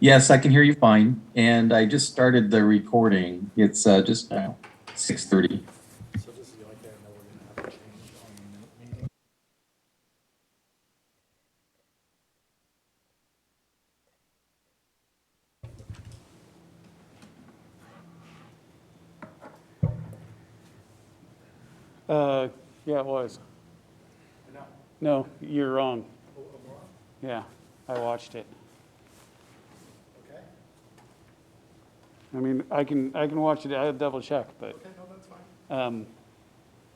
Yes, I can hear you fine, and I just started the recording. It's just 6:30. So just so you like that, I know we're gonna have a change on the meeting. Yeah, it was. No, you're wrong. Oh, I'm wrong? Yeah, I watched it. Okay, I mean, I can watch it. I'll double check, but okay, no, that's fine.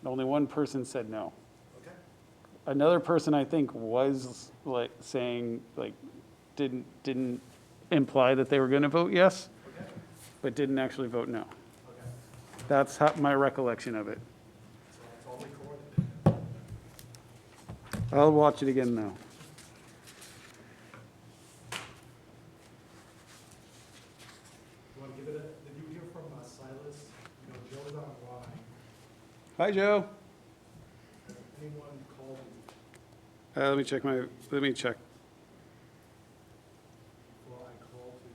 only one person said no. Okay, Another person I think was like saying like didn't imply that they were going to vote yes, okay, but didn't actually vote no. okay. That's my recollection of it. So it's all recorded. I'll watch it again now. You wanna give it did you hear from Silas? You know, Joe's online. Hi, Joe. Has anyone called you Let me check Let me check. before I call to,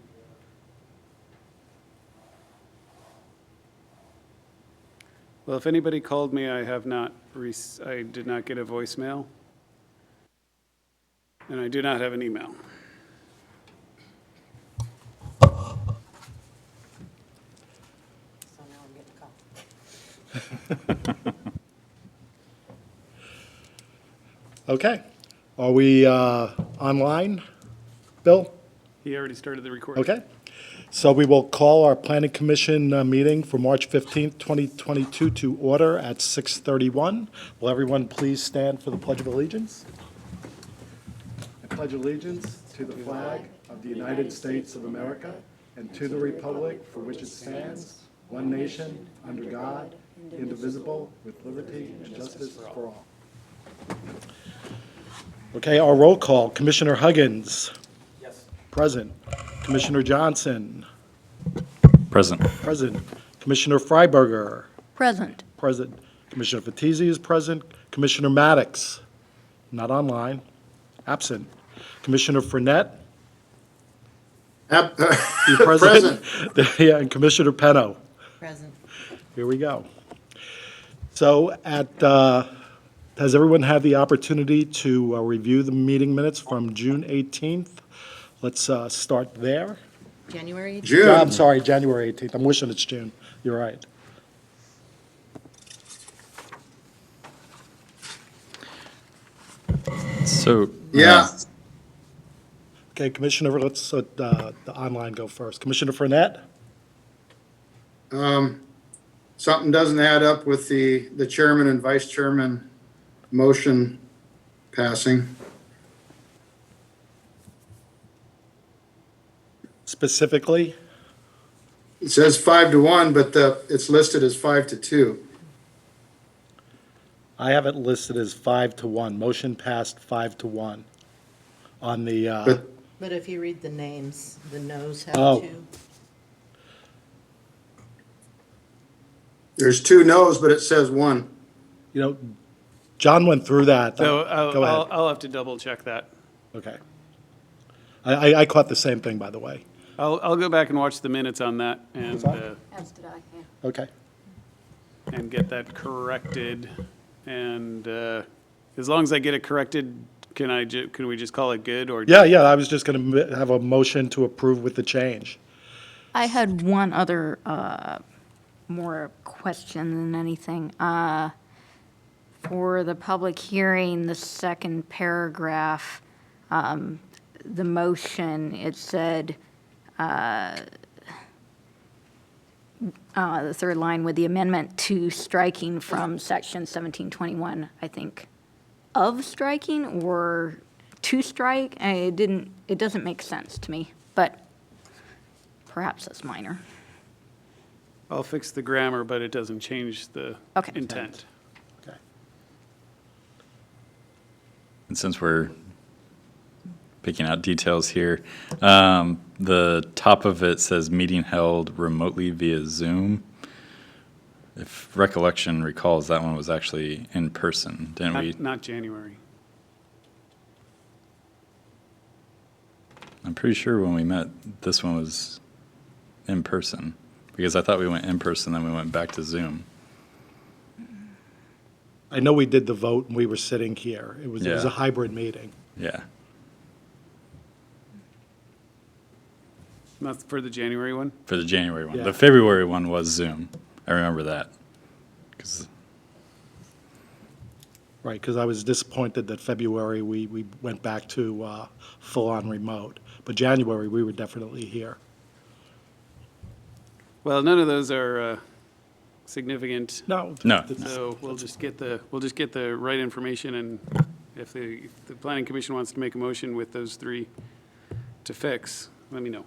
Well, if anybody called me, I have not. I did not get a voicemail, and I do not have an email. So now I'm getting a call. Okay. Are we online, Bill? He already started the recording. Okay. So we will call our Planning Commission meeting for March 15th, 2022 to order at 6:31. Will everyone please stand for the Pledge of Allegiance? I pledge allegiance to the flag of the United States of America and to the republic for which it stands, one nation, under God, indivisible, with liberty and justice for all. Okay, our roll call. Commissioner Huggins. Yes. Present. Commissioner Johnson. Present. Present. Commissioner Freiberger. Present. Present. Commissioner Fatisi is present. Commissioner Maddox, not online, absent. Commissioner Fournette. You present? Yeah, and Commissioner Penno. Present. Here we go. So has everyone had the opportunity to review the meeting minutes from June 18th? Let's start there. January? I'm sorry, January 18th. I'm wishing it's June. You're right. So, Yeah, Okay, Commissioner, let's let the online go first. Commissioner Fournette? something doesn't add up with the chairman and vice chairman motion passing. Specifically? It says 5-1, but it's listed as 5-2. I have it listed as 5-1. Motion passed 5-1 on the, But But if you read the names, the noes Oh. have two. there's 2 no's, but it says 1. you know, John went through that. So Go ahead. I'll have to double check that. Okay. I caught the same thing, by the way. I'll go back and watch the minutes on that and fine. As did I, yeah. Okay. and get that corrected. And as long as I get it corrected, can we just call it good or? Yeah, I was just going to have a motion to approve with the change. I had one other, more question than anything. For the public hearing, the second paragraph, the motion, it said, the third line with the amendment to striking from section 1721, I think, of striking or to strike. It doesn't make sense to me, but perhaps that's minor. I'll fix the grammar, but it doesn't change the Okay. intent. Okay. and since we're picking out details here, the top of it says meeting held remotely via Zoom. If recollection recalls, that one was actually in person, didn't we? Not January. I'm pretty sure when we met, this one was in person, because I thought we went in person, then we went back to Zoom. I know we did the vote and we were sitting here. It was Yeah. a hybrid meeting. Yeah. That's for the January one? For the January one. Yeah. The February one was Zoom. I remember that. 'Cause- Right, because I was disappointed that February, we went back to full-on remote. But January, we were definitely here. Well, none of those are significant, No. No. so we'll just get the right information, and if the planning commission wants to make a motion with those three to fix, let me know.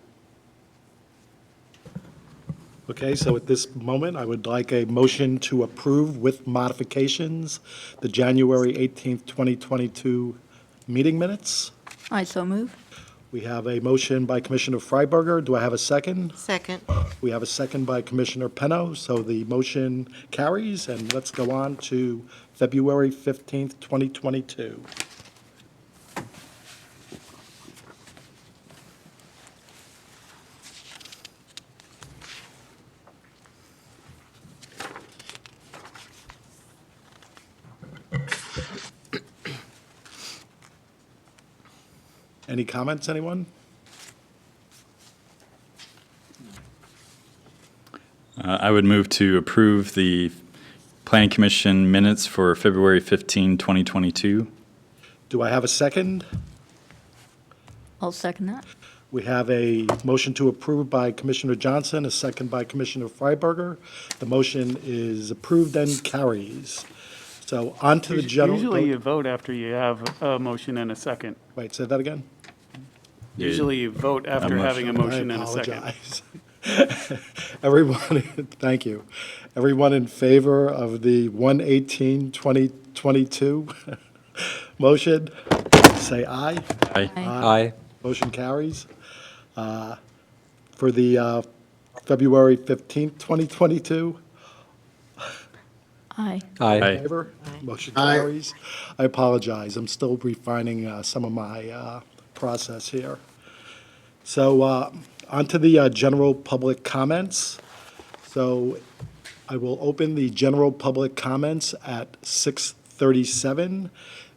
Okay, so at this moment, I would like a motion to approve with modifications the January 18th, 2022 meeting minutes. I so move. We have a motion by Commissioner Freiberger. Do I have a second? Second. We have a second by Commissioner Penno, so the motion carries, and let's go on to February 15th, 2022. Any comments, anyone? I would move to approve the Planning Commission minutes for February 15, 2022. Do I have a second? I'll second that. We have a motion to approve by Commissioner Johnson, a second by Commissioner Freiberger. The motion is approved and carries. So on to the general. Usually you vote after you have a motion and a second. Wait, say that again? Usually you vote after having a motion and a I second. apologize. Everyone, thank you. Everyone in favor of the 1/18/2022 motion, say aye. Aye. Aye. Motion carries. For the February 15th, 2022, Aye. Aye. favor? Motion Aye. carries. I apologize, I'm still refining some of my process here. So on to the general public comments. So I will open the general public comments at 6:37.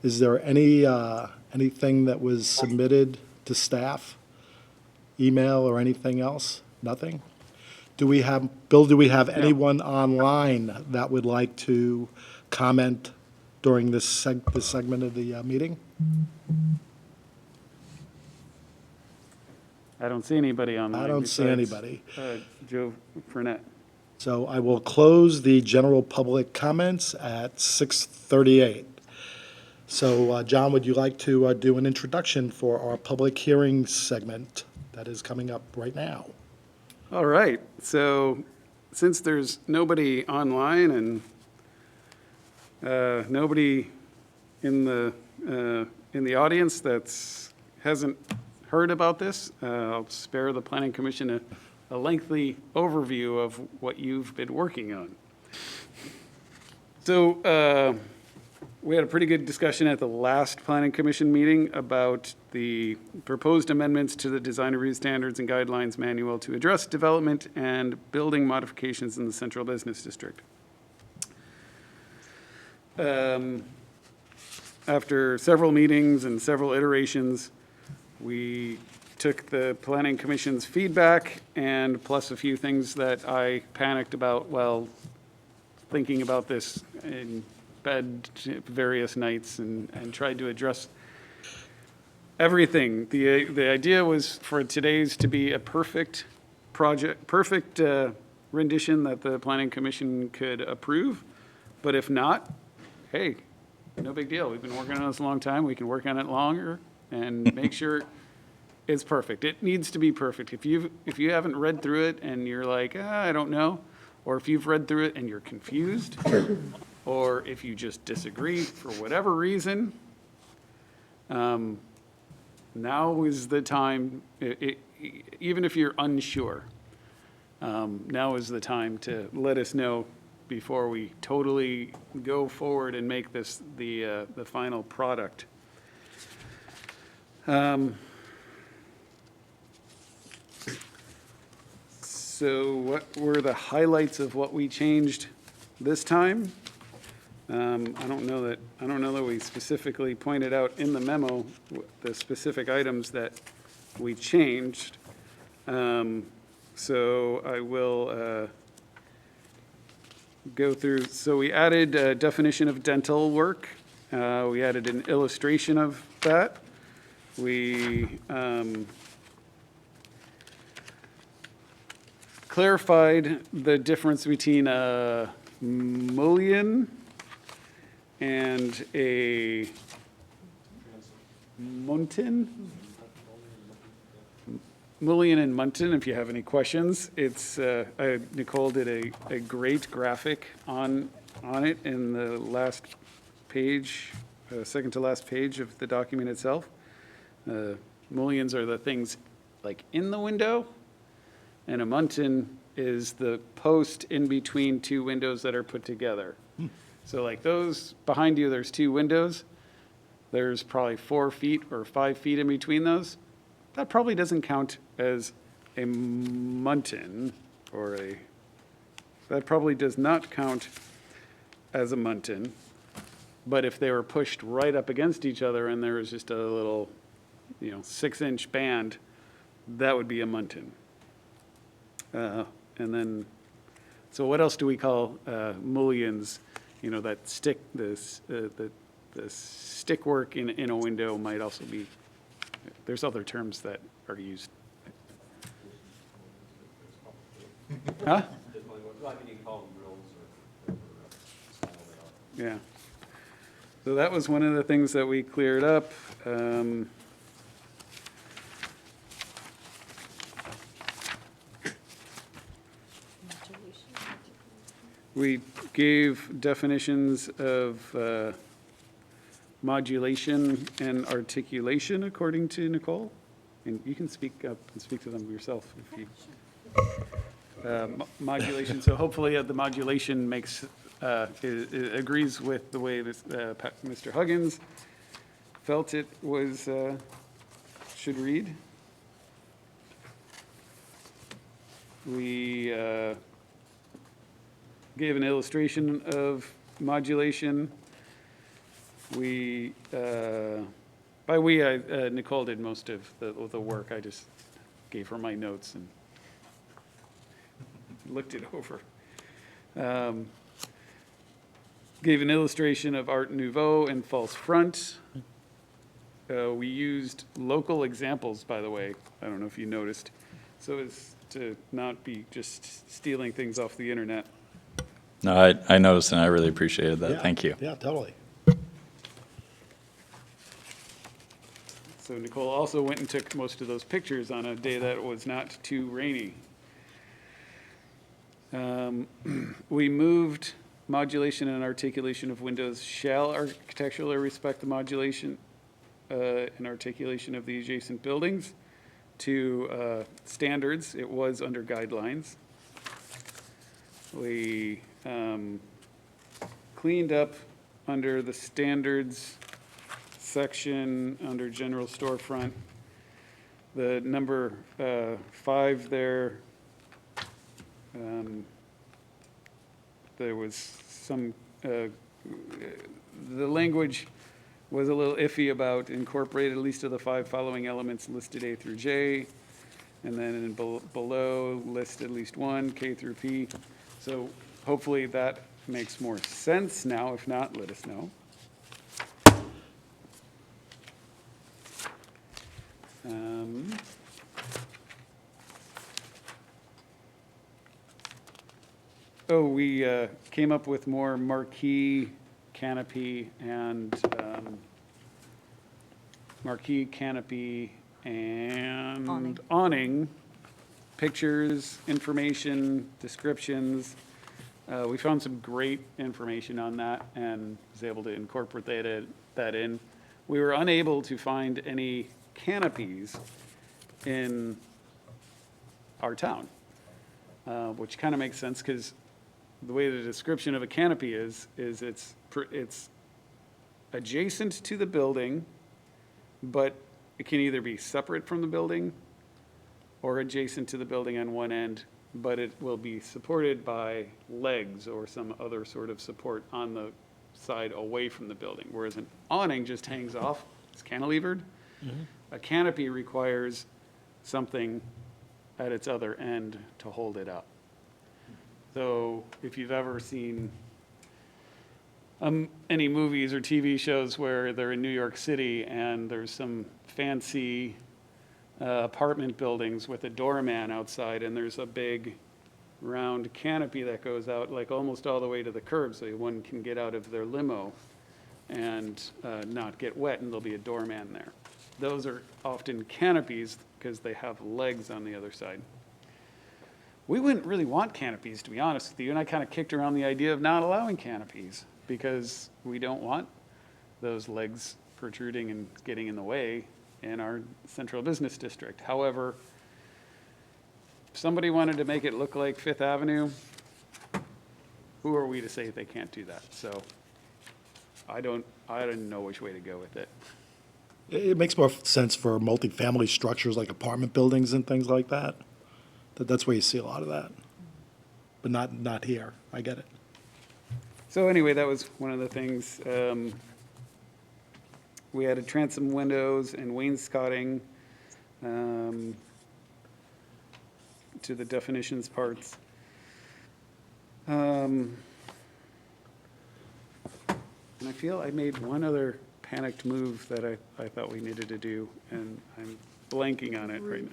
Is there anything that was submitted to staff? Email or anything else? Nothing? Bill, do we have anyone online that would like to comment during this segment of the meeting? I don't see anybody online. I don't see besides, anybody. Joe Fernet. So I will close the general public comments at 6:38. So, John, would you like to do an introduction for our public hearing segment that is coming up right now? All right, so since there's nobody online and nobody in the audience hasn't heard about this, I'll spare the Planning Commission a lengthy overview of what you've been working on. So we had a pretty good discussion at the last Planning Commission meeting about the proposed amendments to the Design Review Standards and Guidelines Manual to address development and building modifications in the Central Business District. After several meetings and several iterations, we took the Planning Commission's feedback and plus a few things that I panicked about while thinking about this in bed various nights and tried to address everything. The idea was for today's to be a perfect project, perfect rendition that the Planning Commission could approve. But if not, hey, no big deal. We've been working on this a long time. We can work on it longer and make sure it's perfect. It needs to be perfect. If you haven't read through it and you're like, I don't know, or if you've read through it and you're confused, or if you just disagree for whatever reason, now is the time, even if you're unsure, now is the time to let us know before we totally go forward and make this the final product. So what were the highlights of what we changed this time? I don't know that we specifically pointed out in the memo the specific items that we changed. So I will go through. So we added a definition of dental work. We added an illustration of that. We clarified the difference between a mullion and a muntin. Mullion and muntin, if you have any questions. It's, Nicole did a great graphic on it in the last page, second to last page of the document itself. Mullions are the things like in the window, and a muntin is the post in between two windows that are put together. So like those, behind you, there's two windows. There's probably 4 feet or 5 feet in between those. That probably doesn't count as a muntin that probably does not count as a muntin. But if they were pushed right up against each other and there was just a little, 6-inch band, that would be a muntin. And then, so what else do we call mullions? That stick, the stick work in a window might also be, there's other terms that are used. Huh? Yeah. So that was one of the things that we cleared up. We gave definitions of modulation and articulation according to Nicole. And you can speak up and speak to them yourself if you. Modulation, so hopefully the modulation makes, agrees with the way this, Mr. Huggins felt it was, should read. We gave an illustration of modulation. We, by we, Nicole did most of the work. I just gave her my notes and looked it over. Gave an illustration of Art Nouveau and false front. We used local examples, by the way. I don't know if you noticed. So as to not be just stealing things off the internet. No, I noticed and I really appreciated that. Yeah, Thank you. Yeah, totally. So Nicole also went and took most of those pictures on a day that was not too rainy. We moved modulation and articulation of windows shall architecturally respect the modulation and articulation of the adjacent buildings to standards. It was under guidelines. We cleaned up under the standards section under general storefront. The number 5 there, there was some, the language was a little iffy about incorporate at least of the 5 following elements listed A through J, and then below list at least 1, K through P. So hopefully that makes more sense now. If not, let us know. We came up with more marquee, canopy, and awning, pictures, information, descriptions. We found some great information on that and was able to incorporate that in. We were unable to find any canopies in our town, which kind of makes sense because the way the description of a canopy is it's adjacent to the building, but it can either be separate from the building or adjacent to the building on one end but it will be supported by legs or some other sort of support on the side away from the building, whereas an awning just hangs off, it's cantilevered. A canopy requires something at its other end to hold it up. So if you've ever seen any movies or TV shows where they're in New York City and there's some fancy apartment buildings with a doorman outside, and there's a big round canopy that goes out like almost all the way to the curb so one can get out of their limo and not get wet, and there'll be a doorman there. Those are often canopies because they have legs on the other side. We wouldn't really want canopies, to be honest with you, and I kind of kicked around the idea of not allowing canopies because we don't want those legs protruding and getting in the way in our central business district. However, if somebody wanted to make it look like Fifth Avenue, who are we to say they can't do that? So I don't know which way to go with it. It makes more sense for multifamily structures like apartment buildings and things like that. That's where you see a lot of that. But not here. I get it. So anyway, that was one of the things. We added transom windows and wainscoting to the definitions parts. And I feel I made one other panicked move that I thought we needed to do, and I'm blanking on it right now.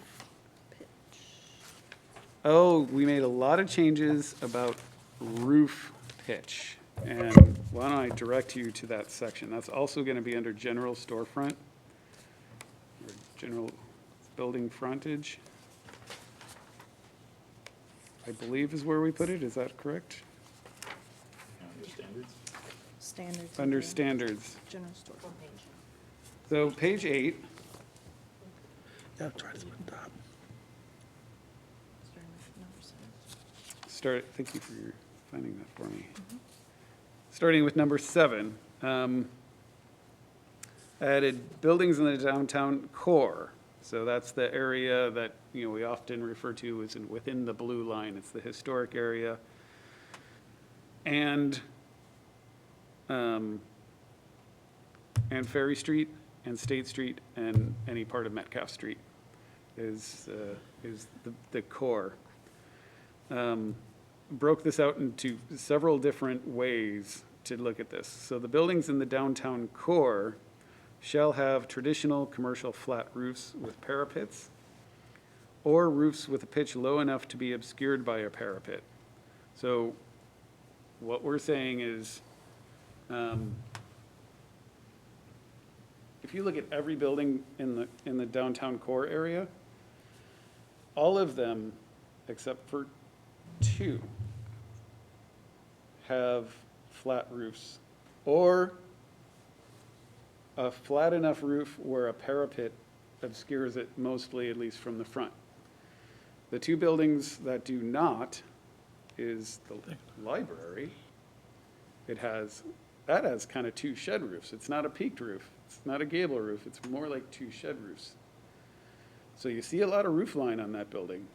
Oh, we made a lot of changes about roof pitch. And why don't I direct you to that section? That's also going to be under general storefront, or general building frontage, I believe is where we put it. Is that correct? Standards. Under again. standards. General store. So page 8, Yeah, try to put top. thank you for finding that for me. Starting with number 7, added buildings in the downtown core. So that's the area that, we often refer to as within the blue line. It's the historic area. And Ferry Street and State Street and any part of Metcalf Street is the core. Broke this out into several different ways to look at this. So the buildings in the downtown core shall have traditional commercial flat roofs with parapets or roofs with a pitch low enough to be obscured by a parapet. So what we're saying is, if you look at every building in the downtown core area, all of them, except for 2, have flat roofs, or a flat enough roof where a parapet obscures it mostly, at least from the front. The 2 buildings that do not is the library. That has kind of 2 shed roofs. It's not a peaked roof. It's not a gable roof. It's more like 2 shed roofs. So you see a lot of roof line on that building.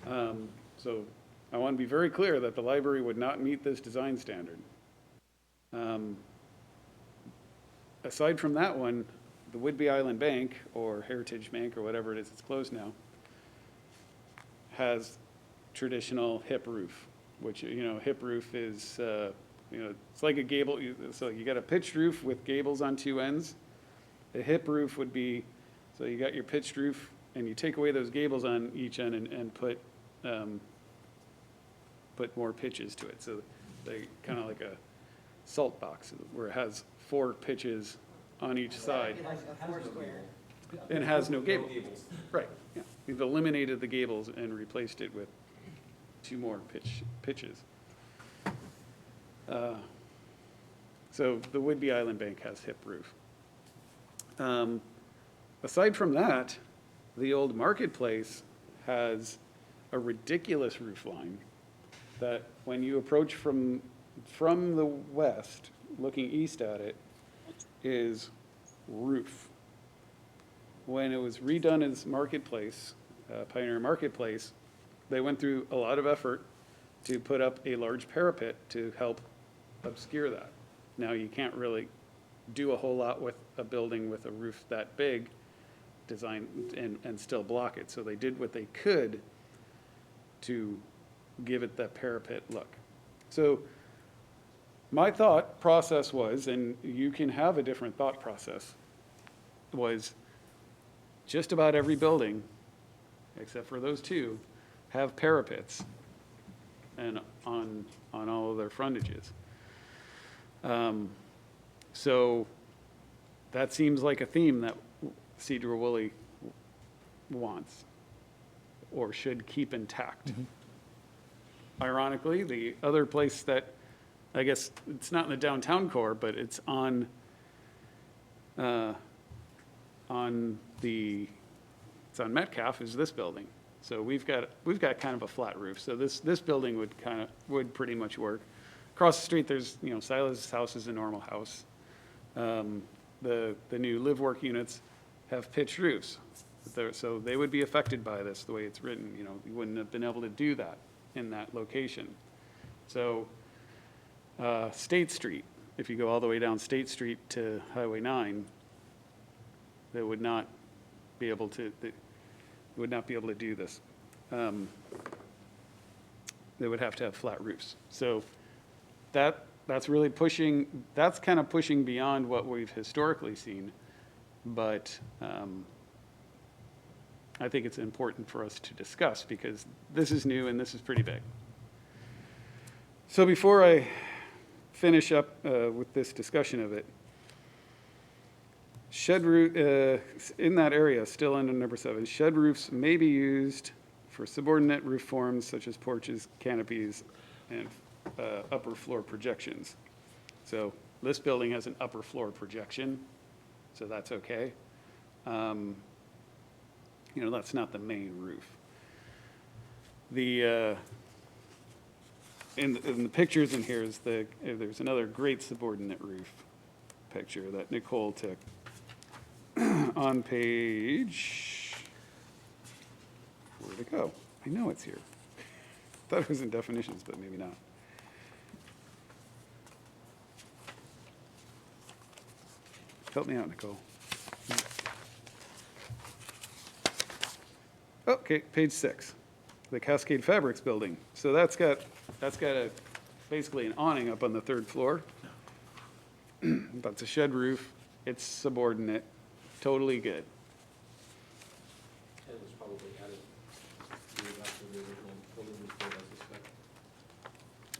So I want to be very clear that the library would not meet this design standard. Aside from that one, the Whidbey Island Bank, or Heritage Bank, or whatever it is, it's closed now, has traditional hip roof, which, hip roof is, it's like a gable. So you got a pitched roof with gables on 2 ends. A hip roof would be, so you got your pitched roof, and you take away those gables on each end and put more pitches to it. So they kind of like a salt box where it has 4 pitches on each side. And has no gable. Right, yeah. We've eliminated the gables and replaced it with 2 more pitches. So the Whidbey Island Bank has hip roof. Aside from that, the old marketplace has a ridiculous roof line that when you approach from the west, looking east at it, is roof. When it was redone as Marketplace, Pioneer Marketplace, they went through a lot of effort to put up a large parapet to help obscure that. Now, you can't really do a whole lot with a building with a roof that big, design, and still block it. So they did what they could to give it that parapet look. So my thought process was, and you can have a different thought process, was just about every building, except for those two, have parapets and on all of their frontages. So that seems like a theme that Sedro-Woolley wants or should keep intact. Ironically, the other place that, I guess it's not in the downtown core, but it's on Metcalf is this building. So we've got kind of a flat roof. So this building would pretty much work. Across the street, there's, Silas' house is a normal house. The new live-work units have pitched roofs. So they would be affected by this, the way it's written. You wouldn't have been able to do that in that location. So State Street, if you go all the way down State Street to Highway 9, they would not be able to do this. They would have to have flat roofs. So that's really pushing, that's kind of pushing beyond what we've historically seen. But I think it's important for us to discuss because this is new and this is pretty big. So before I finish up with this discussion of it, shed roof, in that area, still under number 7, shed roofs may be used for subordinate roof forms such as porches, canopies, and upper floor projections. So this building has an upper floor projection, so that's okay. That's not the main roof. In the pictures in here is there's another great subordinate roof picture that Nicole took on page, where'd it go? I know it's here. Thought it was in definitions, but maybe not. Help me out, Nicole. Okay, page 6, the Cascade Fabrics building. So that's got basically an awning up on the 3rd floor. That's a shed roof. It's subordinate. Totally good. It was probably added after the original building was built, I suspect.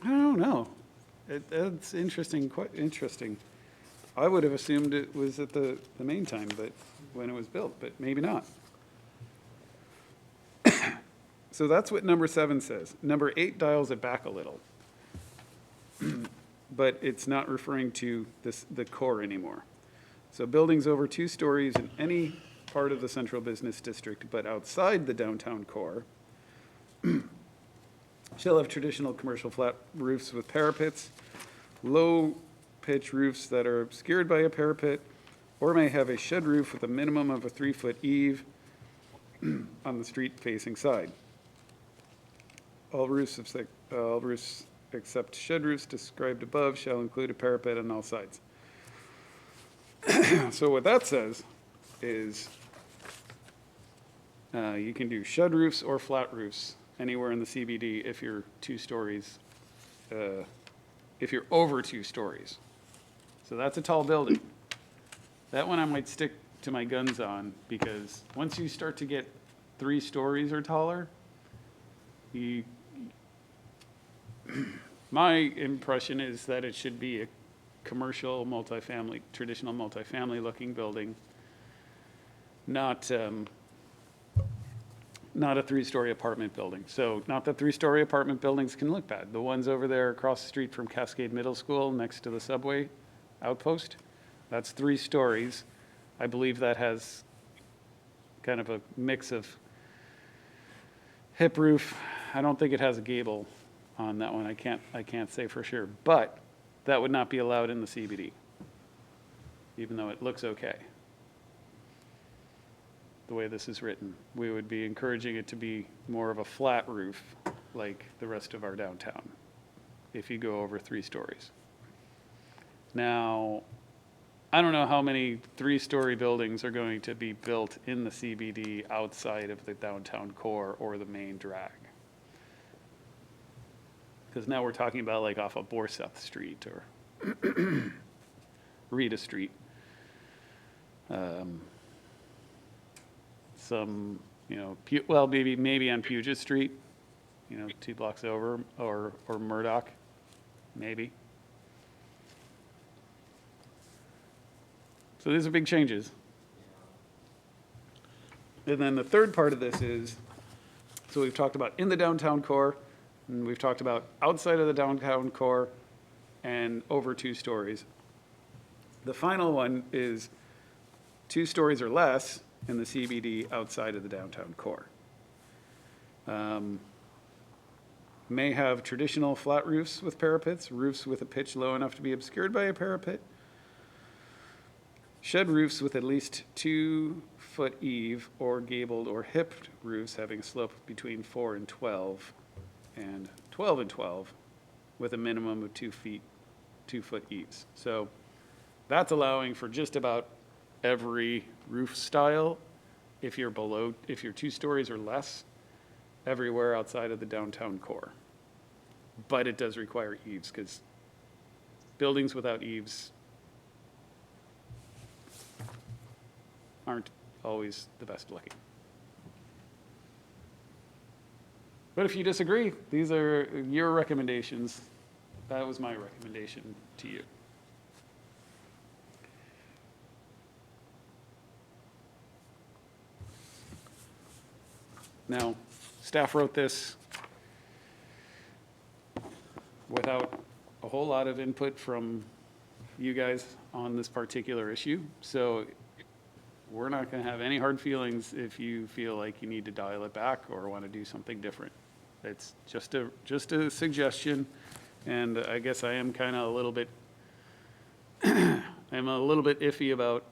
I don't know. It's interesting, quite interesting. I would have assumed it was at the main time, but when it was built, but maybe not. So that's what number 7 says. Number 8 dials it back a little. But it's not referring to the core anymore. So buildings over 2 stories in any part of the central business district, but outside the downtown core, shall have traditional commercial flat roofs with parapets, low pitch roofs that are obscured by a parapet, or may have a shed roof with a minimum of a 3-foot eave on the street-facing side. All roofs except shed roofs described above shall include a parapet on all sides. So what that says is you can do shed roofs or flat roofs anywhere in the CBD if you're 2 stories, if you're over 2 stories. So that's a tall building. That one I might stick to my guns on because once you start to get 3 stories or taller, my impression is that it should be a commercial multifamily, traditional multifamily looking building, not a 3-story apartment building. So not that 3-story apartment buildings can look bad. The ones over there across the street from Cascade Middle School next to the subway outpost, that's 3 stories. I believe that has kind of a mix of hip roof. I don't think it has a gable on that one. I can't say for sure, but that would not be allowed in the CBD, even though it looks okay. the way this is written. We would be encouraging it to be more of a flat roof, like the rest of our downtown, if you go over 3 stories. Now, I don't know how many 3-story buildings are going to be built in the CBD outside of the downtown core or the main drag. Because now we're talking about like off of Borseth Street or Rita Street. Some, well, maybe on Puget Street, 2 blocks over, or Murdoch, maybe. So these are big changes. And then the third part of this is, so we've talked about in the downtown core, and we've talked about outside of the downtown core, and over 2 stories. The final one is 2 stories or less in the CBD outside of the downtown core. May have traditional flat roofs with parapets, roofs with a pitch low enough to be obscured by a parapet, shed roofs with at least 2-foot eave or gabled or hipped roofs having a slope between 4 and 12 and 12 and 12 with a minimum of 2-foot eaves. So that's allowing for just about every roof style if you're 2 stories or less everywhere outside of the downtown core. But it does require eaves because buildings without eaves aren't always the best looking. But if you disagree, these are your recommendations. That was my recommendation to you. Now, staff wrote this without a whole lot of input from you guys on this particular issue. So we're not going to have any hard feelings if you feel like you need to dial it back or want to do something different. It's just a suggestion, and I guess I am kind of a little bit I'm a little bit iffy about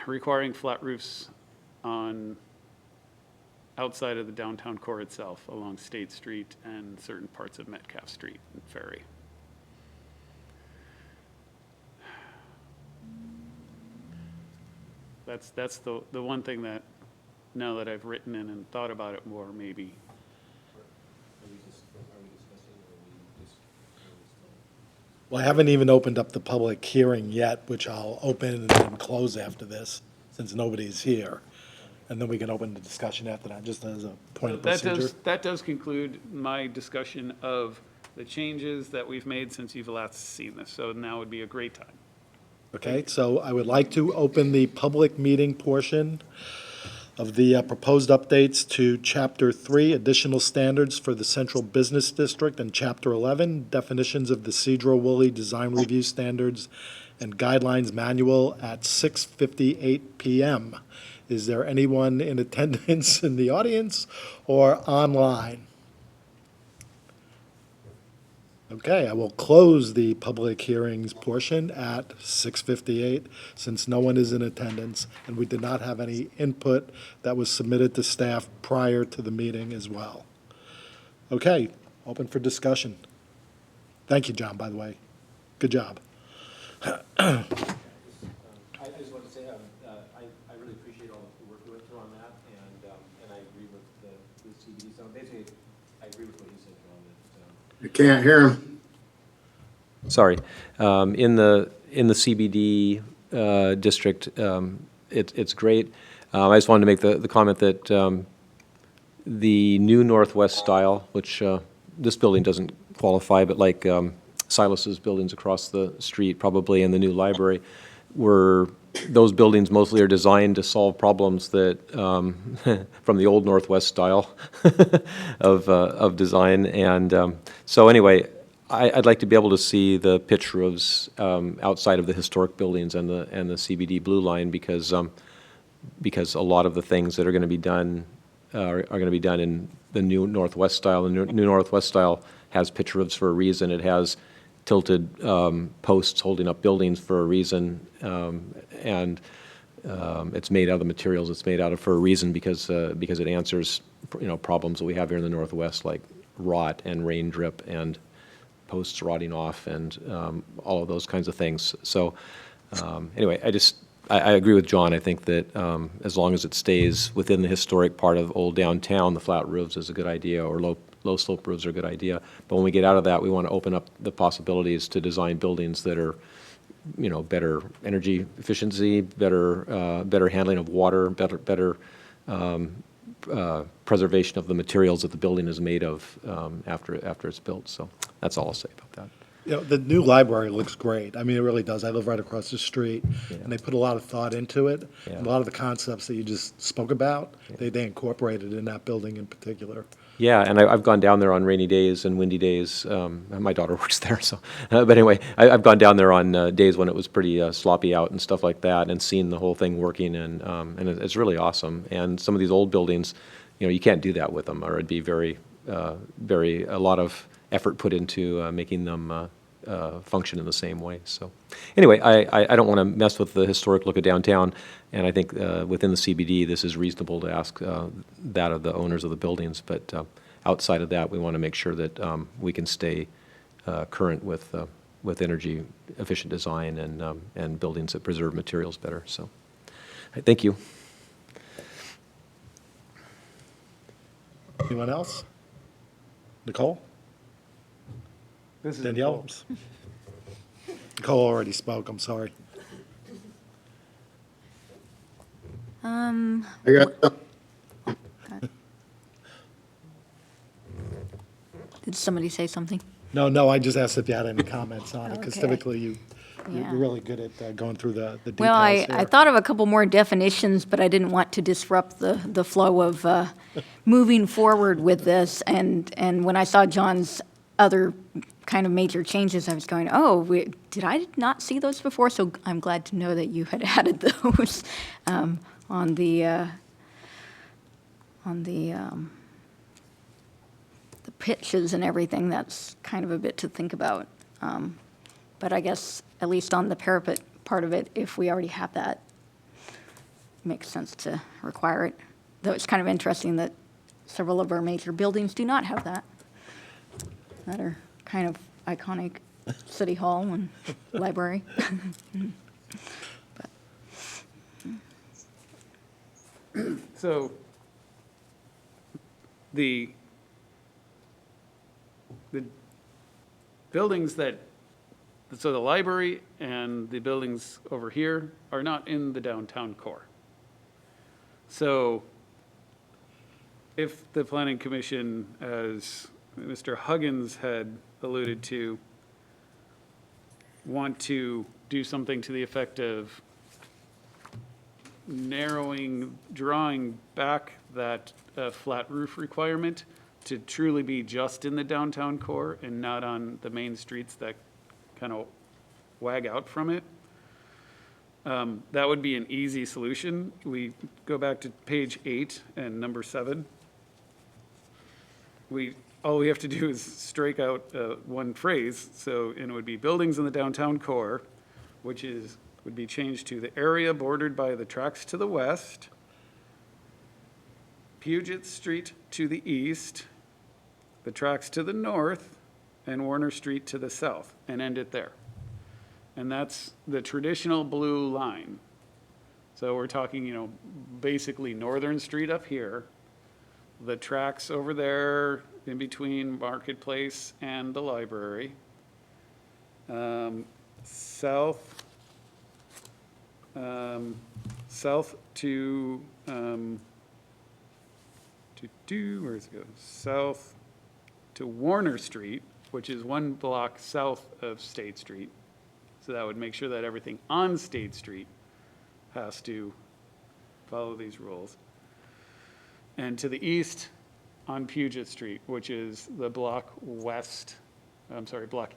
requiring flat roofs on outside of the downtown core itself along State Street and certain parts of Metcalf Street and Ferry. That's the one thing that, now that I've written in and thought about it more, maybe. Are we discussing, or are we just? Well, I haven't even opened up the public hearing yet, which I'll open and then close after this, since nobody's here. And then we can open the discussion after that, just as a point of procedure. That does conclude my discussion of the changes that we've made since you've last seen this. So now would be a great time. Okay, so I would like to open the public meeting portion of the proposed updates to Chapter 3, Additional Standards for the Central Business District, and Chapter 11, Definitions of the Sedro-Woolley Design Review Standards and Guidelines Manual at 6:58 PM. Is there anyone in attendance in the audience or online? Okay, I will close the public hearings portion at 6:58, since no one is in attendance, and we did not have any input that was submitted to staff prior to the meeting as well. Okay, open for discussion. Thank you, John, by the way. Good job. I just want to say, I really appreciate all the work you went through on that, and I agree with the CBD. So basically, I agree with what you said, John, that, You can't hear him. sorry, in the CBD district, it's great. I just wanted to make the comment that the new Northwest style, which this building doesn't qualify, but like Silas's buildings across the street, probably, and the new library, those buildings mostly are designed to solve problems that from the old Northwest style of design. And so anyway, I'd like to be able to see the pitch roofs outside of the historic buildings and the CBD blue line, because a lot of the things that are going to be done are going to be done in the new Northwest style. The new Northwest style has pitch roofs for a reason. It has tilted posts holding up buildings for a reason, and it's made out of the materials it's made out of for a reason, because it answers, problems that we have here in the Northwest, like rot and rain drip and posts rotting off and all of those kinds of things. So anyway, I agree with John. I think that as long as it stays within the historic part of Old Downtown, the flat roofs is a good idea, or low slope roofs are a good idea. But when we get out of that, we want to open up the possibilities to design buildings that are, better energy efficiency, better handling of water, better preservation of the materials that the building is made of after it's built. So that's all I'll say about that. The new library looks great. I mean, it really does. I live right across the street, and they put a lot of thought into it. Yeah. And a lot of the concepts that you just spoke about, they incorporated in that building in particular. Yeah, and I've gone down there on rainy days and windy days. My daughter works there, so. But anyway, I've gone down there on days when it was pretty sloppy out and stuff like that, and seen the whole thing working, and it's really awesome. And some of these old buildings, you can't do that with them, or it'd be a lot of effort put into making them function in the same way. So anyway, I don't want to mess with the historic look of downtown, and I think within the CBD, this is reasonable to ask that of the owners of the buildings. But outside of that, we want to make sure that we can stay current with energy efficient design and buildings that preserve materials better. So thank you. Anyone else? Nicole? This is Danielle? Nicole already spoke, I'm sorry. I got, Did somebody say something? No, I just asked if you had any comments on it, because Okay. typically you're Yeah. really good at going through the details Well, I here. thought of a couple more definitions, but I didn't want to disrupt the flow of moving forward with this. And when I saw John's other kind of major changes, I was going, did I not see those before? So I'm glad to know that you had added those on the pitches and everything. That's kind of a bit to think about. But I guess at least on the parapet part of it, if we already have that, makes sense to require it. Though it's kind of interesting that several of our major buildings do not have that are kind of iconic, City Hall and library. So the buildings so the library and the buildings over here are not in the downtown core. So if the planning commission, as Mr. Huggins had alluded to, want to do something to the effect of drawing back that flat roof requirement to truly be just in the downtown core and not on the main streets that kind of wag out from it, that would be an easy solution. We go back to page 8 and number 7. All we have to do is strike out one phrase. So, and it would be buildings in the downtown core, which would be changed to the area bordered by the tracks to the west, Puget Street to the east, the tracks to the north, and Warner Street to the south, and end it there. And that's the traditional blue line. So we're talking, basically Northern Street up here, the tracks over there in between Marketplace and the library, south to where does it go? South to Warner Street, which is one block south of State Street. So that would make sure that everything on State Street has to follow these rules. And to the east on Puget Street, which is the block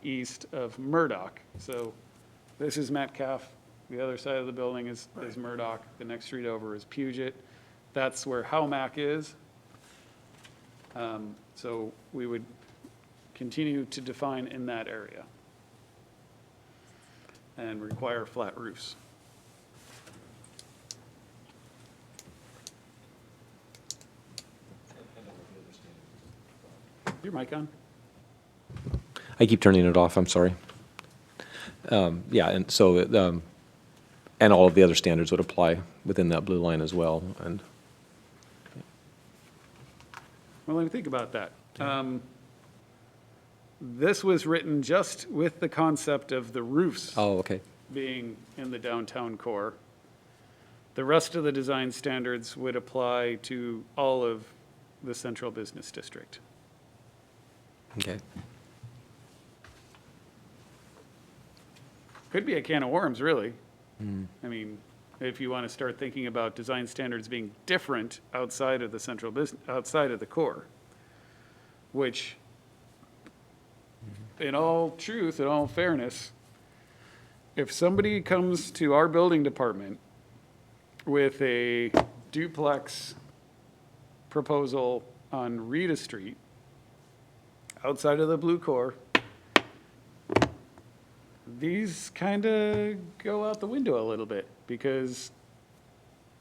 east of Murdoch. So this is Metcalf. The other side of the building is Murdoch. The next street over is Puget. That's where Howmack is. So we would continue to define in that area. and require flat roofs. Your mic on? I keep turning it off, I'm sorry. Yeah, and so, and all of the other standards would apply within that blue line as well, and, Well, let me think about that. This was written just with the concept of the roofs oh, okay. being in the downtown core. The rest of the design standards would apply to all of the central business district. Okay. Could be a can of worms, really. I mean, if you want to start thinking about design standards being different outside of the central business, outside of the core, which, in all truth, in all fairness, if somebody comes to our building department with a duplex proposal on Rita Street, outside of the blue core, these kind of go out the window a little bit because,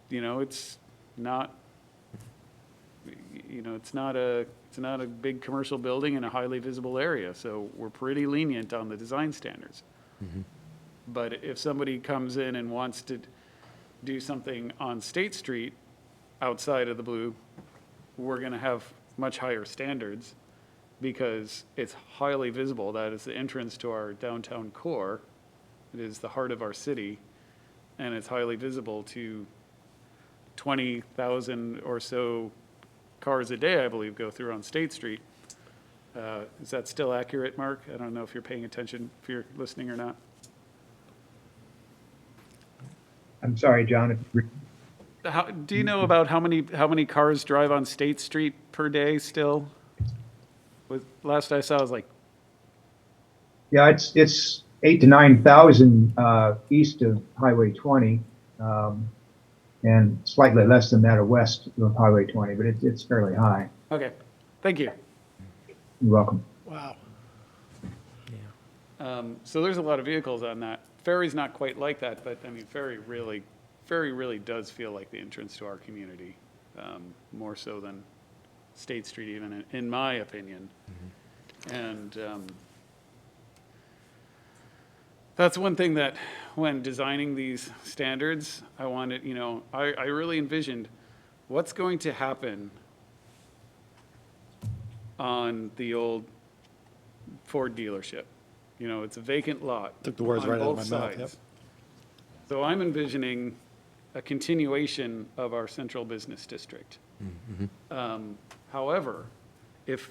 it's not, it's not a big commercial building in a highly visible area, so we're pretty lenient on the design standards. But if somebody comes in and wants to do something on State Street outside of the blue, we're going to have much higher standards because it's highly visible. That is the entrance to our downtown core. It is the heart of our city, and it's highly visible to 20,000 or so cars a day, I believe, go through on State Street. Is that still accurate, Mark? I don't know if you're paying attention, if you're listening or not. I'm sorry, John. Do you know about how many cars drive on State Street per day still? Last I saw was like, Yeah, it's 8,000 to 9,000 east of Highway 20, and slightly less than that west of Highway 20, but it's fairly high. okay, thank you. You're welcome. Wow. So there's a lot of vehicles on that. Ferry's not quite like that, but I mean, Ferry really does feel like the entrance to our community, more so than State Street even, in my opinion. And that's one thing that when designing these standards, I wanted, I really envisioned what's going to happen on the old Ford dealership. It's a vacant lot. Took the words on right out of both my mouth, sides. yep. So I'm envisioning a continuation of our central business district. However, if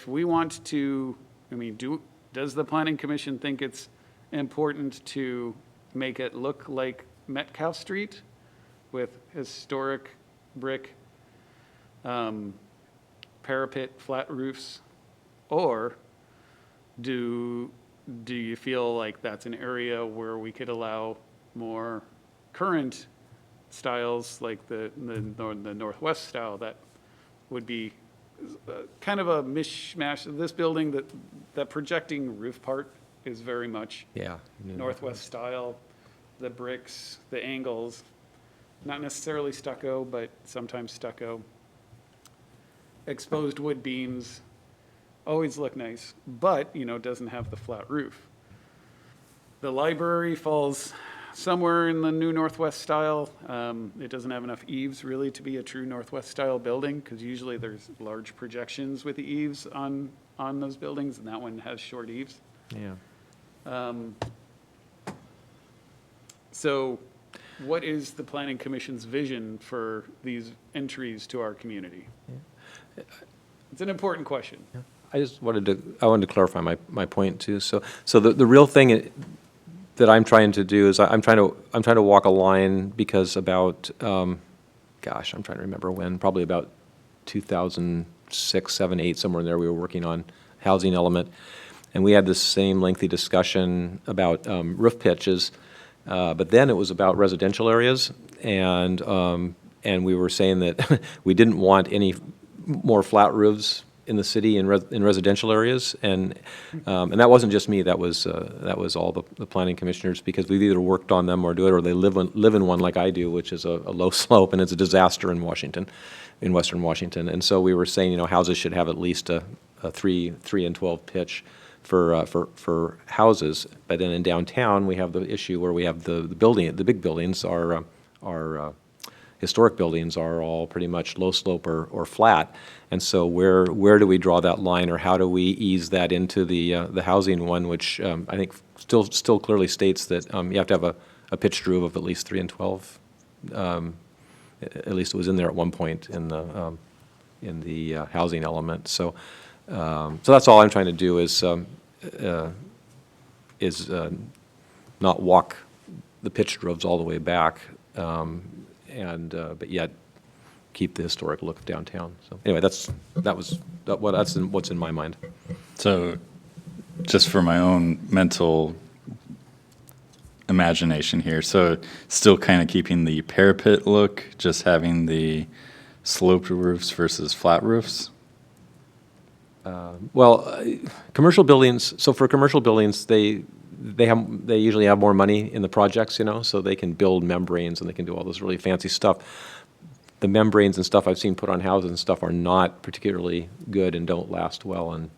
we want to, does the Planning Commission think it's important to make it look like Metcalf Street with historic brick parapet flat roofs? Or do you feel like that's an area where we could allow more current styles like the Northwest style that would be kind of a mishmash of this building, that projecting roof part is very much Yeah. Northwest style, the bricks, the angles, not necessarily stucco, but sometimes stucco. Exposed wood beams always look nice, but, doesn't have the flat roof. The library falls somewhere in the new Northwest style. It doesn't have enough eaves really to be a true Northwest style building, because usually there's large projections with the eaves on those buildings, and that one has short eaves. Yeah. So what is the Planning Commission's vision for these entries to our community? It's an important question. I wanted to clarify my point too. So the real thing that I'm trying to do is I'm trying to walk a line, because about, I'm trying to remember when, probably about 2006, 7, 8, somewhere in there, we were working on housing element. And we had this same lengthy discussion about roof pitches, but then it was about residential areas, and we were saying that we didn't want any more flat roofs in the city in residential areas, and that wasn't just me. That was all the planning commissioners, because we've either worked on them or do it, or they live in one like I do, which is a low slope, and it's a disaster in Western Washington. And so we were saying, houses should have at least a 3 and 12 pitch for houses. But then in downtown, we have the issue where we have the big buildings are historic buildings are all pretty much low slope or flat. And so where do we draw that line, or how do we ease that into the housing one, which I think still clearly states that you have to have a pitched roof of at least 3 and 12. At least it was in there at one point in the housing element. So that's all I'm trying to do is not walk the pitched roofs all the way back, but yet keep the historic look of downtown. So anyway, that's what's in my mind. So just for my own mental imagination here, so still kind of keeping the parapet look, just having the sloped roofs versus flat roofs? Commercial buildings, so for commercial buildings, they usually have more money in the projects, so they can build membranes and they can do all this really fancy stuff. The membranes and stuff I've seen put on houses and stuff are not particularly good and don't last well, and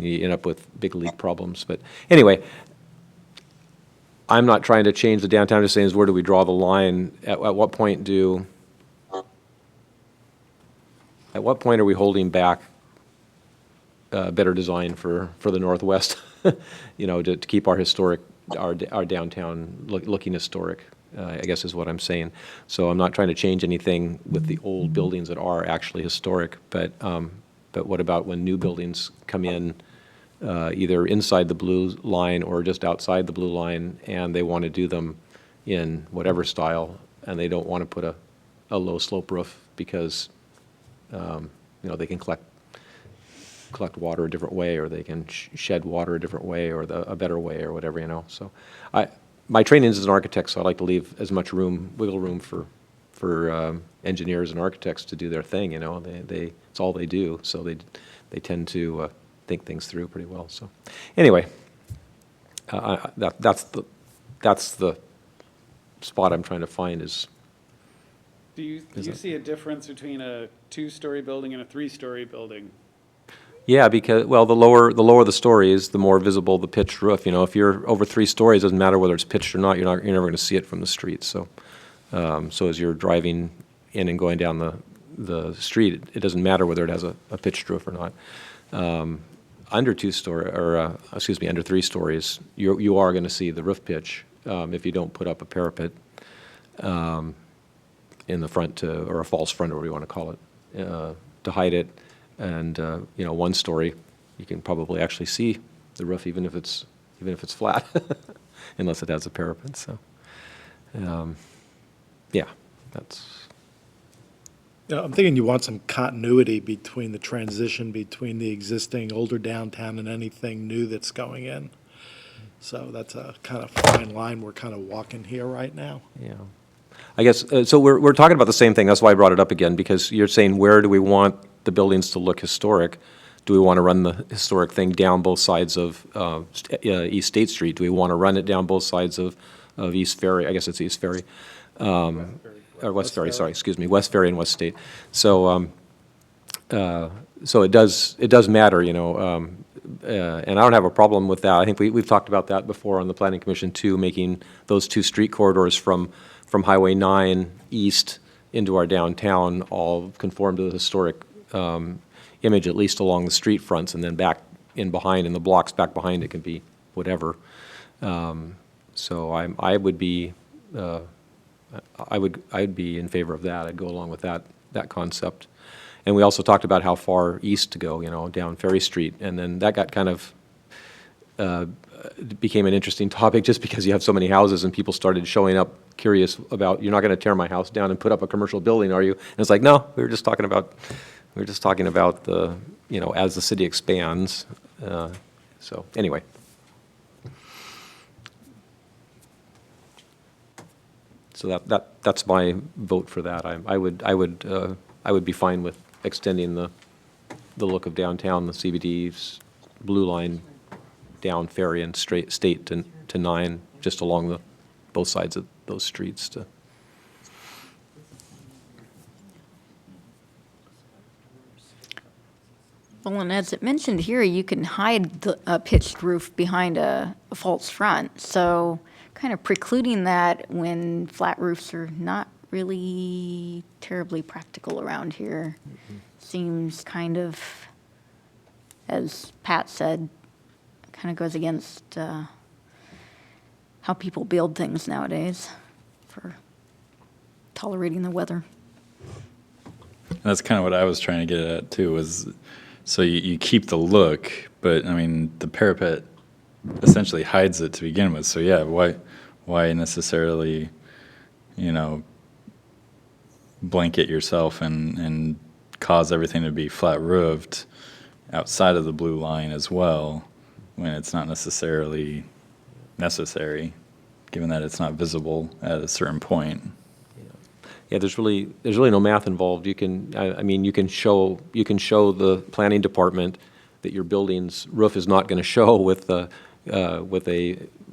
you end up with big leak problems. But anyway, I'm not trying to change the downtown. I'm just saying is where do we draw the line? At what point are we holding back better design for the Northwest? To keep our downtown looking historic, I guess is what I'm saying. So I'm not trying to change anything with the old buildings that are actually historic, but what about when new buildings come in, either inside the blue line or just outside the blue line, and they want to do them in whatever style, and they don't want to put a low slope roof because they can collect water a different way, or they can shed water a different way, or a better way, or whatever, So my training is as an architect, so I like to leave as much wiggle room for engineers and architects to do their thing, it's all they do, so they tend to think things through pretty well. So anyway, that's the spot I'm trying to find is. Do you see a difference between a 2-story building and a 3-story building? Yeah, because, the lower the stories, the more visible the pitched roof. If you're over 3 stories, it doesn't matter whether it's pitched or not. You're never going to see it from the street. So, as you're driving in and going down the street, it doesn't matter whether it has a pitched roof or not. Under 3 stories, you are going to see the roof pitch if you don't put up a parapet in the front or a false front, or whatever you want to call it, to hide it. And 1 story, you can probably actually see the roof even if it's flat, unless it has a parapet. So, that's. I'm thinking you want some continuity between the transition between the existing older downtown and anything new that's going in. So that's a kind of fine line we're kind of walking here right now. Yeah. I guess, so we're talking about the same thing. That's why I brought it up again, because you're saying, where do we want the buildings to look historic? Do we want to run the historic thing down both sides of East State Street? Do we want to run it down both sides of East Ferry? I guess it's East Ferry. Or West Ferry, sorry, excuse me, West Ferry and West State. So, so it does matter, and I don't have a problem with that. I think we've talked about that before on the Planning Commission too, making those 2 street corridors from Highway 9 east into our downtown all conform to the historic image, at least along the street fronts, and then back in behind, in the blocks back behind it can be whatever. So I would be I'd be in favor of that. I'd go along with that concept. And we also talked about how far east to go, down Ferry Street, and then that got kind of became an interesting topic just because you have so many houses and people started showing up curious about, you're not going to tear my house down and put up a commercial building, are you? And it's like, no, we were just talking about the, as the city expands. So anyway. So that's my vote for that. I would be fine with extending the look of downtown, the CBD's Blue Line down Ferry and straight State to 9, just along the, both sides of those streets to. Well, and as it mentioned here, you can hide a pitched roof behind a false front. So kind of precluding that when flat roofs are not really terribly practical around here seems kind of, as Pat said, kind of goes against how people build things nowadays for tolerating the weather. That's kind of what I was trying to get at too, was so you keep the look, but I mean, the parapet essentially hides it to begin with. So yeah, why necessarily, blanket yourself and cause everything to be flat roofed outside of the blue line as well, when it's not necessarily necessary, given that it's not visible at a certain point. Yeah, there's really no math involved. You can, I mean, you can show the planning department that your building's roof is not going to show with a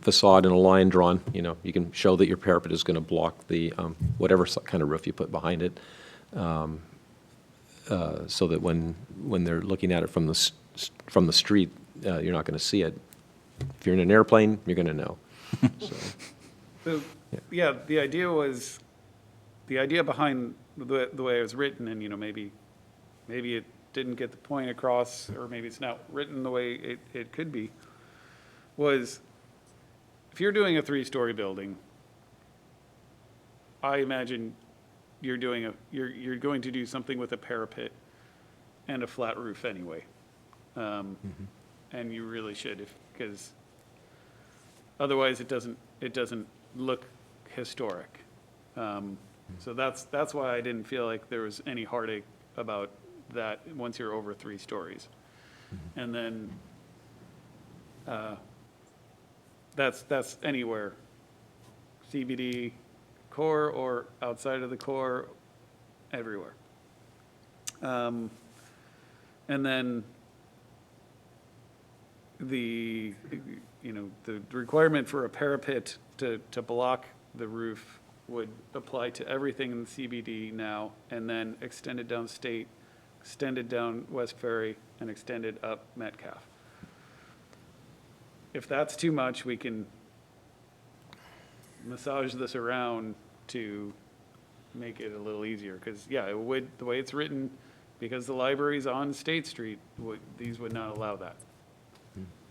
facade and a line drawn. You can show that your parapet is going to block the whatever kind of roof you put behind it, so that when they're looking at it from the street, you're not going to see it. If you're in an airplane, you're going to know. So, yeah, the idea behind the way it was written, and maybe it didn't get the point across, or maybe it's not written the way it could be, was if you're doing a 3-story building, I imagine you're going to do something with a parapet and a flat roof anyway, and you really should, because otherwise it doesn't look historic. So that's why I didn't feel like there was any heartache about that once you're over 3 stories. And then that's anywhere, CBD, core, or outside of the core, everywhere. And then the requirement for a parapet to block the roof would apply to everything in the CBD now, and then extended down State, extended down West Ferry, and extended up Metcalf. If that's too much, we can massage this around to make it a little easier, because it would, the way it's written, because the library's on State Street, these would not allow that.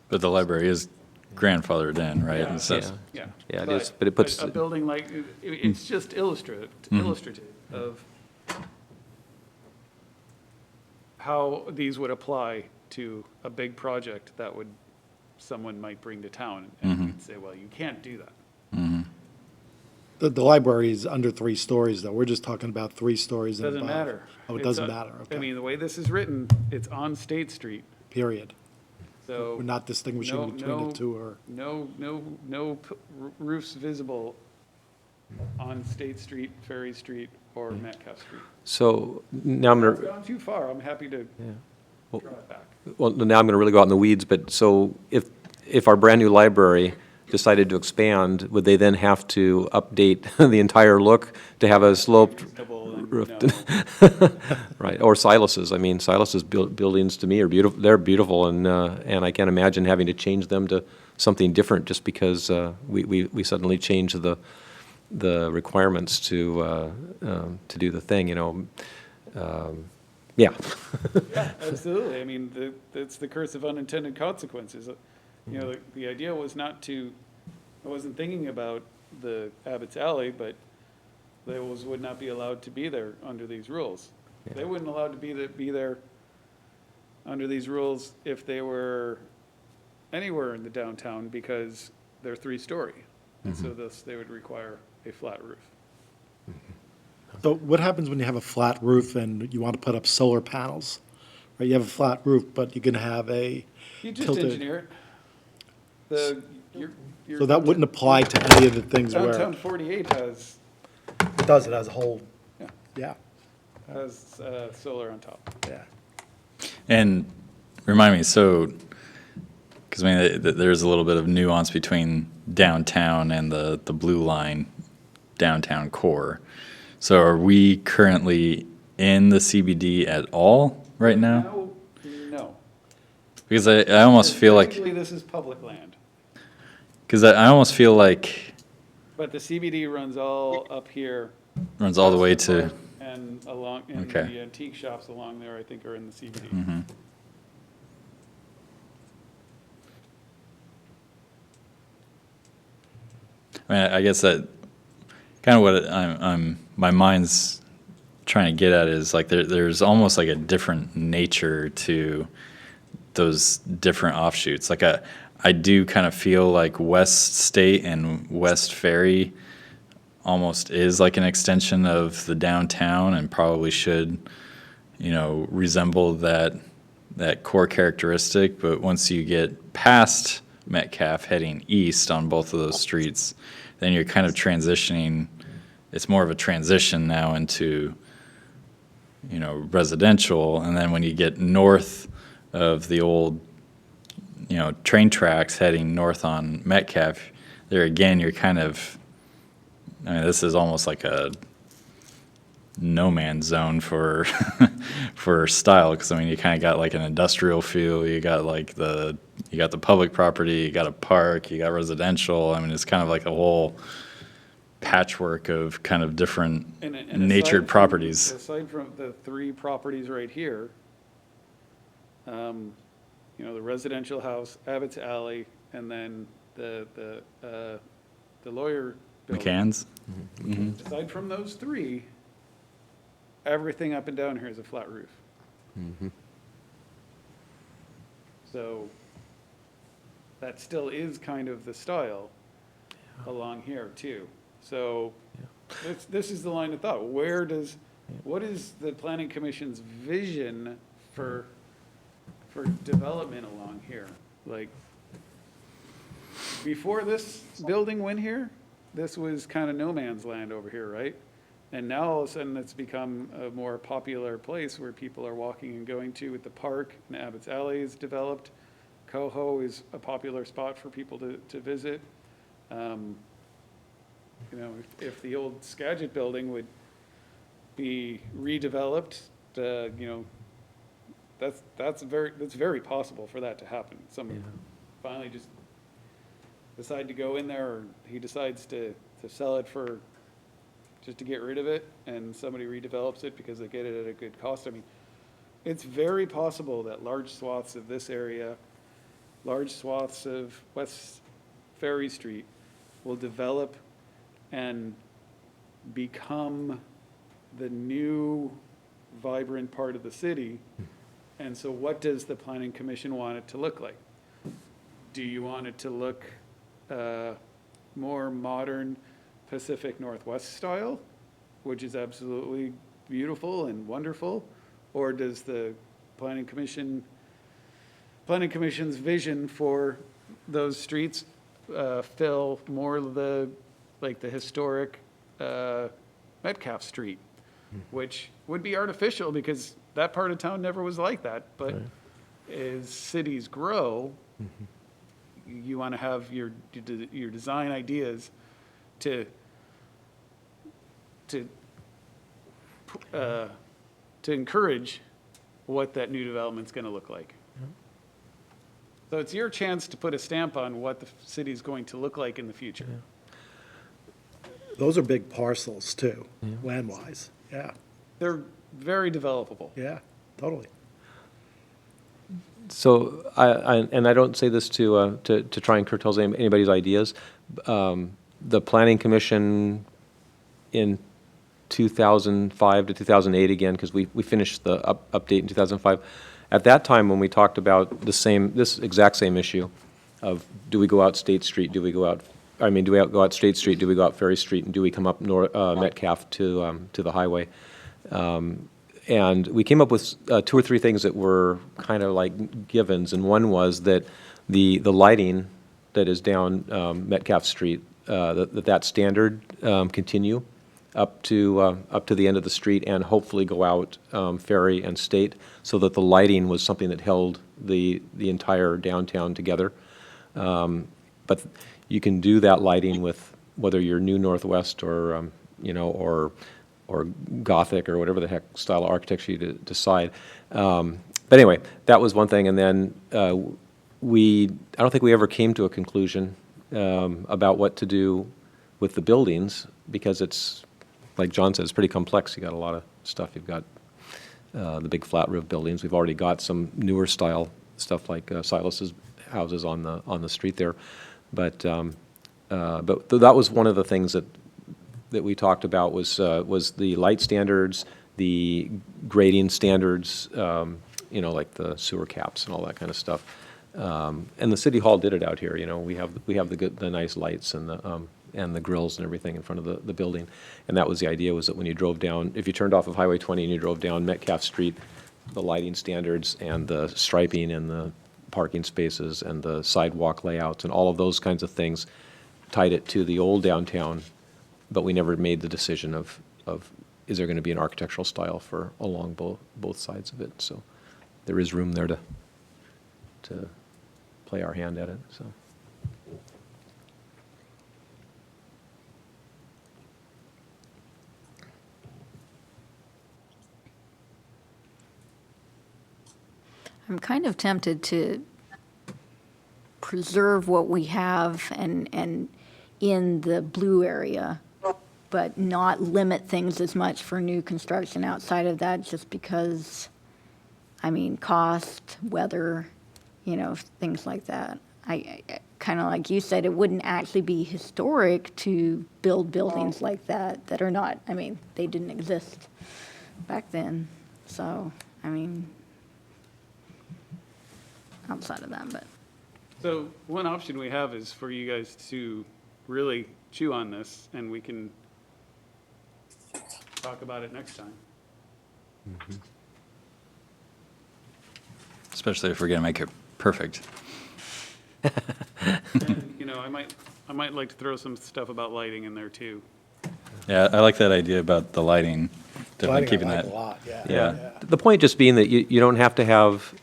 But the library is grandfathered in, right? Yeah. And so- Yeah, it is, but it puts. A building like, it's just illustrative of how these would apply to a big project that someone might bring to town, and we'd say, well, you can't do that. The library is under 3 stories, though. We're just talking about 3 stories and above. Doesn't matter. Oh, it It's doesn't a- matter, I okay, mean, the way this is written, it's on State Street, period. so. We're not distinguishing between the two, or, No roofs visible on State Street, Ferry Street, or Metcalf Street. So now I'm If gonna. it's gone too far, I'm happy to Well- draw it back. Well, now I'm going to really go out in the weeds, but so if our brand-new library decided to expand, would they then have to update the entire look to have a sloped Double and roof? no. Right, or Silas's. I mean, Silas's buildings to me are beautiful, they're beautiful, and I can't imagine having to change them to something different just because we suddenly changed the requirements to do the thing, yeah. Yeah, absolutely. I mean, it's the curse of unintended consequences. The idea was not to, I wasn't thinking about the Abbott's Alley, but those would not be allowed to be there under these rules. They wouldn't allowed to be there under these rules if they were anywhere in the downtown, because they're 3-story. And so they would require a flat roof. so what happens when you have a flat roof and you want to put up solar panels? Right, you have a flat roof, but you can have a You just tilted. engineer it. Your So that wouldn't apply to any of the things where, Downtown 48 has it does, it has a whole, Yeah. yeah, solar on top. yeah. And remind me, so, because I mean, there's a little bit of nuance between downtown and the blue line downtown core. So are we currently in the CBD at all right now? No. Because I almost feel like, Technically, this is public land, because I almost feel like but the CBD runs all up here. runs all the way past the to, park And along, and Okay. the antique shops along there, I think, are in the CBD. mhm. I mean, I guess that kind of what my mind's trying to get at is like there's almost like a different nature to those different offshoots. Like I do kind of feel like West State and West Ferry almost is like an extension of the downtown and probably should, resemble that core characteristic. But once you get past Metcalf heading east on both of those streets, then you're kind of transitioning. It's more of a transition now into, residential. And then when you get north of the old, train tracks heading north on Metcalf, there again, you're kind of, this is almost like a no man's zone for for style, because you kind of got like an industrial feel. You got like the public property, you got a park, you got residential. It's kind of like a whole patchwork of kind of different And natured aside properties. Aside from the three properties right here, the residential house, Abbott's Alley, and then the lawyer building. McCann's. Aside from those three, everything up and down here is a flat roof. So that still is kind of the style along here too. So this is the line of thought. What is the planning commission's vision for development along here? Like, before this building went here, this was kind of no man's land over here, right? And now all of a sudden it's become a more popular place where people are walking and going to with the park, and Abbott's Alley is developed. Coho is a popular spot for people to visit. If the old Skagit building would be redeveloped, that's very possible for that to happen. Someone finally just decide to go in there, or he decides to sell it for, just to get rid of it, and somebody redevelops it because they get it at a good cost. It's very possible that large swaths of this area, large swaths of West Ferry Street will develop and become the new vibrant part of the city. And so what does the planning commission want it to look like? Do you want it to look more modern Pacific Northwest style, which is absolutely beautiful and wonderful? Or does the planning commission's vision for those streets fill more of the historic Metcalf Street, which would be artificial because that part of town never was like that. But as cities grow, you want to have your design ideas to encourage what that new development's going to look like. So it's your chance to put a stamp on what the city's going to look like in the future. Those are big parcels too, land-wise. Yeah, They're very developable. yeah, totally. So, I don't say this to try and curtail anybody's ideas. The Planning Commission in 2005 to 2008 again, because we finished the update in 2005. At that time, when we talked about this exact same issue of do we go out State Street, do we go out State Street, do we go out Ferry Street, and do we come up Metcalf to the highway? And we came up with 2 or 3 things that were kind of like givens, and one was that the lighting that is down Metcalf Street, that standard continue. up to the end of the street and hopefully go out Ferry and State, so that the lighting was something that held the entire downtown together. But you can do that lighting with whether you're New Northwest or, you know, or Gothic or whatever the heck style of architecture you decide. But anyway, that was one thing. And then I don't think we ever came to a conclusion about what to do with the buildings, because it's, like John said, it's pretty complex. You got a lot of stuff. You've got the big flat roof buildings. We've already got some newer style stuff like Silas's houses on the street there. But that was one of the things that we talked about was the light standards, the grading standards, you know, like the sewer caps and all that kind of stuff. And the city hall did it out here. You know, we have the nice lights and the grills and everything in front of the building. And that was the idea, was that when you drove down, if you turned off of Highway 20 and you drove down Metcalf Street, the lighting standards and the striping and the parking spaces and the sidewalk layouts and all of those kinds of things tied it to the old downtown. But we never made the decision of is there going to be an architectural style for along both sides of it. So there is room there to play our hand at it. So. I'm kind of tempted to preserve what we have and in the blue area, but not limit things as much for new construction outside of that, just because, I mean, cost, weather, you know, things like that. I kind of like you said, it wouldn't actually be historic to build buildings like that are not, I mean, they didn't exist back then. So, I mean, outside of that, but. So one option we have is for you guys to really chew on this, and we can talk about it next time. Especially if we're going to make it perfect. And, you know, I might like to throw some stuff about lighting in there too. Yeah, I like that idea about the lighting. Definitely Lighting I keeping like that. a lot, yeah. Yeah. The point just being that you don't have to have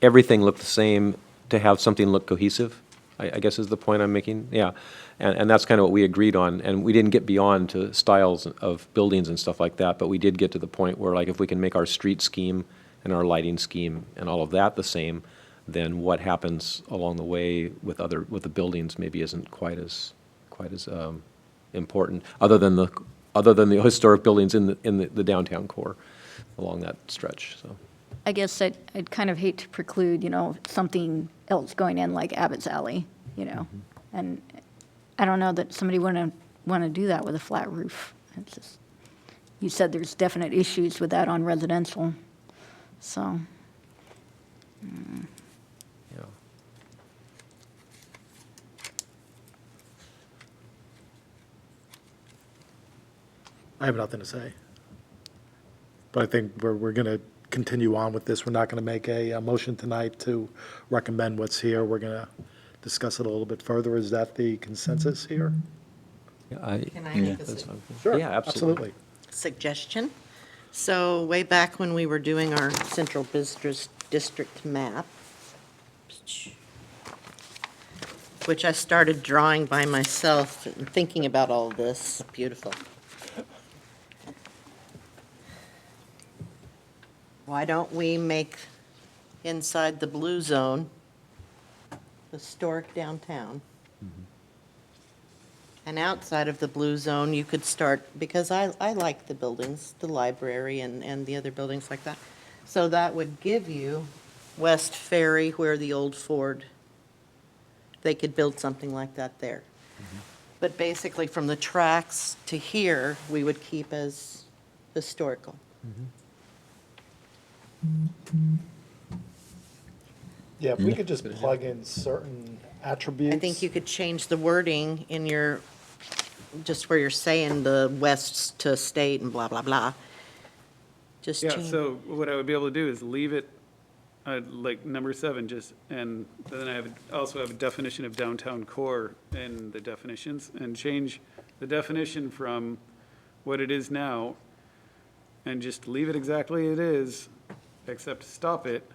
everything look the same to have something look cohesive, I guess is the point I'm making. Yeah, and that's kind of what we agreed on, and we didn't get beyond to styles of buildings and stuff like that, but we did get to the point where, like, if we can make our street scheme and our lighting scheme and all of that the same, then what happens along the way with the buildings maybe isn't quite as important, other than the historic buildings in the downtown core along that stretch. So. I guess I'd kind of hate to preclude, you know, something else going in like Abbott's Alley, you know, and I don't know that somebody want to do that with a flat roof. It's just, you said there's definite issues with that on residential, so. Yeah. I have nothing to say. But I think we're going to continue on with this. We're not going to make a motion tonight to recommend what's here. We're going to discuss it a little bit further. Is that the consensus here? Can I make a Sure, Yeah, absolutely. suggestion? So way back when we were doing our central business district map, which I started drawing by myself and thinking about all this, beautiful. Why don't we make inside the blue zone historic downtown? And outside of the blue zone, you could start, because I like the buildings, the library and the other buildings like that. So that would give you West Ferry, where the old Ford, they could build something like that there. But basically, from the tracks to here, we would keep as historical. Yeah, if we could just plug in certain attributes. I think you could change the wording in your, just where you're saying the west to state and blah, blah, blah. Just Yeah, change. so what I would be able to do is leave it, like number 7, just, and then I also have a definition of downtown core in the definitions, and change the definition from what it is now and just leave it exactly it is, except stop it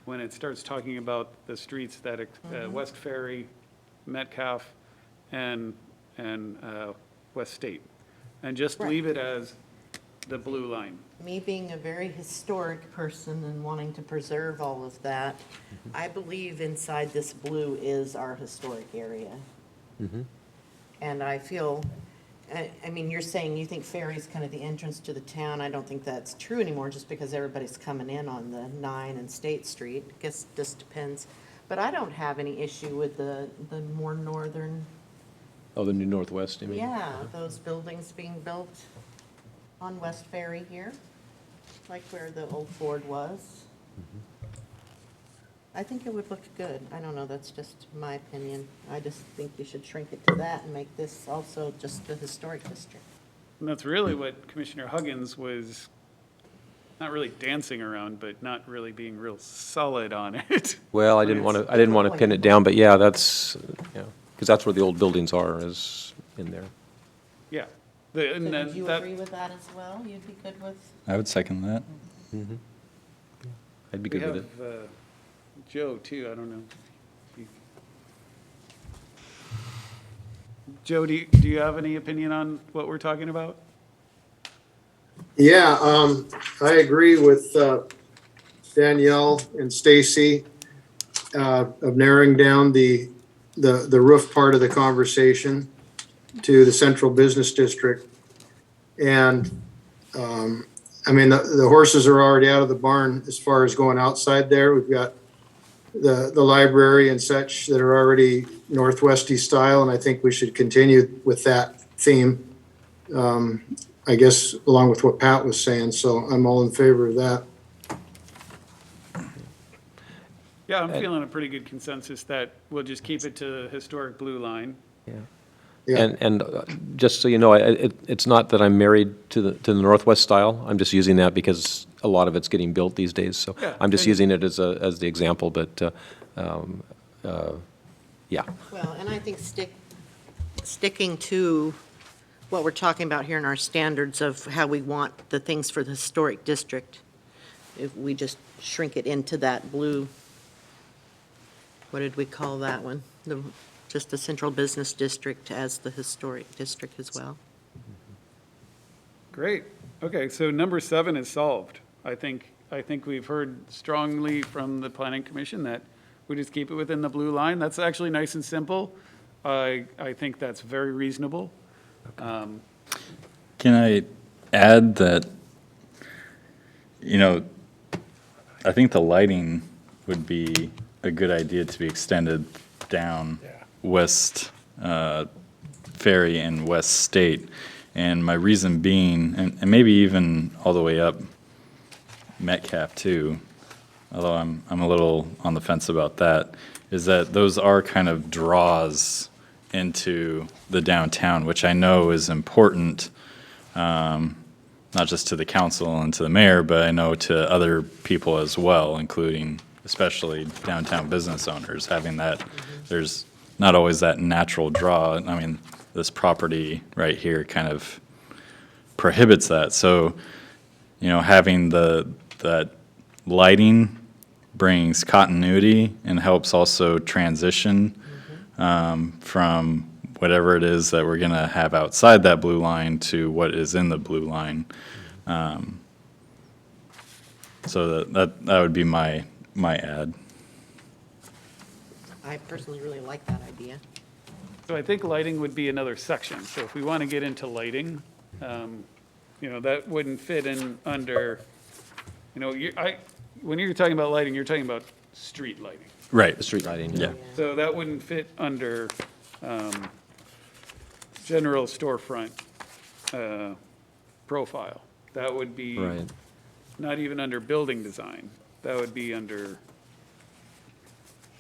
when it starts talking about the streets that, West Ferry, Metcalf, and West State. And just Right. leave it as the blue line. Me being a very historic person and wanting to preserve all of that, I believe inside this blue is our historic area. And I feel, I mean, you're saying you think Ferry's kind of the entrance to the town. I don't think that's true anymore, just because everybody's coming in on the 9 and State Street. I guess it just depends. But I don't have any issue with the more northern, Oh, the new Northwest, you mean? yeah, those buildings being built on West Ferry here, like where the old Ford was. I think it would look good. I don't know, that's just my opinion. I just think you should shrink it to that and make this also just a historic district. And that's really what Commissioner Huggins was not really dancing around, but not really being real solid on it. Well, I didn't want to pin it down, but yeah, that's, yeah, because that's where the old buildings are, is in there. Yeah. So And would then you that, agree with that as well? You'd be good with? I would second that. I'd be we good have with it. Joe too, I don't know. Joe, do you have any opinion on what we're talking about? Yeah, I agree with Danielle and Stacy of narrowing down the roof part of the conversation to the central business district. And I mean, the horses are already out of the barn as far as going outside there. We've got the library and such that are already Northwesty style, and I think we should continue with that theme. I guess along with what Pat was saying, so I'm all in favor of that. Yeah, I'm feeling a pretty good consensus that we'll just keep it to the historic blue line. Yeah. Yeah. And just so you know, it's not that I'm married to the Northwest style. I'm just using that because a lot of it's getting built these days. So Yeah, I'm just and- using it as the example, but, yeah. Well, and I think sticking to what we're talking about here in our standards of how we want the things for the historic district, if we just shrink it into that blue, what did we call that one? Just the central business district as the historic district as well. Great. Okay, so number 7 is solved. I think we've heard strongly from the planning commission that we just keep it within the blue line. That's actually nice and simple. I think that's very reasonable. Can I add that, you know, I think the lighting would be a good idea to be extended down West Ferry and West State. And my reason being, and maybe even all the way up Metcalf too, although I'm a little on the fence about that, is that those are kind of draws into the downtown, which I know is important, not just to the council and to the mayor, but I know to other people as well, including especially downtown business owners, having that, there's not always that natural draw. I mean, this property right here kind of prohibits that. So, you know, having that lighting brings continuity and helps also transition from whatever it is that we're going to have outside that blue line to what is in the blue line. So that would be my ad. I personally really like that idea. So I think lighting would be another section. So if we want to get into lighting, you know, that wouldn't fit in under, you know, when you're talking about lighting, you're talking about street lighting. Right. The street lighting. Yeah. So that wouldn't fit under general storefront profile. That would be Right. not even under building design. That would be under,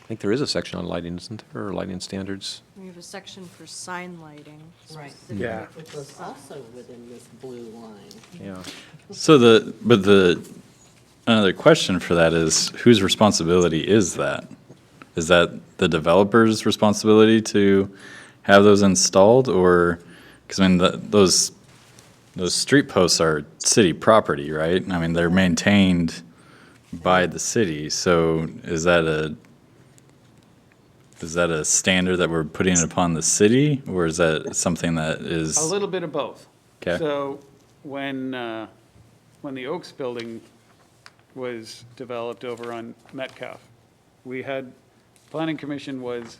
I think there is a section on lighting, isn't there, or lighting standards? We have a section for sign lighting. Right. specifically Yeah. for Which was sign. also within this blue line. Yeah. So another question for that is, whose responsibility is that? Is that the developer's responsibility to have those installed, or, because I mean, those those street posts are city property, right? I mean, they're maintained by the city, so is that a standard that we're putting upon the city, or is that something that is? A little bit of both. Okay. So when the Oaks building was developed over on Metcalf, we had, planning commission was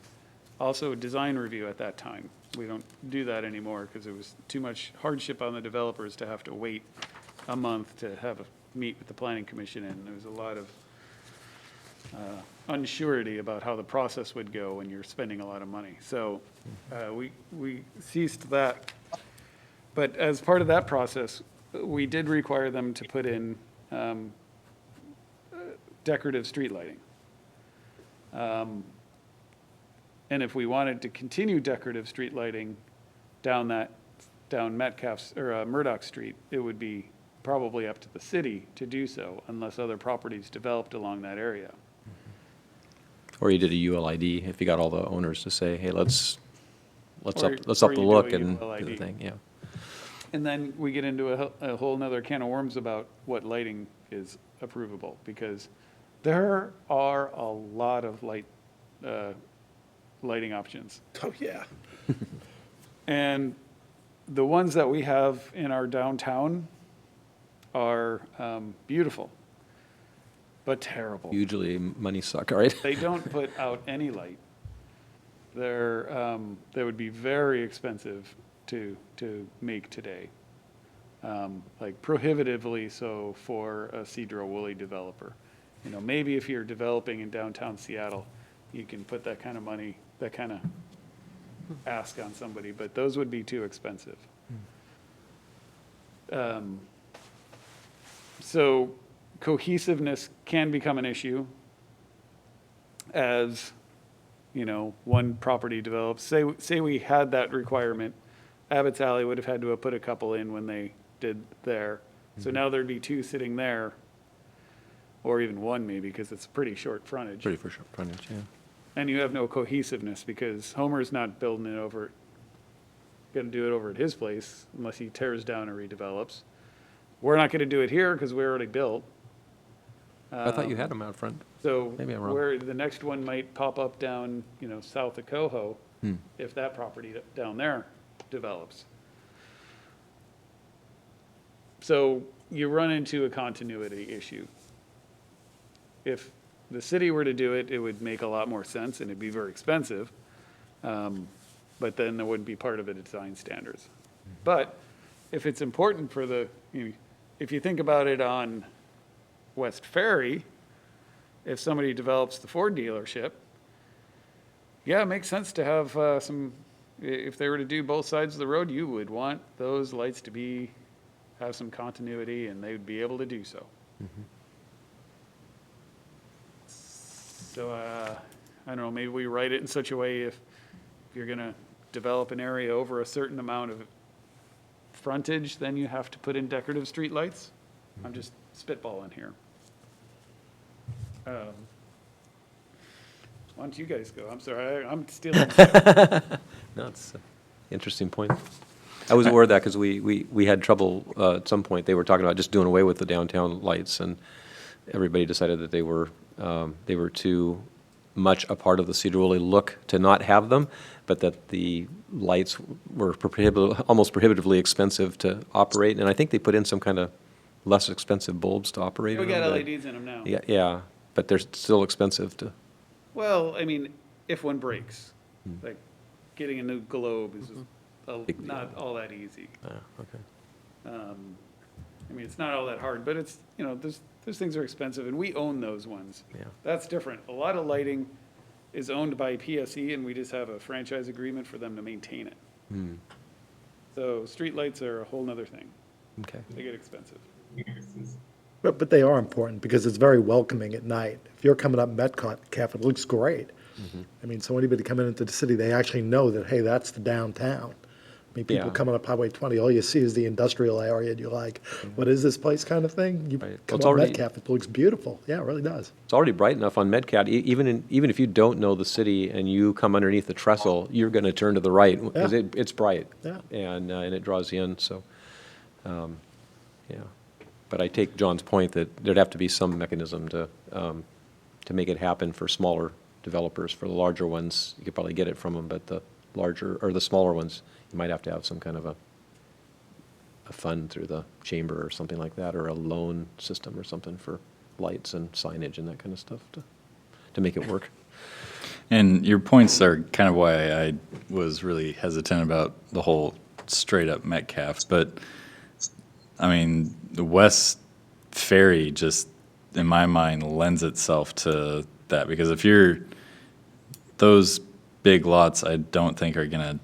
also a design review at that time. We don't do that anymore because it was too much hardship on the developers to have to wait a month to have a meet with the planning commission, and there was a lot of unsurety about how the process would go when you're spending a lot of money. So we ceased that. But as part of that process, we did require them to put in decorative street lighting. And if we wanted to continue decorative street lighting down Metcalf's, or Murdoch Street, it would be probably up to the city to do so, unless other properties developed along that area. Or you did a ULID, if you got all the owners to say, hey, let's up Or the you do look a and do ULID. the thing, yeah. And then we get into a whole nother can of worms about what lighting is approvable, because there are a lot of lighting options. Oh, yeah. And the ones that we have in our downtown are beautiful, but terrible. Usually money suck, right? They don't put out any light. They would be very expensive to make today, like prohibitively so for a Sedro-Woolley developer. You know, maybe if you're developing in downtown Seattle, you can put that kind of money, that kind of ask on somebody, but those would be too expensive. So cohesiveness can become an issue as, you know, one property develops. Say we had that requirement, Abbott's Alley would have had to have put a couple in when they did there. So now there'd be two sitting there, or even one maybe, because it's pretty short frontage. Pretty for short frontage, yeah. And you have no cohesiveness because Homer's not building it over, gonna do it over at his place unless he tears down or redevelops. We're not gonna do it here because we're already built. I thought you had them out front. So Maybe I'm wrong. where the next one might pop up down, you know, south of Coho, if that property down there develops. So you run into a continuity issue. If the city were to do it, it would make a lot more sense and it'd be very expensive. But then it wouldn't be part of the design standards. But if it's important for if you think about it on West Ferry, if somebody develops the Ford dealership, yeah, it makes sense to have if they were to do both sides of the road, you would want those lights to have some continuity and they would be able to do so. So, I don't know, maybe we write it in such a way if you're gonna develop an area over a certain amount of frontage, then you have to put in decorative streetlights. I'm just spitballing here. Why don't you guys go? I'm sorry, I'm stealing. No, it's an interesting point. I was aware of that because we had trouble at some point. They were talking about just doing away with the downtown lights, and everybody decided that they were too much a part of the Sedro-Woolley look to not have them, but that the lights were almost prohibitively expensive to operate. And I think they put in some kind of less expensive bulbs to operate. We in them, got but- LEDs in them now. Yeah, but they're still expensive to. Well, I mean, if one breaks, like getting a new globe is Big deal. not all that easy. Okay. I mean, it's not all that hard, but it's, you know, those things are expensive, and we own those ones. Yeah. That's different. A lot of lighting is owned by PSE, and we just have a franchise agreement for them to maintain it. So streetlights are a whole nother thing. Okay. They get expensive. But they are important because it's very welcoming at night. If you're coming up Metcalf, it looks great. I mean, so anybody coming into the city, they actually know that, hey, that's the downtown. I mean, people Yeah. coming up Highway 20, all you see is the industrial area, and you're like, what is this place kind of thing? You Right. Well, come it's up already- Metcalf, it looks beautiful. Yeah, it really does. It's already bright enough on Medcat. Even if you don't know the city and you come underneath the trestle, you're going to turn to the right because Yeah. it's bright. Yeah. And it draws you in. So Yeah. But I take John's point that there'd have to be some mechanism to make it happen for smaller developers. For the larger ones, you could probably get it from them, but the larger, or the smaller ones, you might have to have some kind of a fund through the chamber or something like that, or a loan system or something for lights and signage and that kind of stuff to make it work. And your points are kind of why I was really hesitant about the whole straight up Metcalf. But I mean, the West Ferry just, in my mind, lends itself to that, because if you're, those big lots, I don't think are going to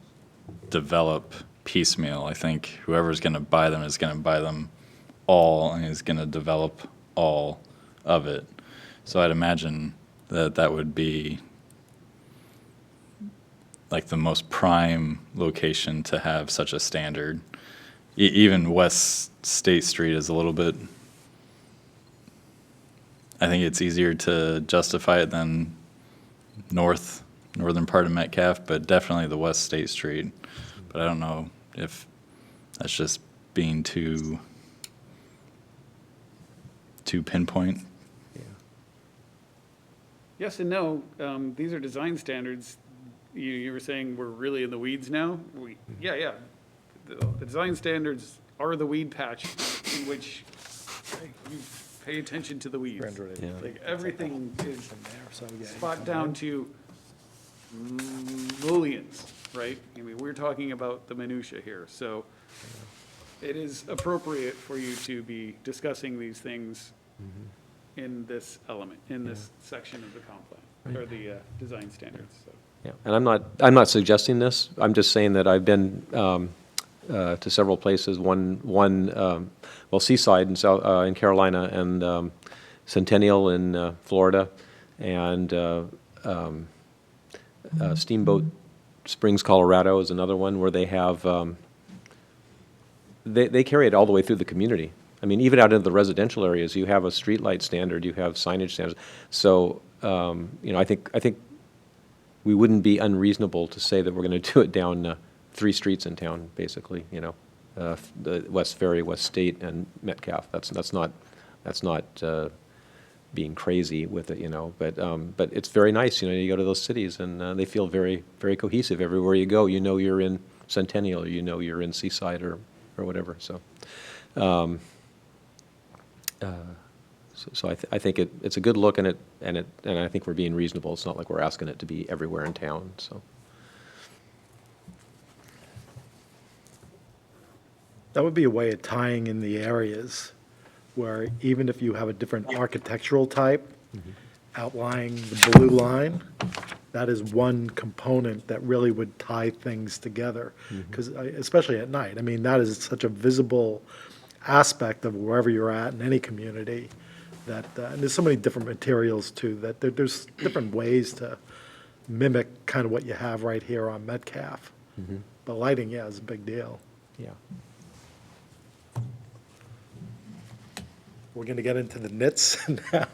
develop piecemeal. I think whoever's going to buy them is going to buy them all and is going to develop all of it. So I'd imagine that that would be like the most prime location to have such a standard. Even West State Street is a little bit, I think it's easier to justify it than northern part of Metcalf, but definitely the West State Street. But I don't know if that's just being too pinpoint. Yes and no. These are design standards. You were saying we're really in the weeds now? Yeah. The design standards are the weed patch in which you pay attention to the weeds. Yeah. Like everything is spot down to millions, right? I mean, we're talking about the minutia here. So it is appropriate for you to be discussing these things in this element, in this section of the comp plan, or the design standards, so. Yeah, and I'm not suggesting this. I'm just saying that I've been to several places. One, Seaside in Carolina, and Centennial in Florida, and Steamboat Springs, Colorado is another one where they have they carry it all the way through the community. I mean, even out into the residential areas, you have a streetlight standard, you have signage standards. So, I think we wouldn't be unreasonable to say that we're going to do it down 3 streets in town, basically. The West Ferry, West State, and Metcalf. That's not being crazy with it, But it's very nice, You go to those cities and they feel very, very cohesive everywhere you go. You're in Centennial, or you're in Seaside, or whatever. So. So I think it's a good look, and I think we're being reasonable. It's not like we're asking it to be everywhere in town. So That would be a way of tying in the areas where even if you have a different architectural type outlying the blue line, that is one component that really would tie things together. Because especially at night, I mean, that is such a visible aspect of wherever you're at in any community, that and there's so many different materials too, that there's different ways to mimic kind of what you have right here on Metcalf. But lighting, yeah, is a big deal. yeah. We're going to get into the nits now.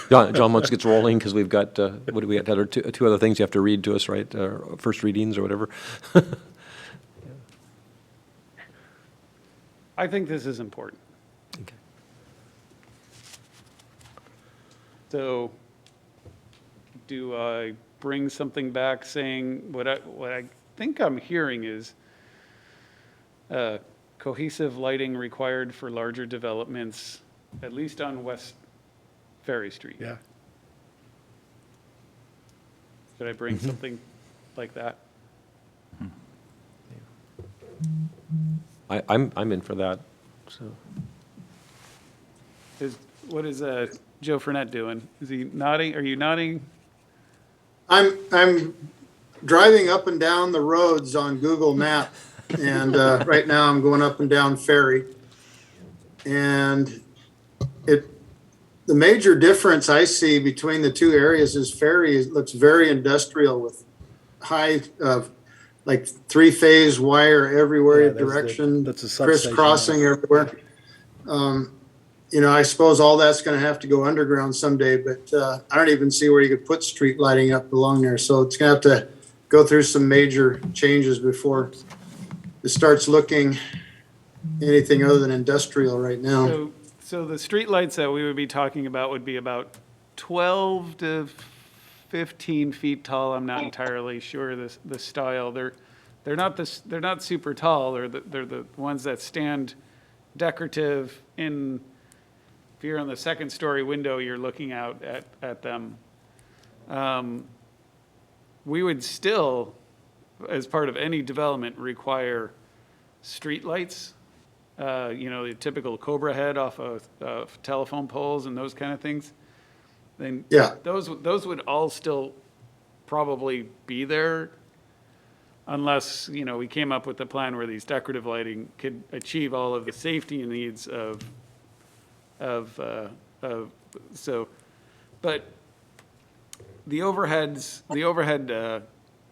John, once it gets rolling, because we've got what do we got? Two other things you have to read to us, right? First readings or whatever. I think this is important. Okay. So do I bring something back saying what I think I'm hearing is cohesive lighting required for larger developments, at least on West Ferry Street? Yeah. Should I bring something like that? I'm in for that. So What is Joe Frenette doing? Is he nodding? Are you nodding? I'm driving up and down the roads on Google Map, and right now I'm going up and down Ferry. And the major difference I see between the two areas is Ferry looks very industrial with high, like 3-phase wire everywhere, Yeah, that's direction, that's a substation. crisscrossing everywhere. I suppose all that's going to have to go underground someday, but I don't even see where you could put street lighting up along there. So it's going to have to go through some major changes before it starts looking anything other than industrial right now. So the streetlights that we would be talking about would be about 12 to 15 feet tall. I'm not entirely sure the style. They're not super tall. They're the ones that stand decorative in, if you're on the second story window, you're looking out at them. We would still, as part of any development, require streetlights. The typical Cobra head off of telephone poles and those kind of things. Then Yeah. those would all still probably be there unless, we came up with a plan where these decorative lighting could achieve all of the safety needs but the overhead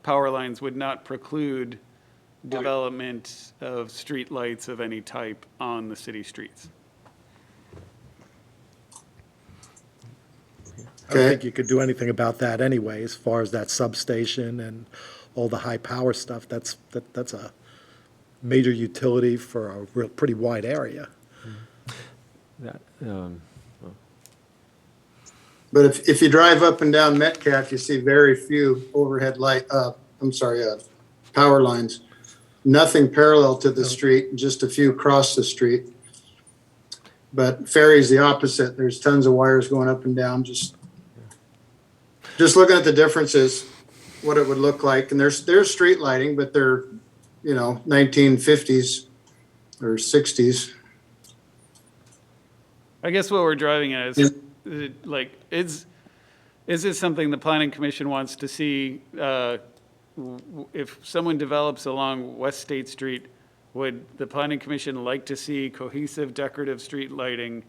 power lines would not preclude development of streetlights of any type on the city streets. I don't think you could do anything about that anyway, as far as that substation and all the high power stuff. That's a major utility for a pretty wide area. That, But if you drive up and down Metcalf, you see very few overhead power lines. Nothing parallel to the street, just a few across the street. But Ferry's the opposite. There's tons of wires going up and down. Just looking at the differences, what it would look like. And there's street lighting, but they're, 1950s or 60s. I guess what we're driving at is, is this something the planning commission wants to see? If someone develops along West State Street, would the planning commission like to see cohesive decorative street lighting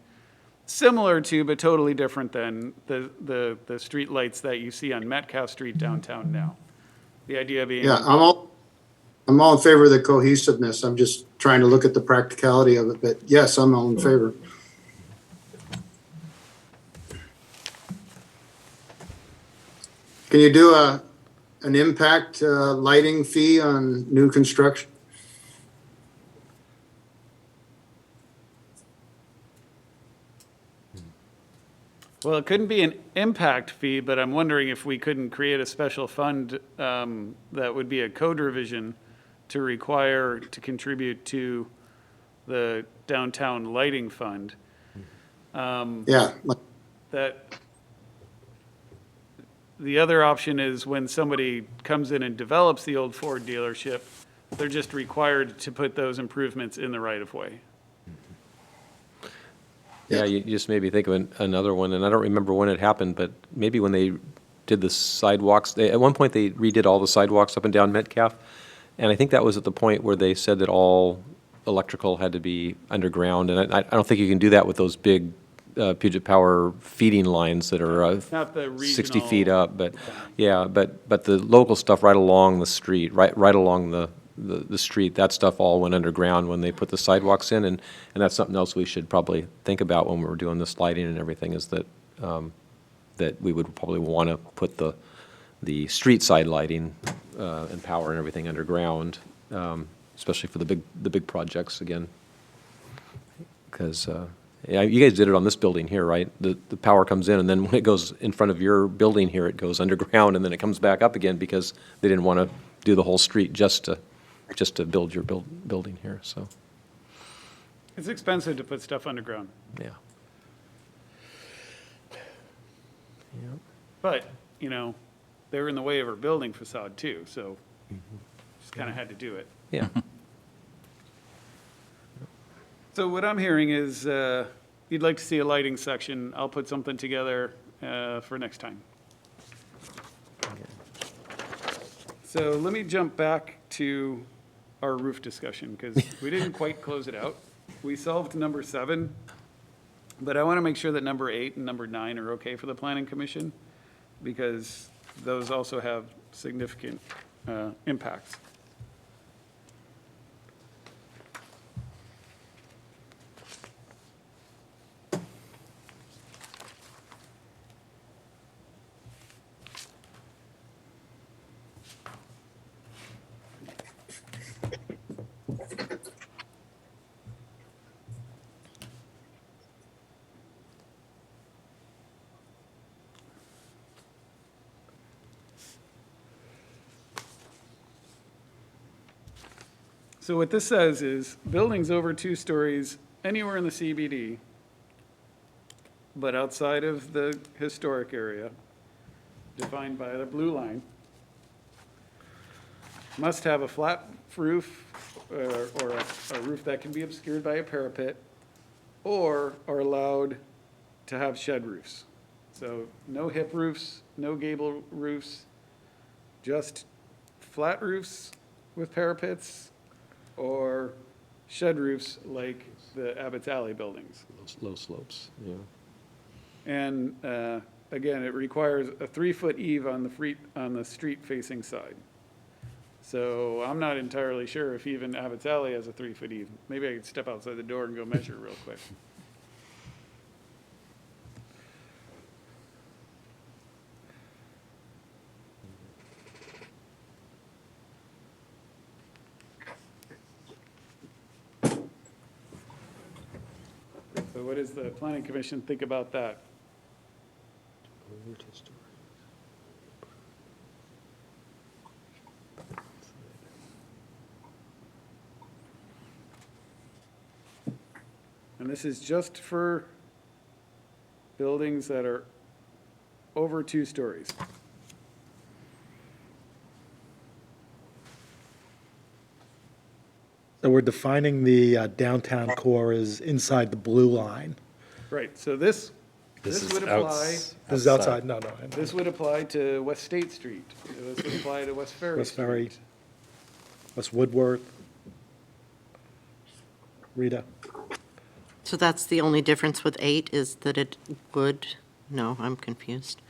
similar to, but totally different than the street lights that you see on Metcalf Street downtown now? The idea being. Yeah, I'm all in favor of the cohesiveness. I'm just trying to look at the practicality of it, but yes, I'm all in favor. Can you do an impact lighting fee on new construction? Well, it couldn't be an impact fee, but I'm wondering if we couldn't create a special fund that would be a code revision to require to contribute to the downtown lighting fund. Yeah. That the other option is when somebody comes in and develops the old Ford dealership, they're just required to put those improvements in the right of way. Yeah, you just made me think of another one, and I don't remember when it happened, but maybe when they did the sidewalks, at one point they redid all the sidewalks up and down Metcalf, and I think that was at the point where they said that all electrical had to be underground, and I don't think you can do that with those big Puget Power feeding lines that are Not the 60 regional- feet up, but, yeah, but the local stuff right along the street, right along the street, that stuff all went underground when they put the sidewalks in, and that's something else we should probably think about when we're doing this lighting and everything, is that that we would probably want to put the street side lighting and power and everything underground, especially for the big projects again. Because yeah, you guys did it on this building here, right? The power comes in, and then when it goes in front of your building here, it goes underground, and then it comes back up again because they didn't want to do the whole street just to build your building here, so, It's expensive to put stuff underground, yeah. but, they were in the way of our building facade too, so just kind of had to do it. Yeah. So what I'm hearing is you'd like to see a lighting section. I'll put something together for next time. So let me jump back to our roof discussion, because we didn't quite close it out. We solved number 7, but I want to make sure that number 8 and number 9 are okay for the planning commission, because those also have significant impacts. So what this says is buildings over 2 stories anywhere in the CBD, but outside of the historic area, defined by the blue line, must have a flat roof or a roof that can be obscured by a parapet, or are allowed to have shed roofs. So no hip roofs, no gable roofs, just flat roofs with parapets, or shed roofs like the Abbott's Alley buildings. Low slopes, yeah. And again, it requires a 3-foot eave on the street-facing side. So I'm not entirely sure if even Abbott's Alley has a 3-foot eave. Maybe I could step outside the door and go measure real quick. So what does the planning commission think about that? And this is just for buildings that are over 2 stories. So we're defining the downtown core as inside the blue line. Right, so this would apply, This is outside, no. this would apply to West State Street. This would apply to West Ferry West Ferry. Street. West Woodworth. Rita? So that's the only difference with 8 is that it would, no, I'm confused.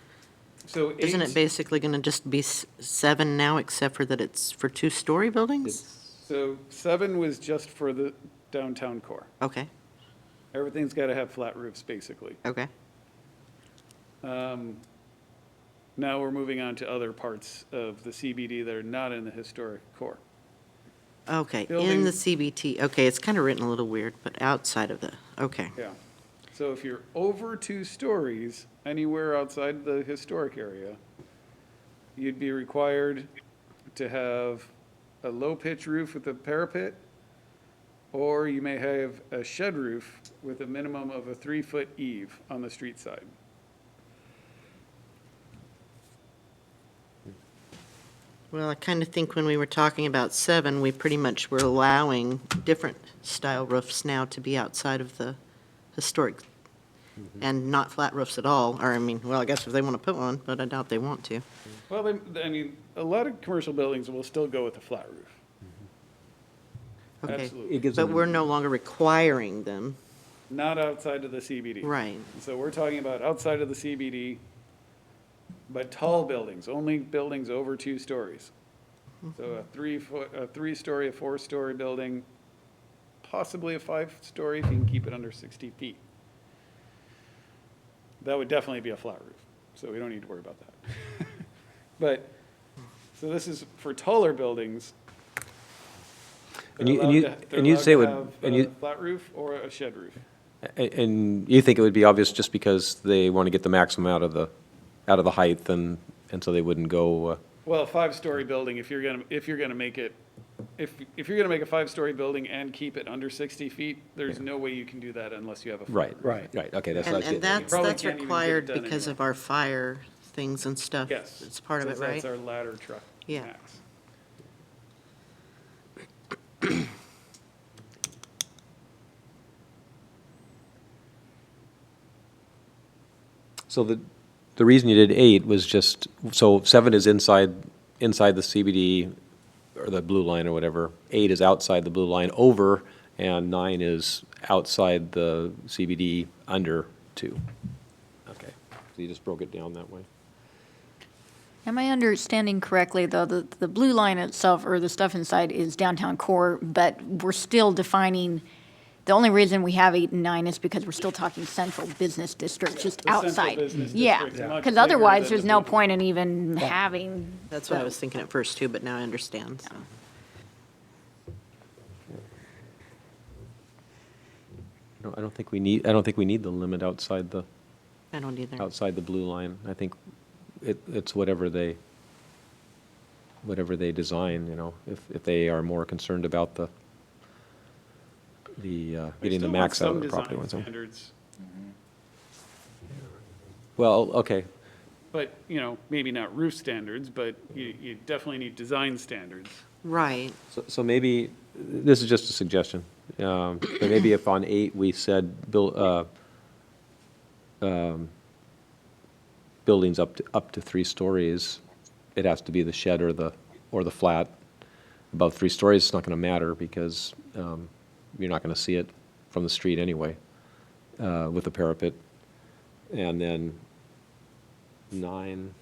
So Isn't it 8, basically going to just be 7 now, except for that it's for 2-story buildings? so 7 was just for the downtown core. Okay, Everything's got to have flat roofs, basically. okay. Now we're moving on to other parts of the CBD that are not in the historic core. Okay, in Building- the CBT, okay, it's kind of written a little weird, but outside of the, okay. Yeah. So if you're over 2 stories, anywhere outside the historic area, you'd be required to have a low-pitch roof with a parapet, or you may have a shed roof with a minimum of a 3-foot eave on the street side. Well, I kind of think when we were talking about 7, we pretty much were allowing different style roofs now to be outside of the historic, and not flat roofs at all, or I mean, well, I guess if they want to put one, but I doubt they want to. Well, I mean, a lot of commercial buildings will still go with a flat roof. Okay, Absolutely. It gives but them- we're no longer requiring them, Not outside of the CBD. right? So we're talking about outside of the CBD, but tall buildings, only buildings over 2 stories. So a 3-story, a 4-story building, possibly a 5-story if you can keep it under 60 feet. That would definitely be a flat roof, so we don't need to worry about that. But, so this is for taller buildings. And you say would, and a you, flat roof or a shed roof. and you think it would be obvious just because they want to get the maximum out of the height, and so they wouldn't go, Well, a 5-story building, if you're gonna make it, if you're gonna make a 5-story building and keep it under 60 feet, there's no way you can do that unless you have a. flat right, roof. okay, that's what I was And getting at. probably that's can't even get it required done because anymore. of our fire things and stuff. Yes. It's part of it, That's right? our ladder truck. Yeah. max. So the reason you did 8 was just, so 7 is inside the CBD, or the blue line or whatever. 8 is outside the blue line over, and 9 is outside the CBD under 2. Okay, so you just broke it down that way. Am I understanding correctly, though, the blue line itself, or the stuff inside, is downtown core, but we're still defining, the only reason we have 8 and 9 is because we're still talking central business district, just The central outside. business Yeah, district's much because bigger otherwise, than there's the no blue. point in even having. That's what I was thinking at first too, but now I understand, so. No, I don't think we need the limit outside the I don't either. blue line. I think it's whatever they design, you know. If they are more concerned about the getting the Still want max out of some the property design ones. standards, Well, okay, but, you know, maybe not roof standards, but you definitely need design standards. Right. so maybe, this is just a suggestion, but maybe if on 8 we said buildings up to 3 stories, it has to be the shed or the flat. Above 3 stories, it's not gonna matter because, you're not gonna see it from the street anyway, with the parapet. And then 9.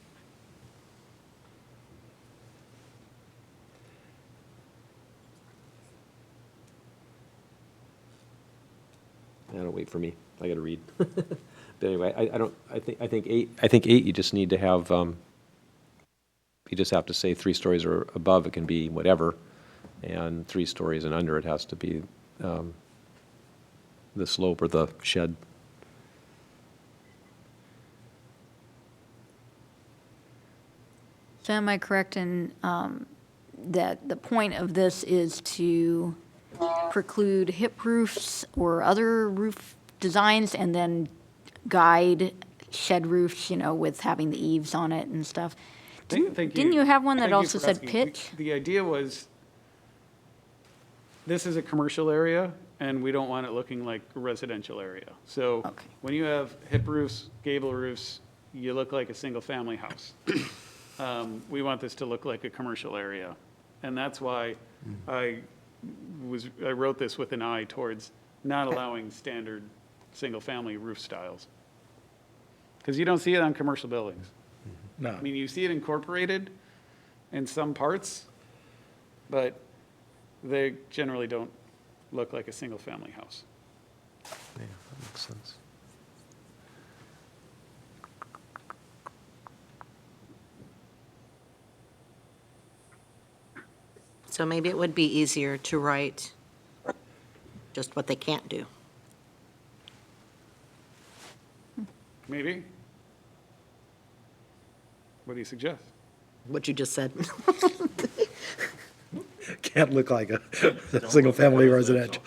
Don't wait for me, I gotta read. But anyway, I think 8, you just need to have, you just have to say 3 stories or above, it can be whatever, and 3 stories and under, it has to be, the slope or the shed. So am I correct in that the point of this is to preclude hip roofs or other roof designs and then guide shed roofs, you know, with having the eaves on it and stuff? Didn't you have one that thank you also for said asking. pitch? The idea was, this is a commercial area, and we don't want it looking like a residential area. So Okay. when you have hip roofs, gable roofs, you look like a single-family house. We want this to look like a commercial area. And that's why I wrote this with an eye towards not allowing standard single-family roof styles. Because you don't see it on commercial buildings. No. I mean, you see it incorporated in some parts, but they generally don't look like a single-family house. Yeah, that makes sense. So maybe it would be easier to write just what they can't do. Maybe? What do you suggest? What you just said. Can't look like a single-family residential.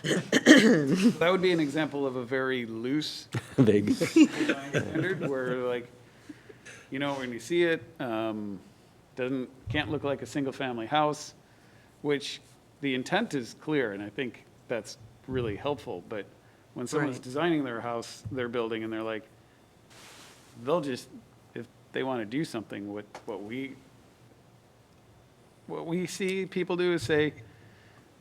That would be an example of a very loose Big. design standard where like, you know, when you see it, can't look like a single-family house, which the intent is clear, and I think that's really helpful, but when someone's Right. designing their house, their building, and they're like, they'll just, if they want to do something, what we see people do is say,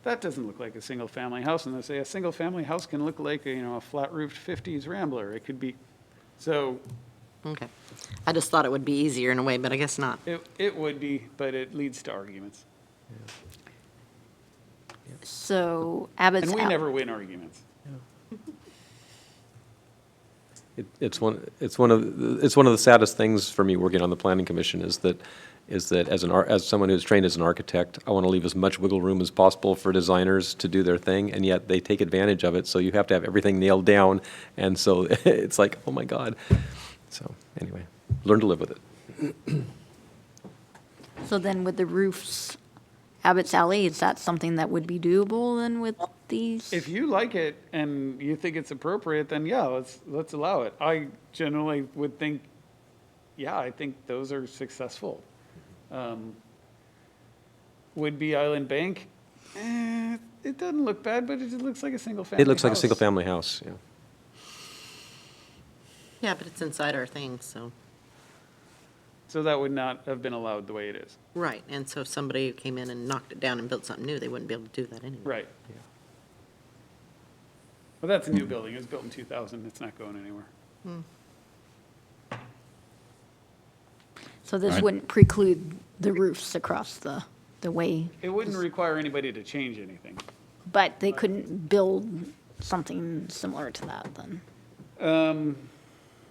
that doesn't look like a single-family house, and they say, a single-family house can look like a flat-roofed 50s Rambler. It could be, so Okay. I just thought it would be easier in a way, but I guess not. it would be, but it leads to arguments. So Abbott's And we out. never win arguments. It's one of the saddest things for me working on the planning commission is that as someone who's trained as an architect, I want to leave as much wiggle room as possible for designers to do their thing, and yet they take advantage of it, so you have to have everything nailed down, and so it's like, oh my God. So, anyway, learn to live with it. So then with the roofs, Abbott's Alley, is that something that would be doable then with these? If you like it and you think it's appropriate, then yeah, let's allow it. I generally would think, yeah, I think those are successful. Would be Island Bank, it doesn't look bad, but it just looks like a single family. It looks like a house. single-family house, yeah. Yeah, but it's inside our thing, so. So that would not have been allowed the way it is. Right, and so if somebody came in and knocked it down and built something new, they wouldn't be able to do that anyway. Right. But that's a new building. It was built in 2000. It's not going anywhere. So this Right. wouldn't preclude the roofs across the way, It wouldn't require anybody to change anything. but they couldn't build something similar to that then?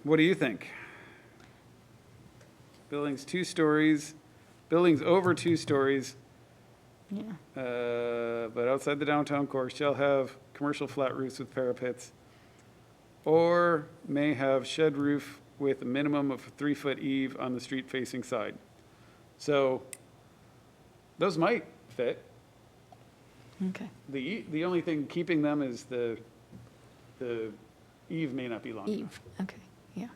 What do you think? Buildings 2 stories, buildings over 2 stories, Yeah. but outside the downtown core shall have commercial flat roofs with parapets, or may have shed roof with a minimum of 3-foot eave on the street-facing side. So those might fit. Okay. The only thing keeping them is the eave may not be long enough. Eve, okay, yeah.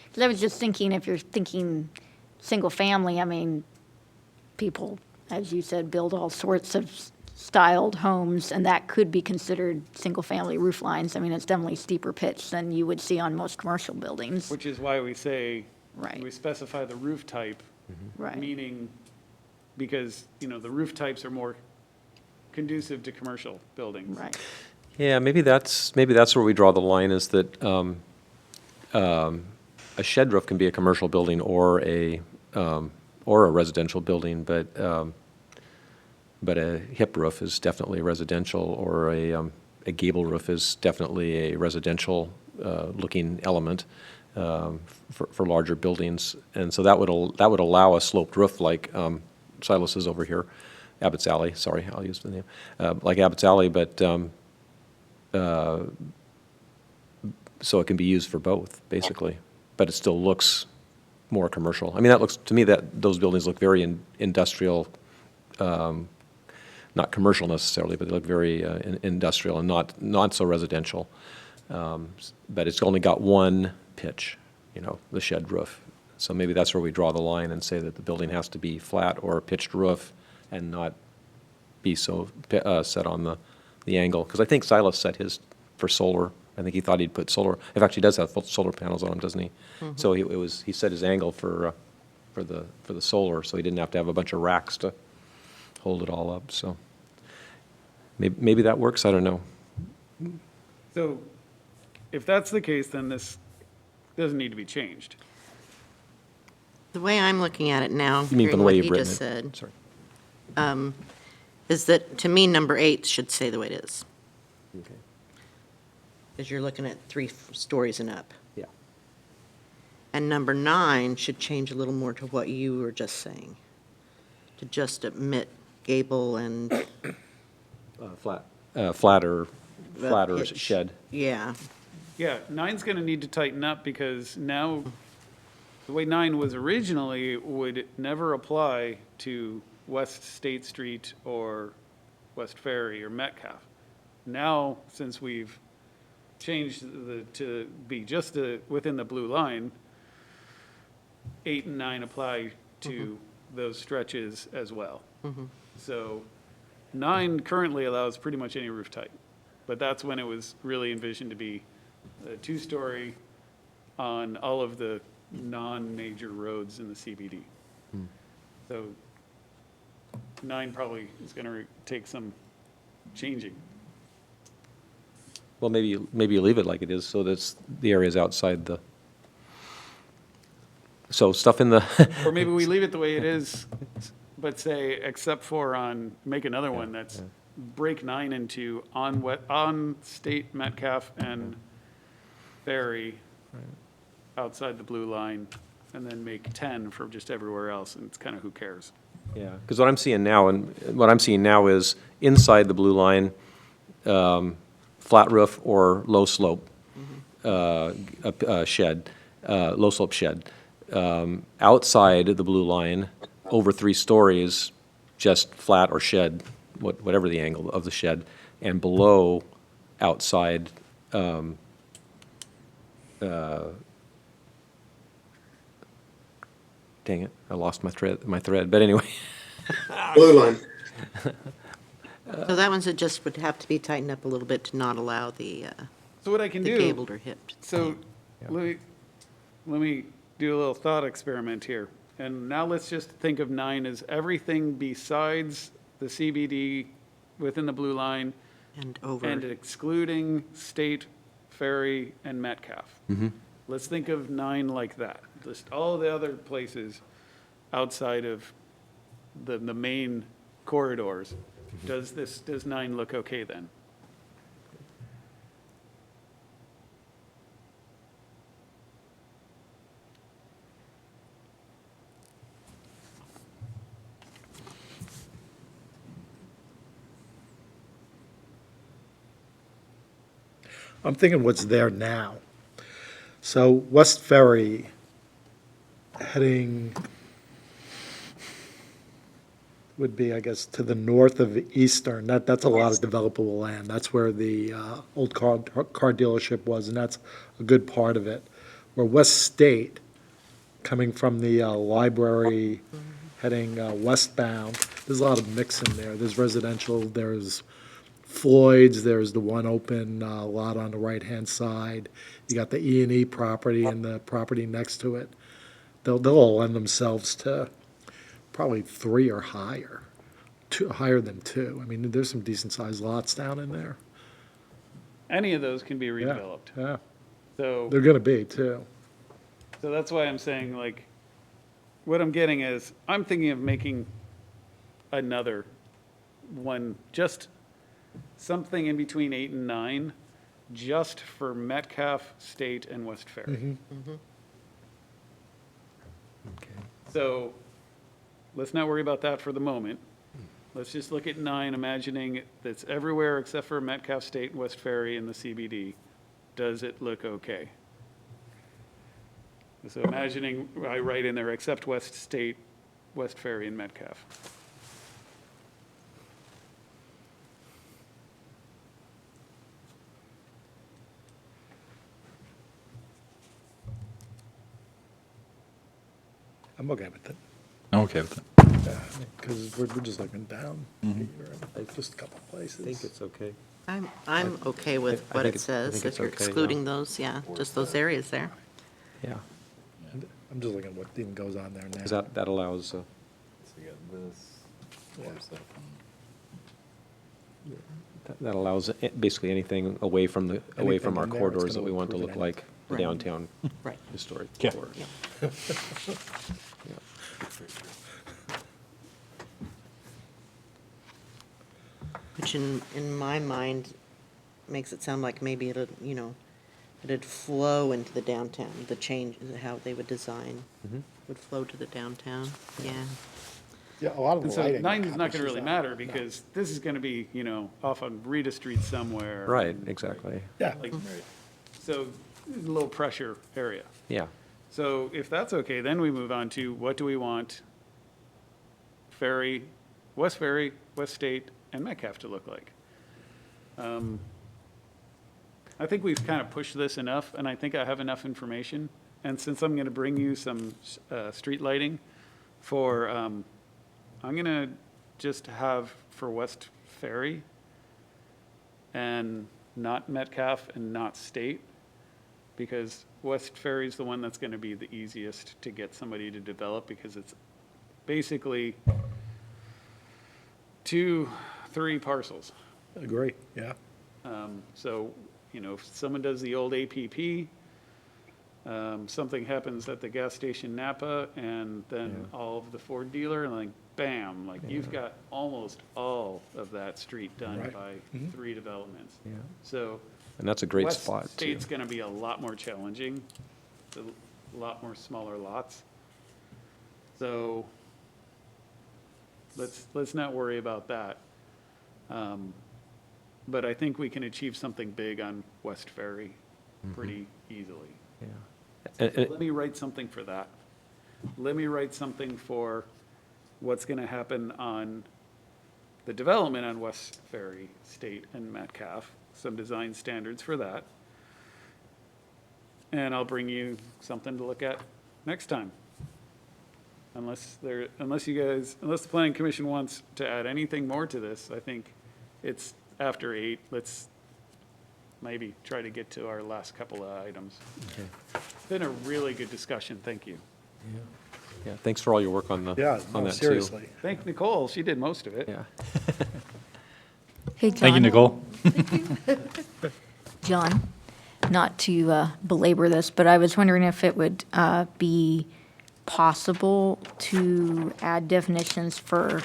Because I was just thinking, if you're thinking single family, I mean, people, as you said, build all sorts of styled homes, and that could be considered single-family roof lines. I mean, it's definitely steeper pitch than you would see on most commercial buildings. Which is why we say, Right. we specify the roof type, Right. meaning, because, the roof types are more conducive to commercial buildings. Right. Yeah, maybe that's where we draw the line, is that a shed roof can be a commercial building or a residential building, but a hip roof is definitely residential, or a gable roof is definitely a residential looking element for larger buildings. And so that would allow a sloped roof like Silas is over here, Abbott's Alley, sorry, I'll use the name, like Abbott's Alley, but so it can be used for both, basically, but it still looks more commercial. I mean, to me, those buildings look very industrial, not commercial necessarily, but they look very industrial and not so residential. But it's only got one pitch, the shed roof. So maybe that's where we draw the line and say that the building has to be flat or a pitched roof and not be so set on the angle. Because I think Silas set his for solar. I think he thought he'd put solar. In fact, he does have solar panels on him, doesn't he? Mm-hmm. So he set his angle for the solar, so he didn't have to have a bunch of racks to hold it all up. So maybe that works. I don't know. So if that's the case, then this doesn't need to be changed. The way I'm looking at it now, You mean from hearing the way what you've he written just it? said, Sorry. is that, to me, number 8 should stay the way it is, Okay. because you're looking at 3 stories and up. Yeah. And number 9 should change a little more to what you were just saying, to just admit gable and Flatter pitch. shed. Yeah, Yeah, 9's going to need to tighten up, because now, the way 9 was originally would never apply to West State Street or West Ferry or Metcalf. Now, since we've changed to be just within the blue line, 8 and 9 apply to those stretches as well. So 9 currently allows pretty much any roof type, but that's when it was really envisioned to be a 2-story on all of the non-major roads in the CBD. So 9 probably is going to take some changing. Well, maybe you leave it like it is, so that's the areas outside the. So stuff in the. Or maybe we leave it the way it is, but say, except for make another one that's break 9 into on State, Metcalf, and Ferry outside the blue line, and then make 10 for just everywhere else, and it's kind of who cares. Yeah, because what I'm seeing now is inside the blue line, flat roof or low slope shed, low slope shed. Outside the blue line, over 3 stories, just flat or shed, whatever the angle of the shed, and below, outside, dang it, I lost my thread, but anyway. Blue line. so that one just would have to be tightened up a little bit to not allow the So what I can do. gabled or hipped. So let me do a little thought experiment here. And now let's just think of 9 as everything besides the CBD within the blue line And over. and excluding State, Ferry, and Metcalf. Let's think of 9 like that. Just all the other places outside of the main corridors. Does 9 look okay then? I'm thinking what's there now. So West Ferry would be, I guess, to the north of Eastern. That's a lot of developable land. That's where the old car dealership was, and that's a good part of it. Where West State, coming from the library, heading westbound, there's a lot of mix in there. There's residential, there's Floyd's, there's the one open lot on the right-hand side. You got the E&E property and the property next to it. They'll all lend themselves to probably 3 or higher, higher than 2. I mean, there's some decent-sized lots down in there. Any of those can be Yeah, redeveloped. yeah, So, they're gonna be, too. so that's why I'm saying, like, what I'm getting is, I'm thinking of making another one, just something in between 8 and 9, just for Metcalf, State, and West Ferry. So, let's not worry about that for the moment. Let's just look at 9, imagining that's everywhere except for Metcalf, State, West Ferry, and the CBD. Does it look okay? So imagining, I write in there, except West State, West Ferry, and Metcalf. I'm okay with it, I'm okay with it. because we're just looking down here, just a couple places. I think it's okay. I'm okay with I what think it I says, think if it's you're okay, yeah. excluding those, yeah, just those areas there. Yeah, I'm just looking at what even goes on there now. because that allows, So you got this, that allows basically anything away from the, away from our Anything in there, it's corridors that gonna we want to look look pretty like the Right. downtown Right. historic Yeah. core. Yeah. Yeah. Which in my mind makes it sound like maybe it'd, it'd flow into the downtown, the change, how they would design would flow to the downtown, yeah. Yeah, a lot of And the so lighting. 9 is not gonna accomplishes really that. matter, because this is gonna be, off on Rita Street somewhere. Right, exactly. Yeah, Like, so, low pressure area. Yeah, So if that's okay, then we move on to what do we want Ferry, West State, and Metcalf to look like? I think we've kind of pushed this enough, and I think I have enough information. And since I'm going to bring you some street lighting for, I'm going to just have for West Ferry and not Metcalf and not State, because West Ferry is the one that's going to be the easiest to get somebody to develop, because it's basically 2-3 parcels. agree, yeah. So, if someone does the old APP, something happens at the gas station Napa, and then all of the Ford dealer, and like, bam, like you've got almost all of that street done Right. by 3 developments. yeah. So And that's a great West spot, too. State's gonna be a lot more challenging, a lot more smaller lots. So let's not worry about that. But I think we can achieve something big on West Ferry pretty easily. Yeah. Let me write something for that. Let me write something for what's gonna happen on the development on West Ferry, State, and Metcalf, some design standards for that. And I'll bring you something to look at next time. Unless the planning commission wants to add anything more to this, I think it's after 8. Let's maybe try to get to our last couple of items. It's been a really good discussion, thank you. Yeah, thanks for all your work on the, Yeah, on no, that, too. seriously. Thank Nicole, she did most of it. Yeah. Hey, John. Thank you, Nicole. John, not to belabor this, but I was wondering if it would be possible to add definitions for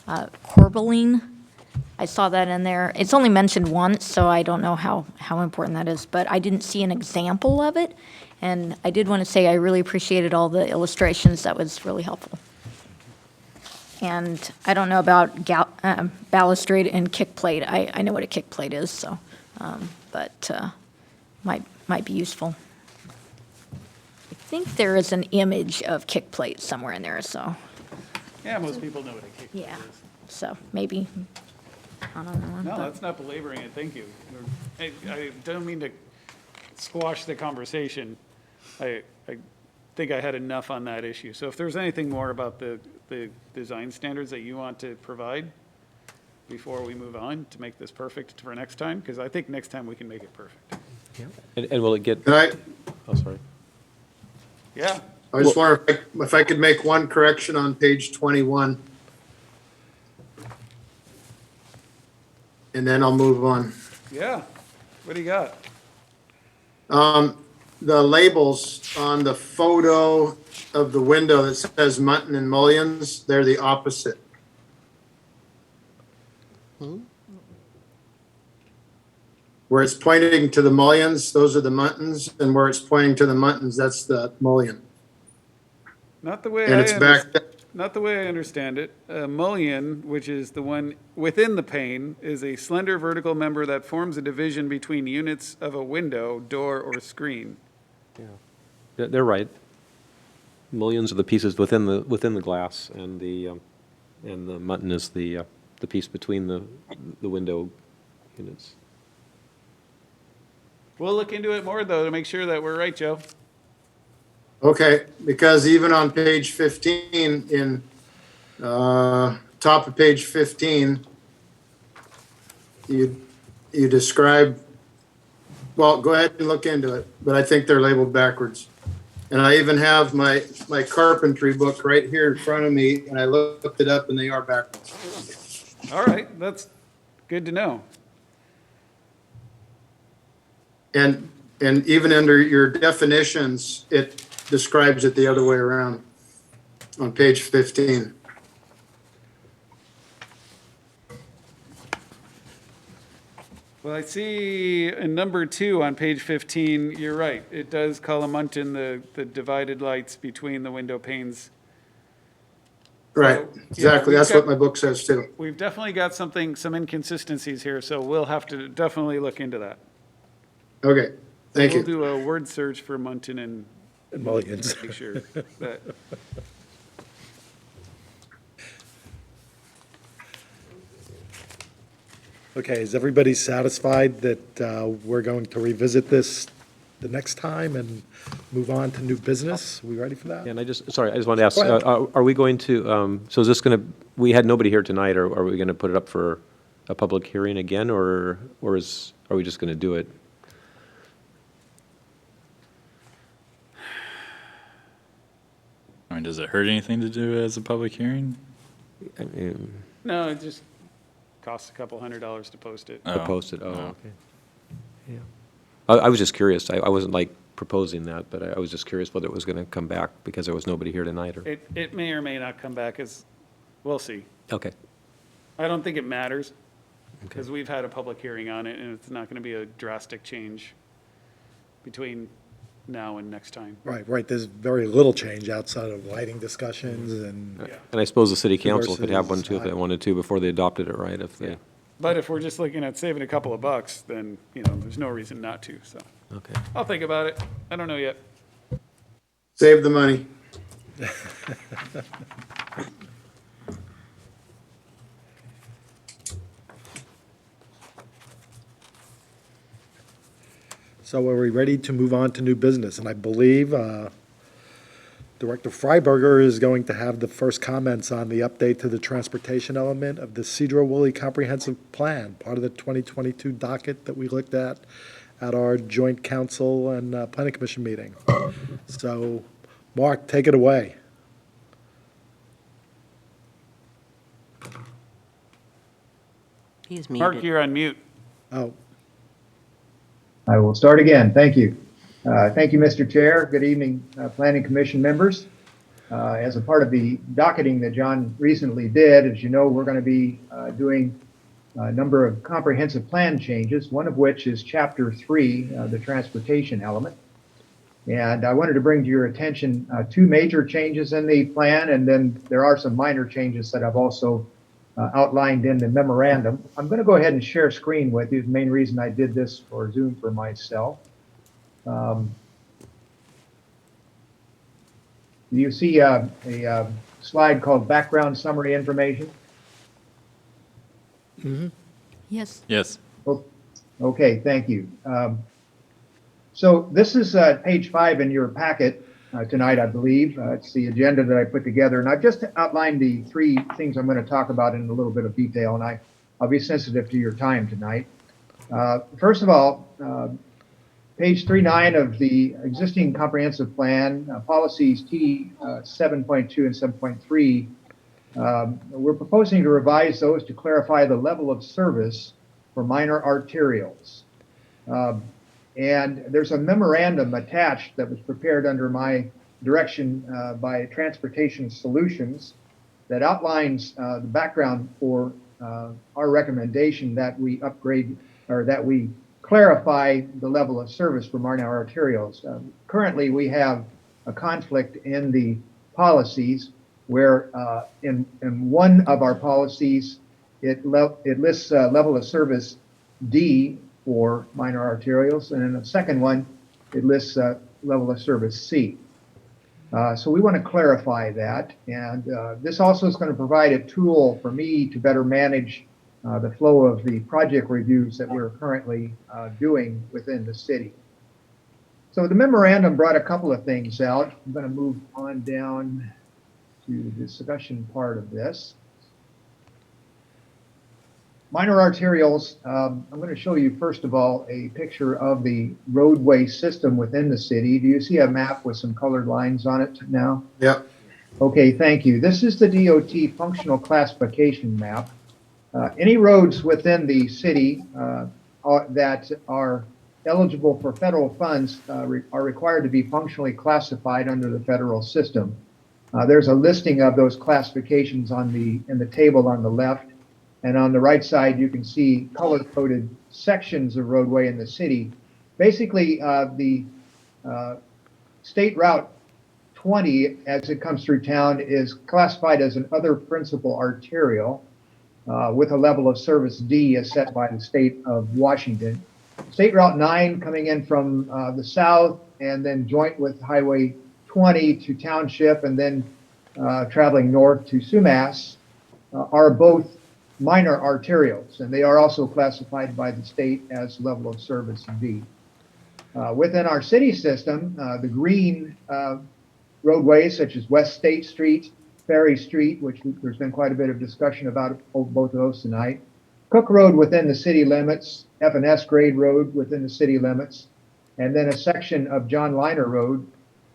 corbelline. I saw that in there. It's only mentioned once, so I don't know how important that is, but I didn't see an example of it. And I did want to say I really appreciated all the illustrations. That was really helpful. And I don't know about balustrade and kick plate. I know what a kick plate is, so, but might be useful. I think there is an image of kick plate somewhere in there, so Yeah, most people know what a kick Yeah. is. So maybe, I don't know. No, but- that's not belaboring it, thank you. I don't mean to squash the conversation. I think I had enough on that issue. So if there's anything more about the design standards that you want to provide before we move on to make this perfect for next time, because I think next time we can make it perfect. And will it get, And oh, sorry. Yeah, I just wonder if I could make one correction on page 21. And then I'll move on. yeah. What do you got? The labels on the photo of the window that says Mutton and Mullions, they're the opposite. Where it's pointing to the Mullions, those are the Muttons, and where it's pointing to the Muttons, that's the Mullion. Not the way And it's back, Not the way I understand it. A mullion, which is the one within the pane, is a slender vertical member that forms a division between units of a window, door, or screen. They're right. Millions of the pieces within the glass, and the mutton is the piece between the window units. We'll look into it more, though, to make sure that we're right, Joe. okay, because even on page 15, in top of page 15, you describe, well, go ahead and look into it, but I think they're labeled backwards. And I even have my carpentry book right here in front of me, and I looked it up, and they are backwards. All right, that's good to know. And even under your definitions, it describes it the other way around on page 15. Well, I see in number 2 on page 15, you're right. It does call a muntin the divided lights between the window panes. Right, So, yeah, exactly. we've That's got- what my book says too. We've definitely got some inconsistencies here, so we'll have to definitely look into that. Okay, thank We'll you. do a word search for muntin and Mullions. make sure that, Okay, is everybody satisfied that we're going to revisit this the next time and move on to new business? We ready for that? And I just wanted to ask, Go ahead. are we going to, so is this going to, we had nobody here tonight, or are we going to put it up for a public hearing again, or are we just going to do it? I mean, does it hurt anything to do it as a public hearing? I mean, no, it just costs a couple $100 to post it. to Oh, post it, oh, no. okay. Yeah. I was just curious, I wasn't like proposing that, but I was just curious whether it was going to come back because there was nobody here tonight, or, It may or may not come back as, we'll see. okay. I don't think it matters, because we've had a public hearing on it, and it's not going to be a drastic change between now and next time. Right, there's very little change outside of lighting discussions and, Yeah. And I suppose the city council could have one Versus too if they I- wanted to before they adopted it, right? If they, But if we're just looking at saving a couple of bucks, then, there's no reason not to, so. okay. I'll think about it. I don't know yet. Save the money. so are we ready to move on to new business? And I believe Director Freiberger is going to have the first comments on the update to the transportation element of the Sedro-Woolley Comprehensive Plan, part of the 2022 docket that we looked at our joint council and planning commission meeting. So, Mark, take it away. He's Mark, muted. you're on mute. Oh, I will start again. Thank you. Thank you, Mr. Chair. Good evening, Planning Commission members. As a part of the docketing that John recently did, as you know, we're going to be doing a number of comprehensive plan changes, one of which is Chapter 3, the transportation element. And I wanted to bring to your attention 2 major changes in the plan, and then there are some minor changes that I've also outlined in the memorandum. I'm going to go ahead and share screen with you. The main reason I did this for Zoom for myself. You see a slide called background summary information? Yes. Yes. Oh, okay, thank you. So this is page 5 in your packet tonight, I believe. It's the agenda that I put together, and I've just outlined the 3 things I'm going to talk about in a little bit of detail, and I'll be sensitive to your time tonight. First of all, page 39 of the existing comprehensive plan, policies T 7.2 and 7.3, we're proposing to revise those to clarify the level of service for minor arterials. And there's a memorandum attached that was prepared under my direction by Transportation Solutions that outlines the background for our recommendation that we upgrade or that we clarify the level of service for minor arterials. Currently, we have a conflict in the policies where in one of our policies, it lists level of service D for minor arterials, and in the second one, it lists level of service C. So we want to clarify that, and this also is going to provide a tool for me to better manage the flow of the project reviews that we're currently doing within the city. So the memorandum brought a couple of things out. I'm going to move on down to the discussion part of this. Minor arterials, I'm going to show you first of all a picture of the roadway system within the city. Do you see a map with some colored lines on it now? Yep. Okay, thank you. This is the DOT functional classification map. Any roads within the city that are eligible for federal funds are required to be functionally classified under the federal system. There's a listing of those classifications in the table on the left. And on the right side, you can see color-coded sections of roadway in the city. Basically, the State Route 20, as it comes through town, is classified as an other principal arterial with a level of service D as set by the state of Washington. State Route 9 coming in from the south and then joint with Highway 20 to Township and then traveling north to Sumas are both minor arterials, and they are also classified by the state as level of service D. Within our city system, the green roadways such as West State Street, Ferry Street, which there's been quite a bit of discussion about both of those tonight, Cook Road within the city limits, F&S Grade Road within the city limits, and then a section of John Liner Road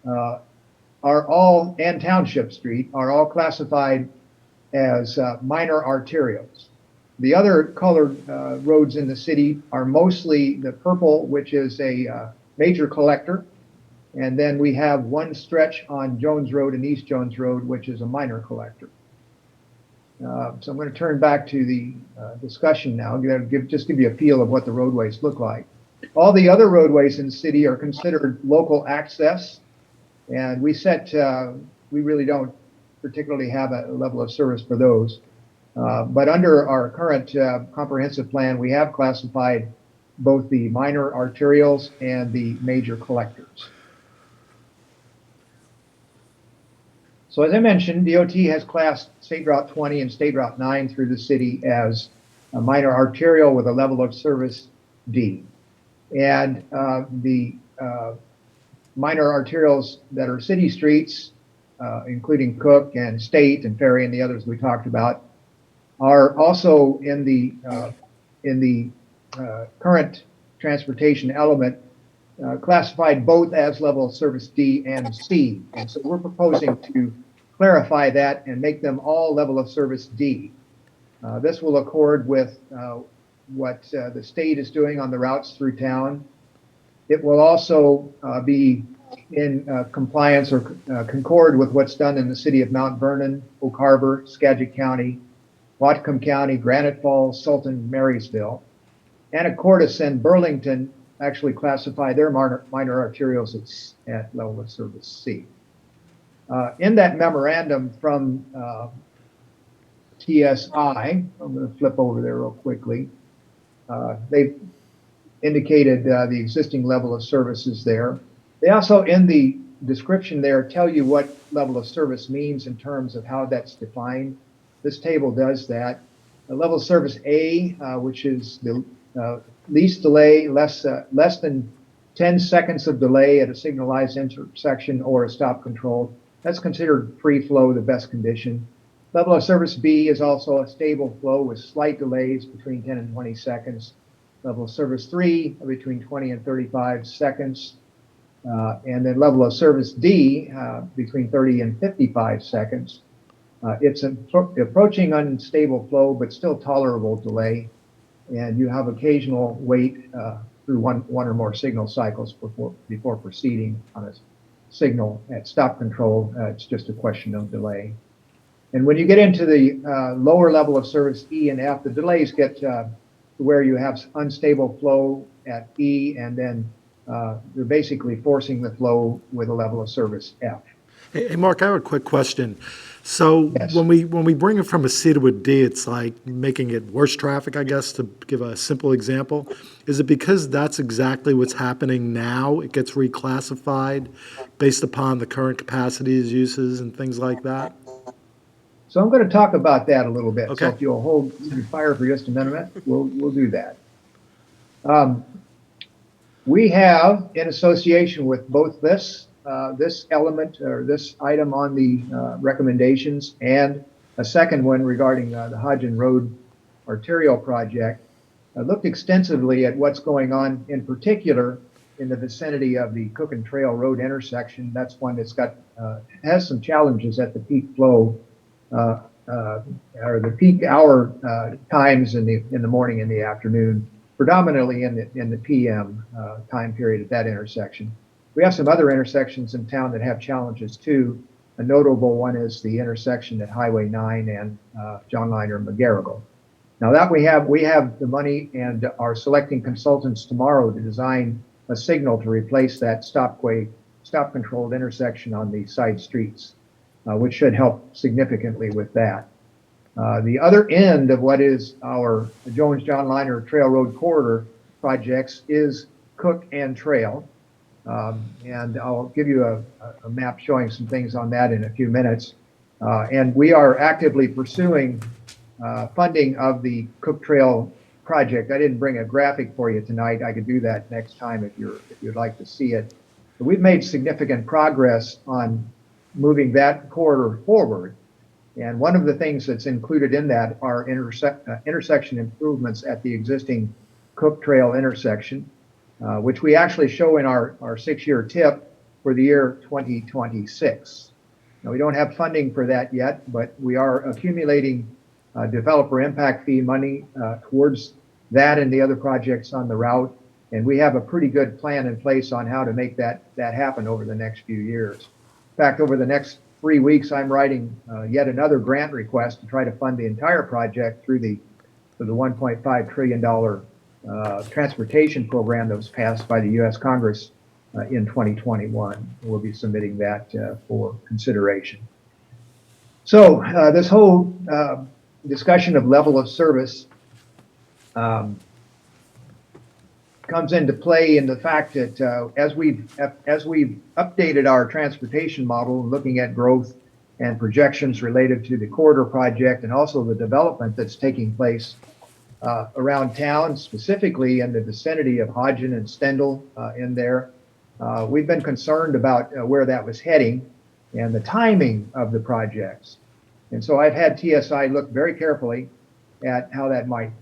and Township Street are all classified as minor arterials. The other colored roads in the city are mostly the purple, which is a major collector, and then we have one stretch on Jones Road and East Jones Road, which is a minor collector. So I'm going to turn back to the discussion now, just give you a feel of what the roadways look like. All the other roadways in the city are considered local access, and we really don't particularly have a level of service for those. But under our current comprehensive plan, we have classified both the minor arterials and the major collectors. So as I mentioned, DOT has classed State Route 20 and State Route 9 through the city as a minor arterial with a level of service D. And the minor arterials that are city streets, including Cook and State and Ferry and the others we talked about, are also in the current transportation element classified both as level of service D and C. And so we're proposing to clarify that and make them all level of service D. This will accord with what the state is doing on the routes through town. It will also be in compliance or concord with what's done in the city of Mount Vernon, Oak Harbor, Skagit County, Whatcom County, Granite Falls, Sultan, Marysville. Anacortes and Burlington actually classify their minor arterials at level of service C. In that memorandum from TSI, I'm going to flip over there real quickly. They've indicated the existing level of services there. They also, in the description there tell you what level of service means in terms of how that's defined. This table does that. The level of service A, which is the least delay, less than 10 seconds of delay at a signalized intersection or a stop control. That's considered free flow, the best condition. Level of service B is also a stable flow with slight delays between 10 and 20 seconds. Level of service 3 between 20 and 35 seconds. And then level of service D between 30 and 55 seconds. It's approaching unstable flow, but still tolerable delay. And you have occasional wait through one or more signal cycles before proceeding on a signal at stop control. It's just a question of delay. And when you get into the lower level of service E and F, the delays get to where you have unstable flow at E, and then they're basically forcing the flow with a level of service F. Hey, Mark, I have a quick question. So Yes. when we bring it from a C to a D, it's like making it worse traffic, I guess, to give a simple example. Is it because that's exactly what's happening now? It gets reclassified based upon the current capacities, uses, and things like that? So I'm going to talk about that a little bit. So Okay. if you'll hold your fire for just a minute, we'll do that. We have, in association with both this element or this item on the recommendations and a second one regarding the Hodgin Road arterial project, looked extensively at what's going on in particular in the vicinity of the Cook and Trail Road intersection. That's one that's has some challenges at the peak flow or the peak hour times in the morning and the afternoon, predominantly in the PM time period at that intersection. We have some other intersections in town that have challenges too. A notable one is the intersection at Highway 9 and John Liner McGarrigle. Now that we have the money and are selecting consultants tomorrow to design a signal to replace that stop controlled intersection on the side streets, which should help significantly with that. The other end of what is our Jones-John Liner Trail Road Corridor projects is Cook and Trail. And I'll give you a map showing some things on that in a few minutes. And we are actively pursuing funding of the Cook Trail project. I didn't bring a graphic for you tonight. I could do that next time if you'd like to see it. But we've made significant progress on moving that corridor forward. And one of the things that's included in that are intersection improvements at the existing Cook Trail intersection, which we actually show in our 6-year tip for the year 2026. Now, we don't have funding for that yet, but we are accumulating developer impact fee money towards that and the other projects on the route. And we have a pretty good plan in place on how to make that happen over the next few years. In fact, over the next 3 weeks, I'm writing yet another grant request to try to fund the entire project through the $1.5 trillion transportation program that was passed by the U.S. Congress in 2021. We'll be submitting that for consideration. So this whole discussion of level of service comes into play in the fact that as we've updated our transportation model, looking at growth and projections related to the corridor project and also the development that's taking place around town, specifically in the vicinity of Hodgin and Stendal in there, we've been concerned about where that was heading and the timing of the projects. And so I've had TSI look very carefully at how that might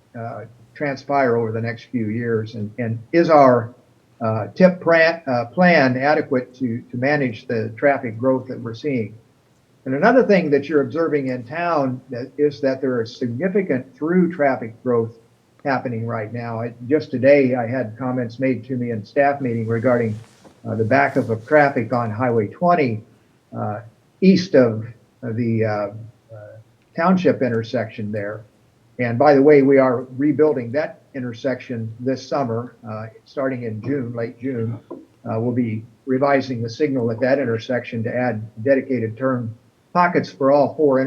transpire over the next few years, and is our TIP plan adequate to manage the traffic growth that we're seeing. And another thing that you're observing in town is that there is significant through traffic growth happening right now. Just today, I had comments made to me in staff meeting regarding the backup of traffic on Highway 20 east of the township intersection there. And by the way, we are rebuilding that intersection this summer, starting in June, late June. We'll be revising the signal at that intersection to add dedicated turn pockets for all four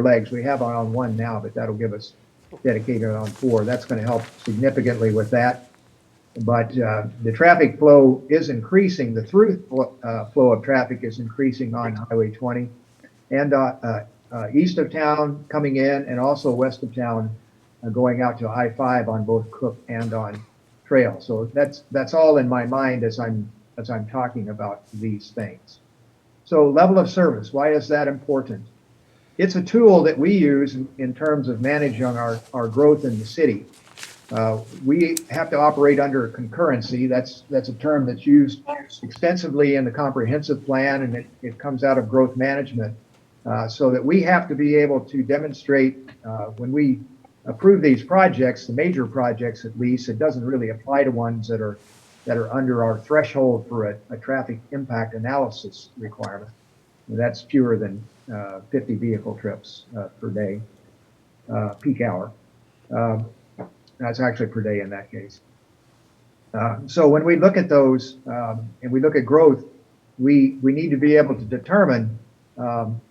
legs. We have on one now, but that'll give us dedicated on 4. That's going to help significantly with that. But the traffic flow is increasing, the through flow of traffic is increasing on Highway 20 and east of town coming in and also west of town going out to I-5 on both Cook and on Trail. So that's all in my mind as I'm talking about these things. So level of service, why is that important? It's a tool that we use in terms of managing our growth in the city. We have to operate under concurrency. That's a term that's used extensively in the comprehensive plan, and it comes out of growth management. So that we have to be able to demonstrate when we approve these projects, the major projects at least, it doesn't really apply to ones that are under our threshold for a traffic impact analysis requirement. That's fewer than 50 vehicle trips per day, peak hour. That's actually per day in that case. So when we look at those and we look at growth, we need to be able to determine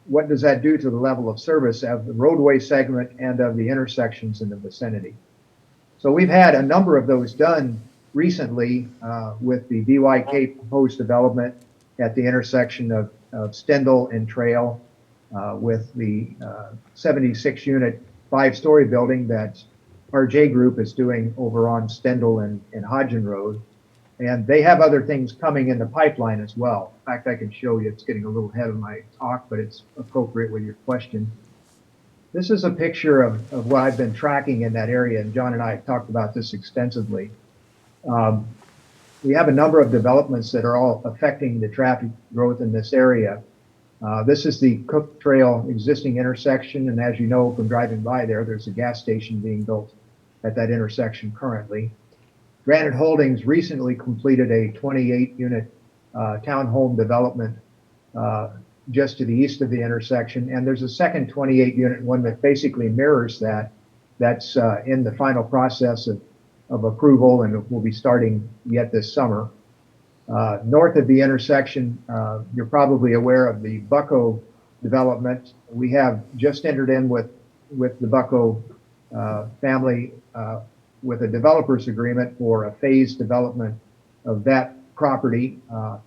what does that do to the level of service of the roadway segment and of the intersections in the vicinity. So we've had a number of those done recently with the BYK proposed development at the intersection of Stendal and Trail with the 76 unit 5-story building that RJ Group is doing over on Stendal and Hodgen Road. And they have other things coming in the pipeline as well. In fact, I can show you, it's getting a little ahead of my talk, but it's appropriate with your question. This is a picture of what I've been tracking in that area, and John and I have talked about this extensively. We have a number of developments that are all affecting the traffic growth in this area. This is the Cook Trail existing intersection, and as you know from driving by there, there's a gas station being built at that intersection currently. Granite Holdings recently completed a 28-unit townhome development just to the east of the intersection, and there's a second 28-unit one that basically mirrors that. That's in the final process of approval, and it will be starting yet this summer. North of the intersection, you're probably aware of the Bucko development. We have just entered in with the Bucko family with a developer's agreement for a phased development of that property.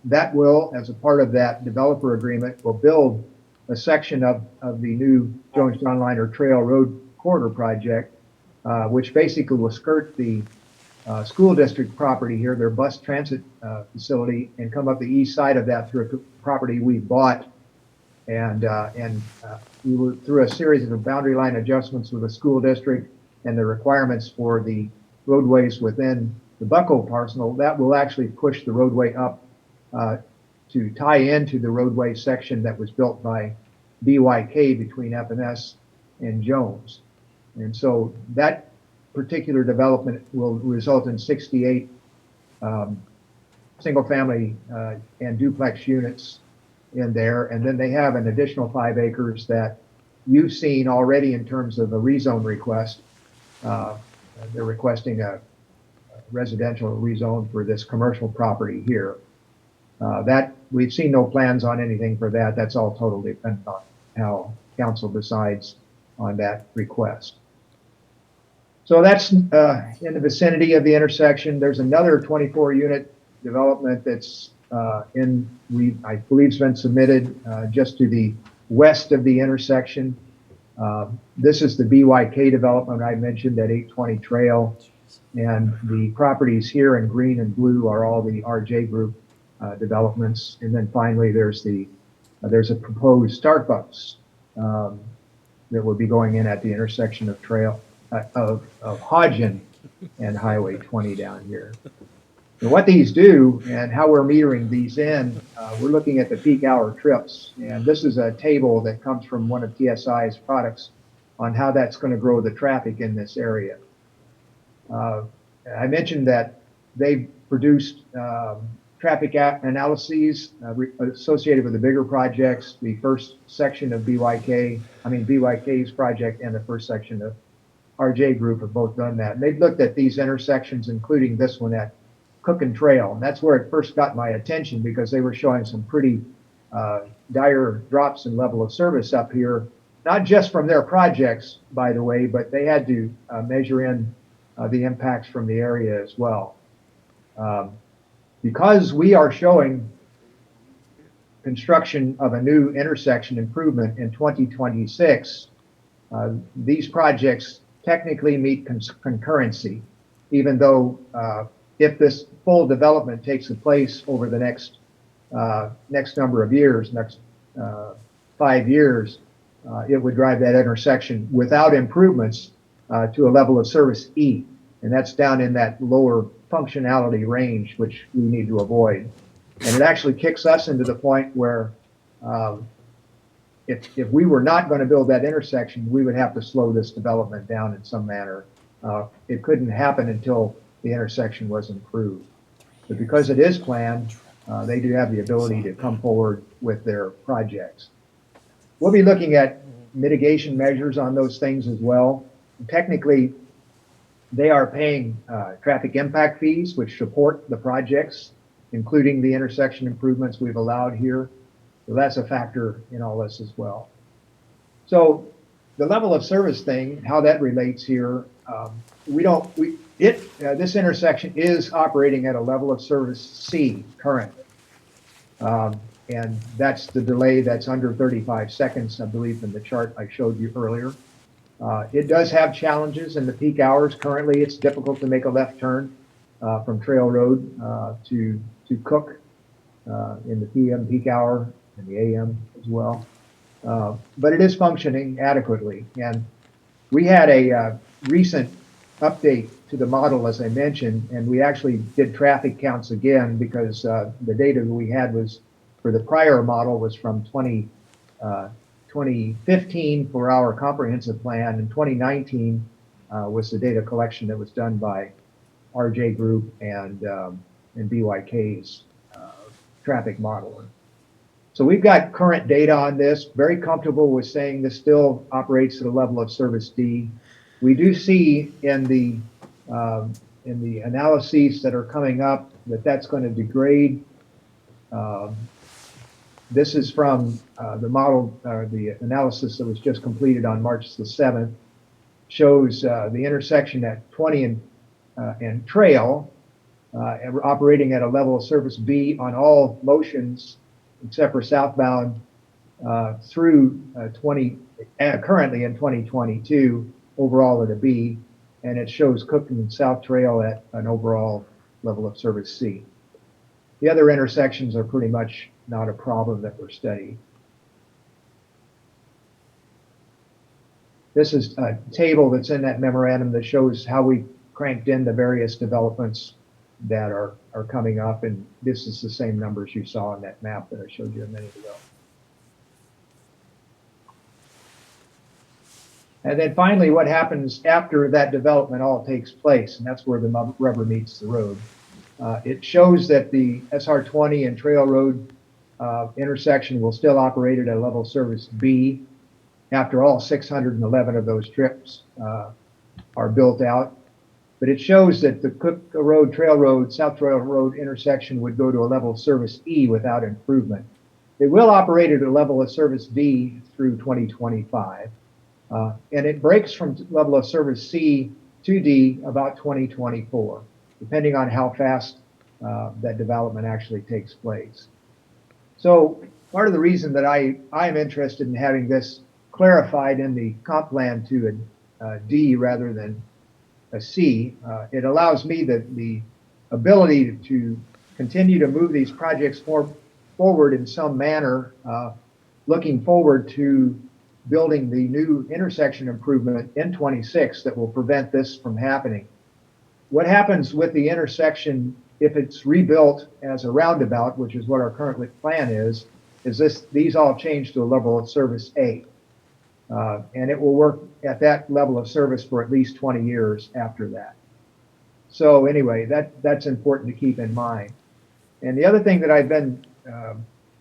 That will, as a part of that developer agreement, will build a section of the new Jones John Liner Trail Road Corridor project, which basically will skirt the school district property here, their bus transit facility, and come up the east side of that through a property we bought. And we were through a series of boundary line adjustments with the school district and the requirements for the roadways within the Bucko parcel. That will actually push the roadway up to tie into the roadway section that was built by BYK between F&S and Jones. And so that particular development will result in 68 single family and duplex units in there. And then they have an additional 5 acres that you've seen already in terms of a rezone request. They're requesting a residential rezone for this commercial property here. That we've seen no plans on anything for that. That's all totally dependent on how council decides on that request. So that's in the vicinity of the intersection. There's another 24-unit development that's I believe has been submitted just to the west of the intersection. This is the BYK development I mentioned at 820 Trail, and the properties here in green and blue are all the RJ Group developments. And then finally, there's a proposed Starbucks that will be going in at the intersection of Hodgen and Highway 20 down here. And what these do and how we're metering these in, we're looking at the peak hour trips. And this is a table that comes from one of TSI's products on how that's going to grow the traffic in this area. I mentioned that they've produced traffic analyses associated with the bigger projects, the first section of BYK's project and the first section of RJ Group have both done that. And they've looked at these intersections, including this one at Cook and Trail. And that's where it first got my attention because they were showing some pretty dire drops in level of service up here, not just from their projects, by the way, but they had to measure in the impacts from the area as well. Because we are showing construction of a new intersection improvement in 2026, these projects technically meet concurrency, even though if this full development takes place over the next number of years, next 5 years, it would drive that intersection without improvements to a level of service E. And that's down in that lower functionality range, which we need to avoid. And it actually kicks us into the point where if we were not going to build that intersection, we would have to slow this development down in some manner. It couldn't happen until the intersection was improved. But because it is planned, they do have the ability to come forward with their projects. We'll be looking at mitigation measures on those things as well. Technically, they are paying traffic impact fees, which support the projects, including the intersection improvements we've allowed here. So that's a factor in all this as well. So the level of service thing, how that relates here, this intersection is operating at a level of service C currently. And that's the delay that's under 35 seconds, I believe, in the chart I showed you earlier. It does have challenges in the peak hours. Currently, it's difficult to make a left turn from Trail Road to Cook in the PM peak hour and the AM as well. But it is functioning adequately. And we had a recent update to the model, as I mentioned, and we actually did traffic counts again because the data that we had was for the prior model was from 2015 for our comprehensive plan, and 2019 was the data collection that was done by RJ Group and BYK's traffic modeler. So we've got current data on this, very comfortable with saying this still operates at a level of service D. We do see in the analyses that are coming up that that's going to degrade. This is from the model, the analysis that was just completed on March the 7th, shows the intersection at 20 and Trail operating at a level of service B on all motions except for southbound through currently in 2022, overall at a B, and it shows Cook and South Trail at an overall level of service C. The other intersections are pretty much not a problem that we're studying. This is a table that's in that memorandum that shows how we cranked in the various developments that are coming up, and this is the same numbers you saw on that map that I showed you a minute ago. And then finally, what happens after that development all takes place, and that's where the rubber meets the road. It shows that the SR20 and Trail Road intersection will still operate at a level service B after all 611 of those trips are built out. But it shows that the Cook Road, Trail Road, South Trail Road intersection would go to a level of service E without improvement. It will operate at a level of service D through 2025. And it breaks from level of service C to D about 2024, depending on how fast that development actually takes place. So part of the reason that I'm interested in having this clarified in the comp plan to a D rather than a C, it allows me the ability to continue to move these projects forward in some manner, looking forward to building the new intersection improvement in 26 that will prevent this from happening. What happens with the intersection if it's rebuilt as a roundabout, which is what our current plan is these all change to a level of service A. And it will work at that level of service for at least 20 years after that. So anyway, that's important to keep in mind. And the other thing that I've been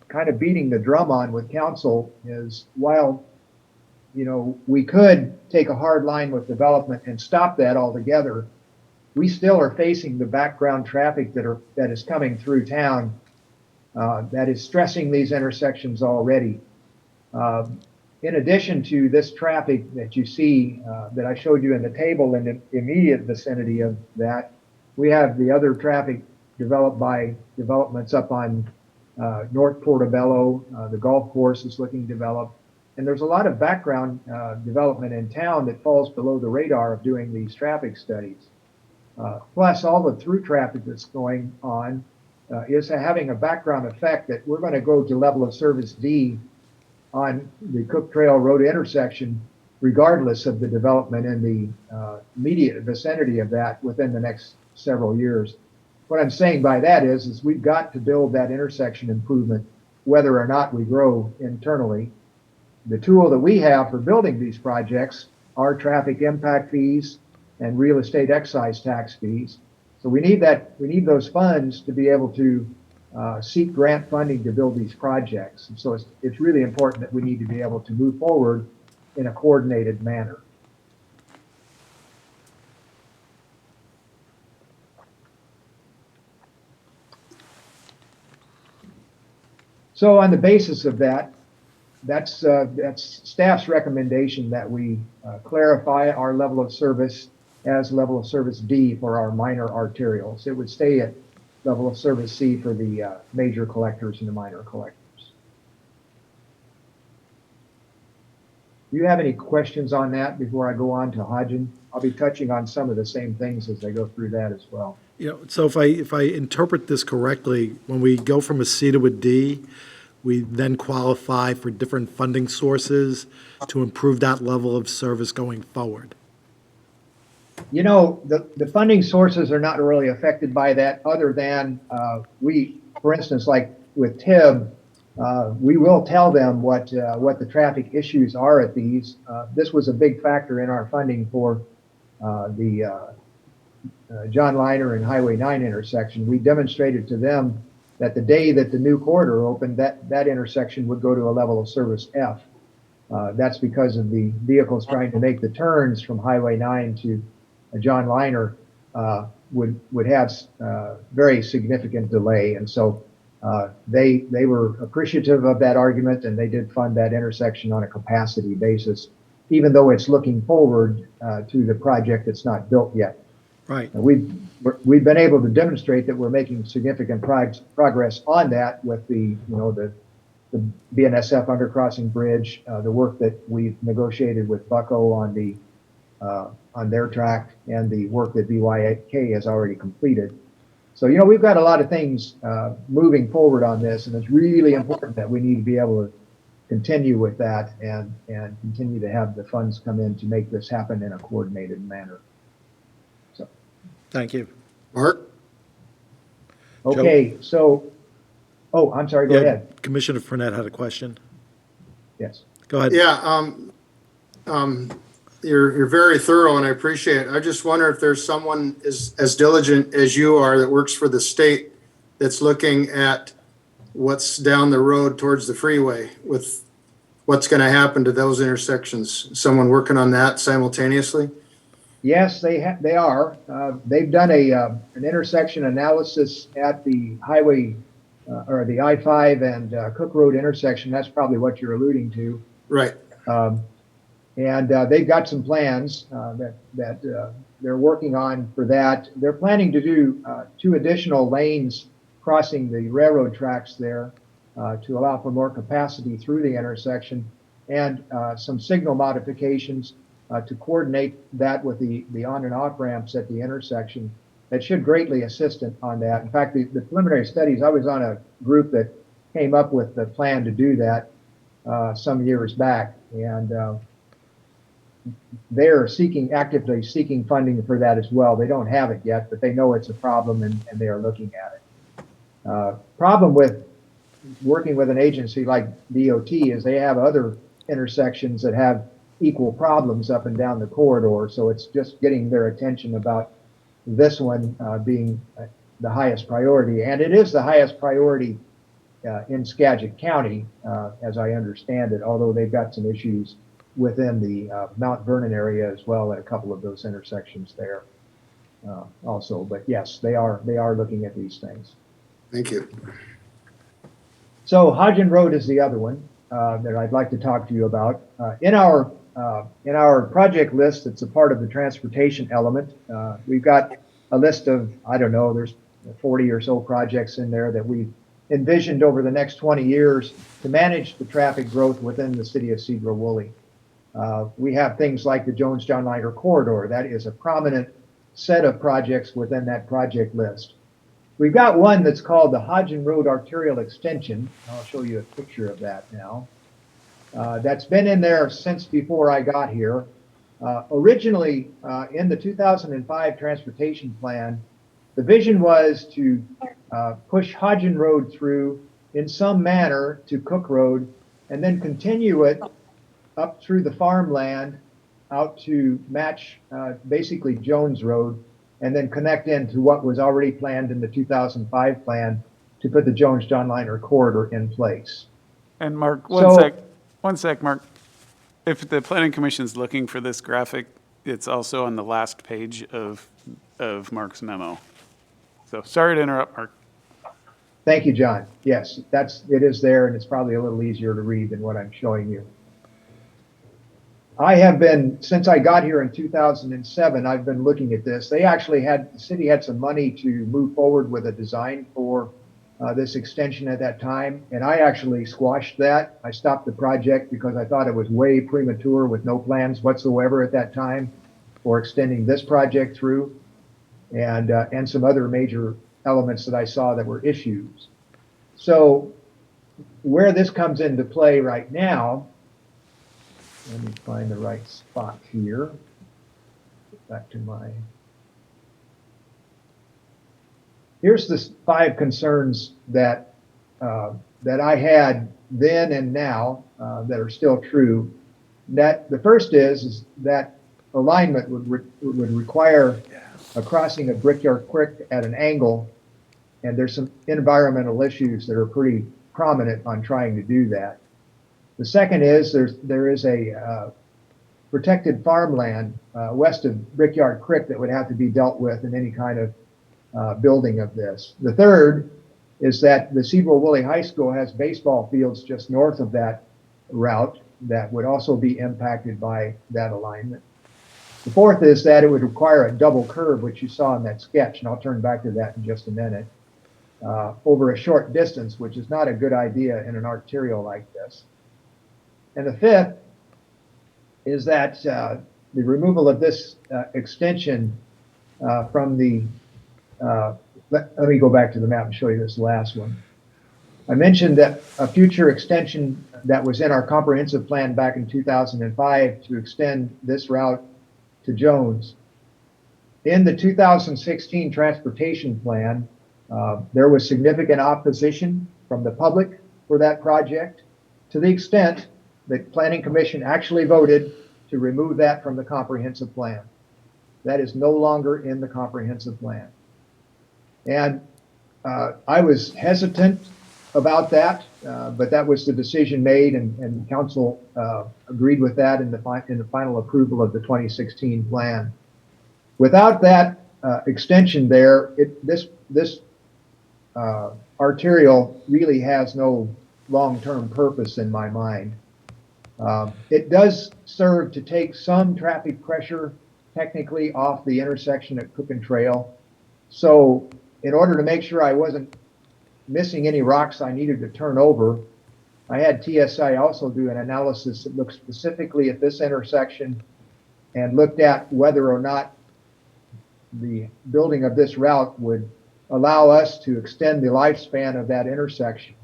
kind of beating the drum on with council is while we could take a hard line with development and stop that altogether, we still are facing the background traffic that is coming through town that is stressing these intersections already. In addition to this traffic that you see that I showed you in the table in the immediate vicinity of that, we have the other traffic developed by developments up on North Portobello. The golf course is looking developed. And there's a lot of background development in town that falls below the radar of doing these traffic studies. Plus, all the through traffic that's going on is having a background effect that we're going to go to level of service D on the Cook Trail Road intersection, regardless of the development in the immediate vicinity of that within the next several years. What I'm saying by that is we've got to build that intersection improvement, whether or not we grow internally. The tool that we have for building these projects are traffic impact fees and real estate excise tax fees. So we need those funds to be able to seek grant funding to build these projects. And so it's really important that we need to be able to move forward in a coordinated manner. So on the basis of that, that's staff's recommendation that we clarify our level of service as level of service D for our minor arterials. It would stay at level of service C for the major collectors and the minor collectors. Do you have any questions on that before I go on to Hodgen? I'll be touching on some of the same things as I go through that as well. So if I interpret this correctly, when we go from a C to a D, we then qualify for different funding sources to improve that level of service going forward. You know, the funding sources are not really affected by that other than for instance, like with TIB, we will tell them what the traffic issues are at these. This was a big factor in our funding for the John Liner and Highway 9 intersection. We demonstrated to them that the day that the new corridor opened, that intersection would go to a level of service F. That's because of the vehicles trying to make the turns from Highway 9 to John Liner would have very significant delay. And so they were appreciative of that argument, and they did fund that intersection on a capacity basis, even though it's looking forward to the project that's not built yet. Right. We've been able to demonstrate that we're making significant progress on that with the BNSF undercrossing bridge, the work that we've negotiated with Bucco on their track, and the work that BYK has already completed. So, we've got a lot of things moving forward on this, and it's really important that we need to be able to continue with that and continue to have the funds come in to make this happen in a coordinated manner. So, Thank you. Mark? okay, I'm sorry, go ahead. Commissioner Fournette had a question. Yes. Go ahead. Yeah, you're very thorough, and I appreciate it. I just wonder if there's someone as diligent as you are that works for the state that's looking at what's down the road towards the freeway with what's going to happen to those intersections. Someone working on that simultaneously? Yes, they are. They've done an intersection analysis at the highway or the I-5 and Cook Road intersection. That's probably what you're alluding to. Right. And they've got some plans that they're working on for that. They're planning to do 2 additional lanes crossing the railroad tracks there to allow for more capacity through the intersection, and some signal modifications to coordinate that with the on and off ramps at the intersection. That should greatly assist on that. In fact, the preliminary studies, I was on a group that came up with the plan to do that some years back, and they're actively seeking funding for that as well. They don't have it yet, but they know it's a problem, and they are looking at it. Problem with working with an agency like DOT is they have other intersections that have equal problems up and down the corridor. So it's just getting their attention about this one being the highest priority. And it is the highest priority in Skagit County, as I understand it, although they've got some issues within the Mount Vernon area as well at a couple of those intersections there also. But yes, they are looking at these things. Thank you. So Hodgen Road is the other one that I'd like to talk to you about. In our project list, that's a part of the transportation element. We've got a list of, I don't know, there's 40 or so projects in there that we envisioned over the next 20 years to manage the traffic growth within the city of Sedro-Woolley. We have things like the Jones-John Lighter Corridor. That is a prominent set of projects within that project list. We've got one that's called the Hodgen Road Arterial Extension. I'll show you a picture of that now. That's been in there since before I got here. Originally, in the 2005 transportation plan, the vision was to push Hodgen Road through in some manner to Cook Road and then continue it up through the farmland out to match basically Jones Road and then connect into what was already planned in the 2005 plan to put the Jones-John Liner corridor in place. And Mark, So- one sec, Mark. If the planning commission's looking for this graphic, it's also on the last page of Mark's memo. So sorry to interrupt, Mark. Thank you, John. Yes, it is there, and it's probably a little easier to read than what I'm showing you. I have been, since I got here in 2007, I've been looking at this. The city had some money to move forward with a design for this extension at that time, and I actually squashed that. I stopped the project because I thought it was way premature with no plans whatsoever at that time for extending this project through, and some other major elements that I saw that were issues. So where this comes into play right now, let me find the right spot here. Back to here's the 5 concerns that I had then and now that are still true. That the first is that alignment would require a crossing of Brickyard Creek at an angle, and there's some environmental issues that are pretty prominent on trying to do that. The second is there is a protected farmland west of Brickyard Creek that would have to be dealt with in any kind of building of this. The third is that the Sedro-Woolley High School has baseball fields just north of that route that would also be impacted by that alignment. The fourth is that it would require a double curve, which you saw in that sketch, and I'll turn back to that in just a minute, over a short distance, which is not a good idea in an arterial like this. And the fifth is that the removal of this extension from the, let me go back to the map and show you this last one. I mentioned that a future extension that was in our comprehensive plan back in 2005 to extend this route to Jones. In the 2016 transportation plan, there was significant opposition from the public for that project, to the extent that Planning Commission actually voted to remove that from the comprehensive plan. That is no longer in the comprehensive plan. And I was hesitant about that, but that was the decision made, and council agreed with that in the final approval of the 2016 plan. Without that extension there, this arterial really has no long-term purpose in my mind. It does serve to take some traffic pressure technically off the intersection at Cook and Trail. So in order to make sure I wasn't missing any rocks I needed to turn over, I had TSI also do an analysis that looked specifically at this intersection and looked at whether or not the building of this route would allow us to extend the lifespan of that intersection.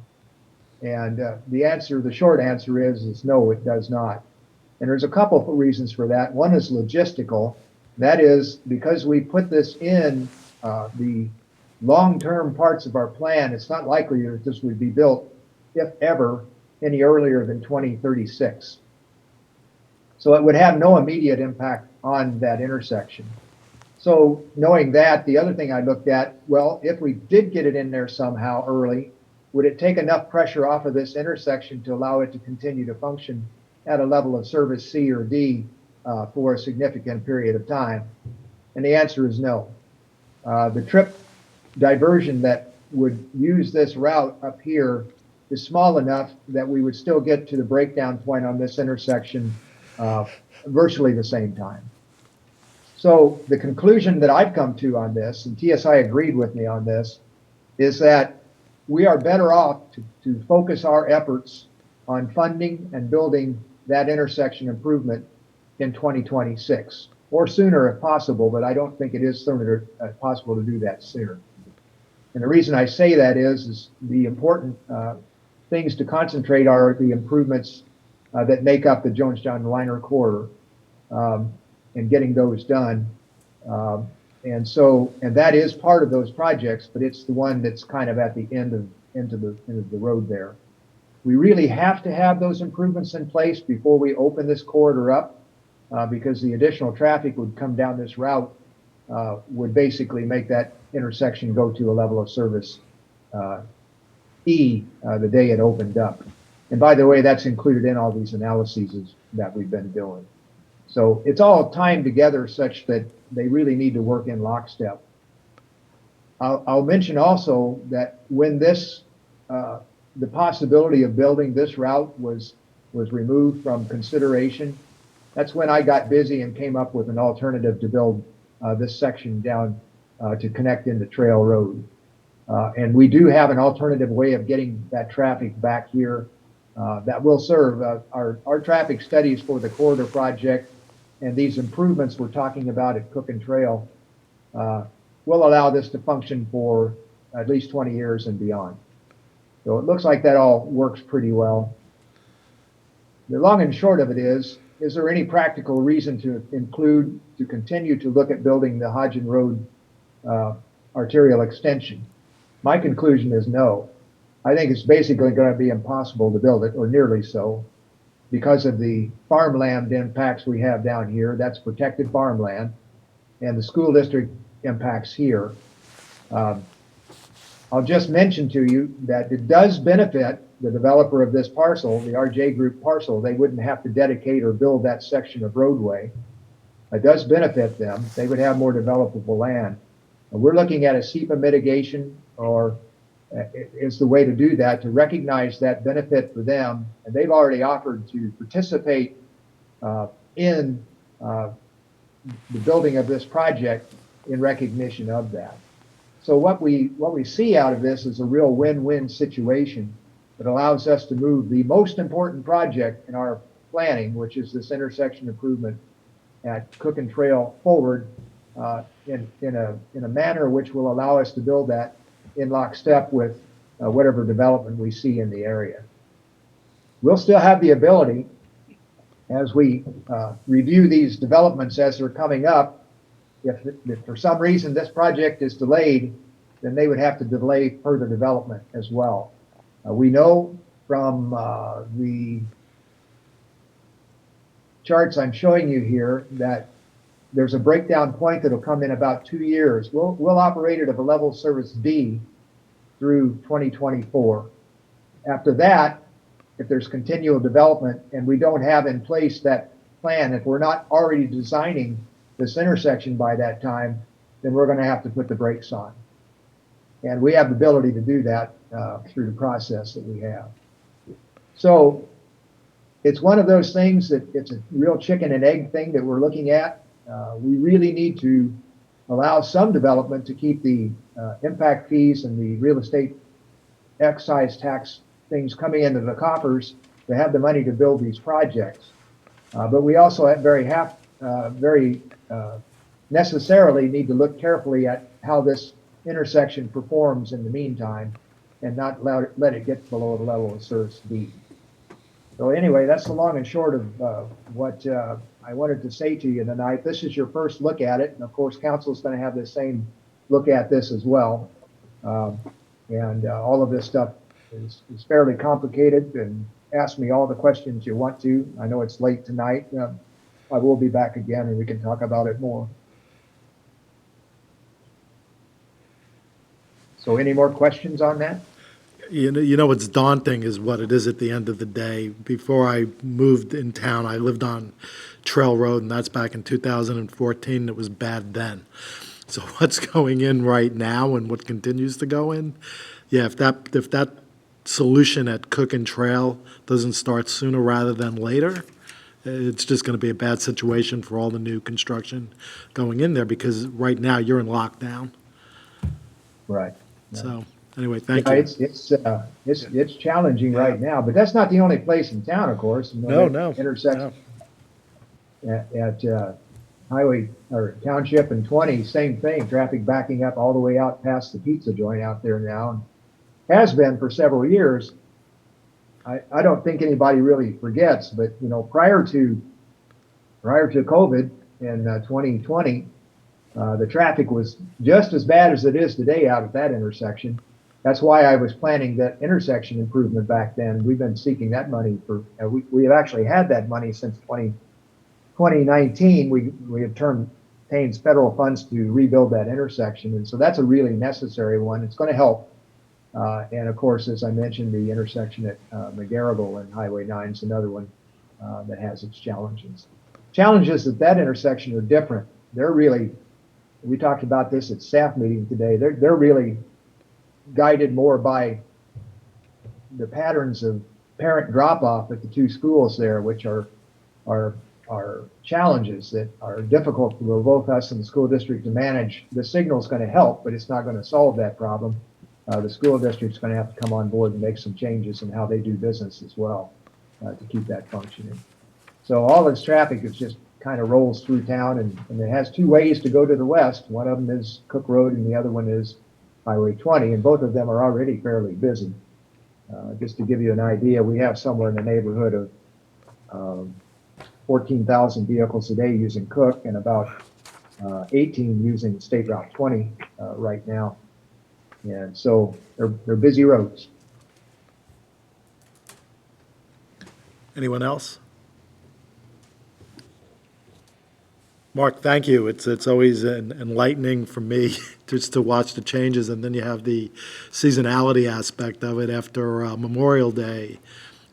And the short answer is no, it does not. And there's a couple of reasons for that. One is logistical. That is because we put this in the long-term parts of our plan, it's not likely that this would be built, if ever, any earlier than 2036. So it would have no immediate impact on that intersection. So knowing that, the other thing I looked at, well, if we did get it in there somehow early, would it take enough pressure off of this intersection to allow it to continue to function at a level of service C or D for a significant period of time? And the answer is no. The trip diversion that would use this route up here is small enough that we would still get to the breakdown point on this intersection virtually the same time. So the conclusion that I've come to on this, and TSI agreed with me on this, is that we are better off to focus our efforts on funding and building that intersection improvement in 2026, or sooner if possible, but I don't think it is sooner possible to do that sooner. And the reason I say that is the important things to concentrate are the improvements that make up the Jonestown liner corridor, and getting those done. And that is part of those projects, but it's the one that's kind of at the end of the road there. We really have to have those improvements in place before we open this corridor up, because the additional traffic would come down this route, would basically make that intersection go to a level of service E the day it opened up. And by the way, that's included in all these analyses that we've been doing. So it's all timed together such that they really need to work in lockstep. I'll mention also that when this, the possibility of building this route was removed from consideration, that's when I got busy and came up with an alternative to build this section down to connect into Trail Road. And we do have an alternative way of getting that traffic back here that will serve our traffic studies for the corridor project, and these improvements we're talking about at Cook and Trail will allow this to function for at least 20 years and beyond. So it looks like that all works pretty well. The long and short of it is there any practical reason to continue to look at building the Hodgen Road arterial extension? My conclusion is no. I think it's basically going to be impossible to build it, or nearly so, because of the farmland impacts we have down here. That's protected farmland, and the school district impacts here. I'll just mention to you that it does benefit the developer of this parcel, the RJ Group parcel. They wouldn't have to dedicate or build that section of roadway. It does benefit them. They would have more developable land. And we're looking at a SEPA mitigation, or is the way to do that, to recognize that benefit for them. And they've already offered to participate in the building of this project in recognition of that. So what we see out of this is a real win-win situation that allows us to move the most important project in our planning, which is this intersection improvement at Cook and Trail, forward in a manner which will allow us to build that in lockstep with whatever development we see in the area. We'll still have the ability, as we review these developments as they're coming up, if for some reason this project is delayed, then they would have to delay further development as well. We know from the charts I'm showing you here that there's a breakdown point that'll come in about 2 years. We'll operate at a level of service D through 2024. After that, if there's continual development and we don't have in place that plan, if we're not already designing this intersection by that time, then we're going to have to put the brakes on. And we have the ability to do that through the process that we have. So it's one of those things that it's a real chicken and egg thing that we're looking at. We really need to allow some development to keep the impact fees and the real estate excise tax things coming into the coffers to have the money to build these projects. But we also have very necessarily need to look carefully at how this intersection performs in the meantime and not let it get below the level of service D. So anyway, that's the long and short of what I wanted to say to you tonight. This is your first look at it, and of course, council's going to have the same look at this as well. All of this stuff is fairly complicated, and ask me all the questions you want to. I know it's late tonight. I will be back again, and we can talk about it more. So any more questions on that? You know what's daunting is what it is at the end of the day. Before I moved in town, I lived on Trail Road, and that's back in 2014. It was bad then. So what's going in right now and what continues to go in? Yeah, if that solution at Cook and Trail doesn't start sooner rather than later, It's just going to be a bad situation for all the new construction going in there, because right now you're in lockdown. Right. So, anyway, thank Yeah, you. it's challenging right now, but that's not the only place in town, of course. You know, No, that no, Intersection no. at Highway or Township and 20, same thing, traffic backing up all the way out past the pizza joint out there now, and has been for several years. I don't think anybody really forgets, but you know, prior to COVID in 2020, the traffic was just as bad as it is today out at that intersection. That's why I was planning that intersection improvement back then. We've been seeking that money for, we have actually had that money since 2019. We have obtained federal funds to rebuild that intersection. And so that's a really necessary one. It's going to help. And of course, as I mentioned, the intersection at McGarrigle and Highway 9 is another one that has its challenges. Challenges at that intersection are different. They're really, we talked about this at staff meeting today, they're really guided more by the patterns of parent drop-off at the two schools there, which are challenges that are difficult for both us and the school district to manage. The signal's going to help, but it's not going to solve that problem. The school district's going to have to come on board and make some changes in how they do business as well to keep that functioning. So all this traffic is just kind of rolls through town, and it has two ways to go to the west. One of them is Cook Road and the other one is Highway 20, and both of them are already fairly busy. Just to give you an idea, we have somewhere in the neighborhood of 14,000 vehicles a day using Cook and about 18 using State Route 20 right now. And so they're busy roads. Anyone else? Mark, thank you. It's always enlightening for me just to watch the changes, and then you have the seasonality aspect of it after Memorial Day,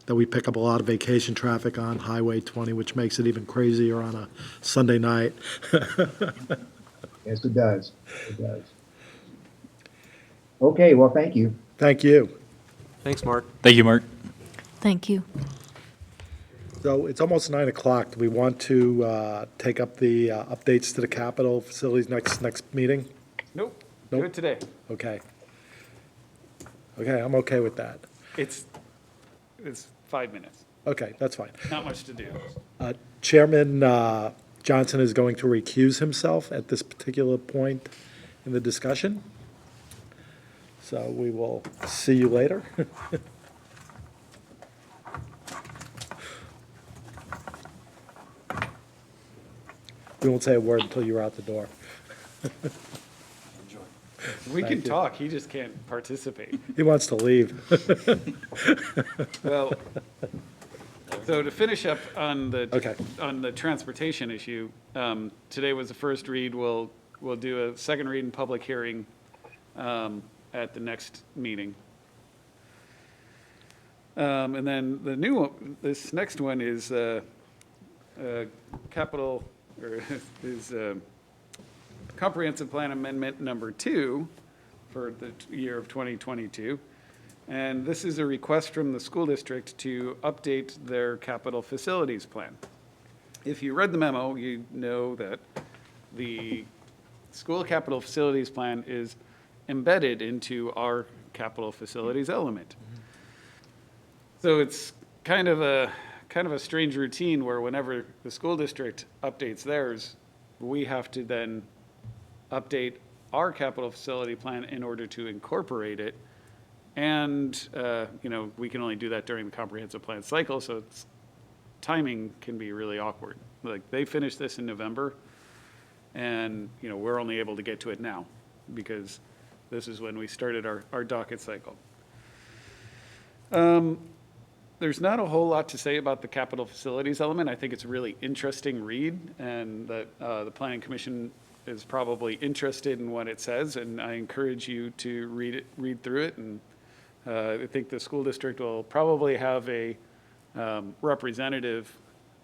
that we pick up a lot of vacation traffic on Highway 20, which makes it even crazier on a Sunday night. Yes, it does. It does. Okay, well, thank you. Thank you. Thanks, Mark. Thank you, Mark. Thank you. So it's almost 9 o'clock. Do we want to take up the updates to the Capitol facilities next meeting? Nope, Nope. do it today. Okay. Okay, I'm okay with that. It's 5 minutes, Okay, that's fine. not much to do. Chairman Johnson is going to recuse himself at this particular point in the discussion. So we will see you later. We won't say a word until you're out the door. We can Thank you. talk, he just can't participate. He wants to leave. Well, so to finish up on the, Okay. on the transportation issue, today was the first read. We'll do a second read and public hearing at the next meeting. And then the new one, this next one is capital, or is comprehensive plan amendment number 2 for the year of 2022. And this is a request from the school district to update their capital facilities plan. If you read the memo, you know that the school capital facilities plan is embedded into our capital facilities element. So it's kind of a strange routine where whenever the school district updates theirs, we have to then update our capital facility plan in order to incorporate it. And, we can only do that during the comprehensive plan cycle, so it's, timing can be really awkward. Like, they finished this in November, and, we're only able to get to it now, because this is when we started our docket cycle. There's not a whole lot to say about the capital facilities element. I think it's a really interesting read, and that the Planning Commission is probably interested in what it says, and I encourage you to read through it. And I think the school district will probably have a representative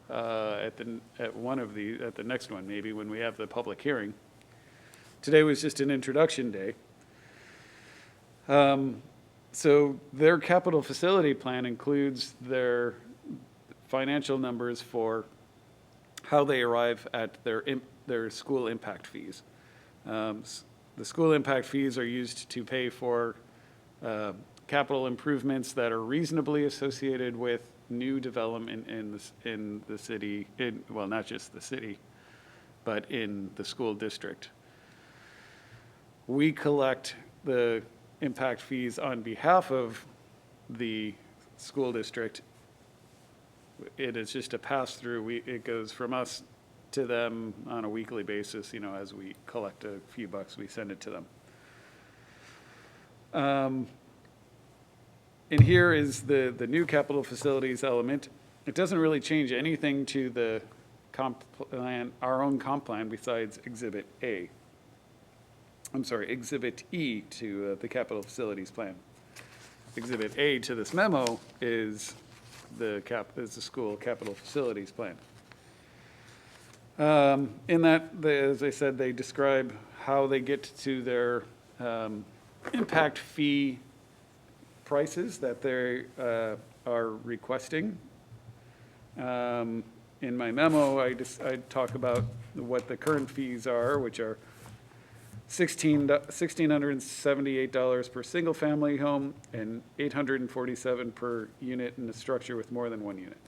at the next one, maybe when we have the public hearing. Today was just an introduction day. So their capital facility plan includes their financial numbers for how they arrive at their school impact fees. The school impact fees are used to pay for capital improvements that are reasonably associated with new development in the city, well, not just the city, but in the school district. We collect the impact fees on behalf of the school district. It is just a pass-through. It goes from us to them on a weekly basis. As we collect a few bucks, we send it to them. And here is the new capital facilities element. It doesn't really change anything to the comp plan, our own comp plan, besides Exhibit A. I'm sorry, Exhibit E to the capital facilities plan. Exhibit A to this memo is the school capital facilities plan. In that, as I said, they describe how they get to their impact fee prices that they are requesting. In my memo, I talk about what the current fees are, which are $1,678 per single-family home and $847 per unit in a structure with more than one unit.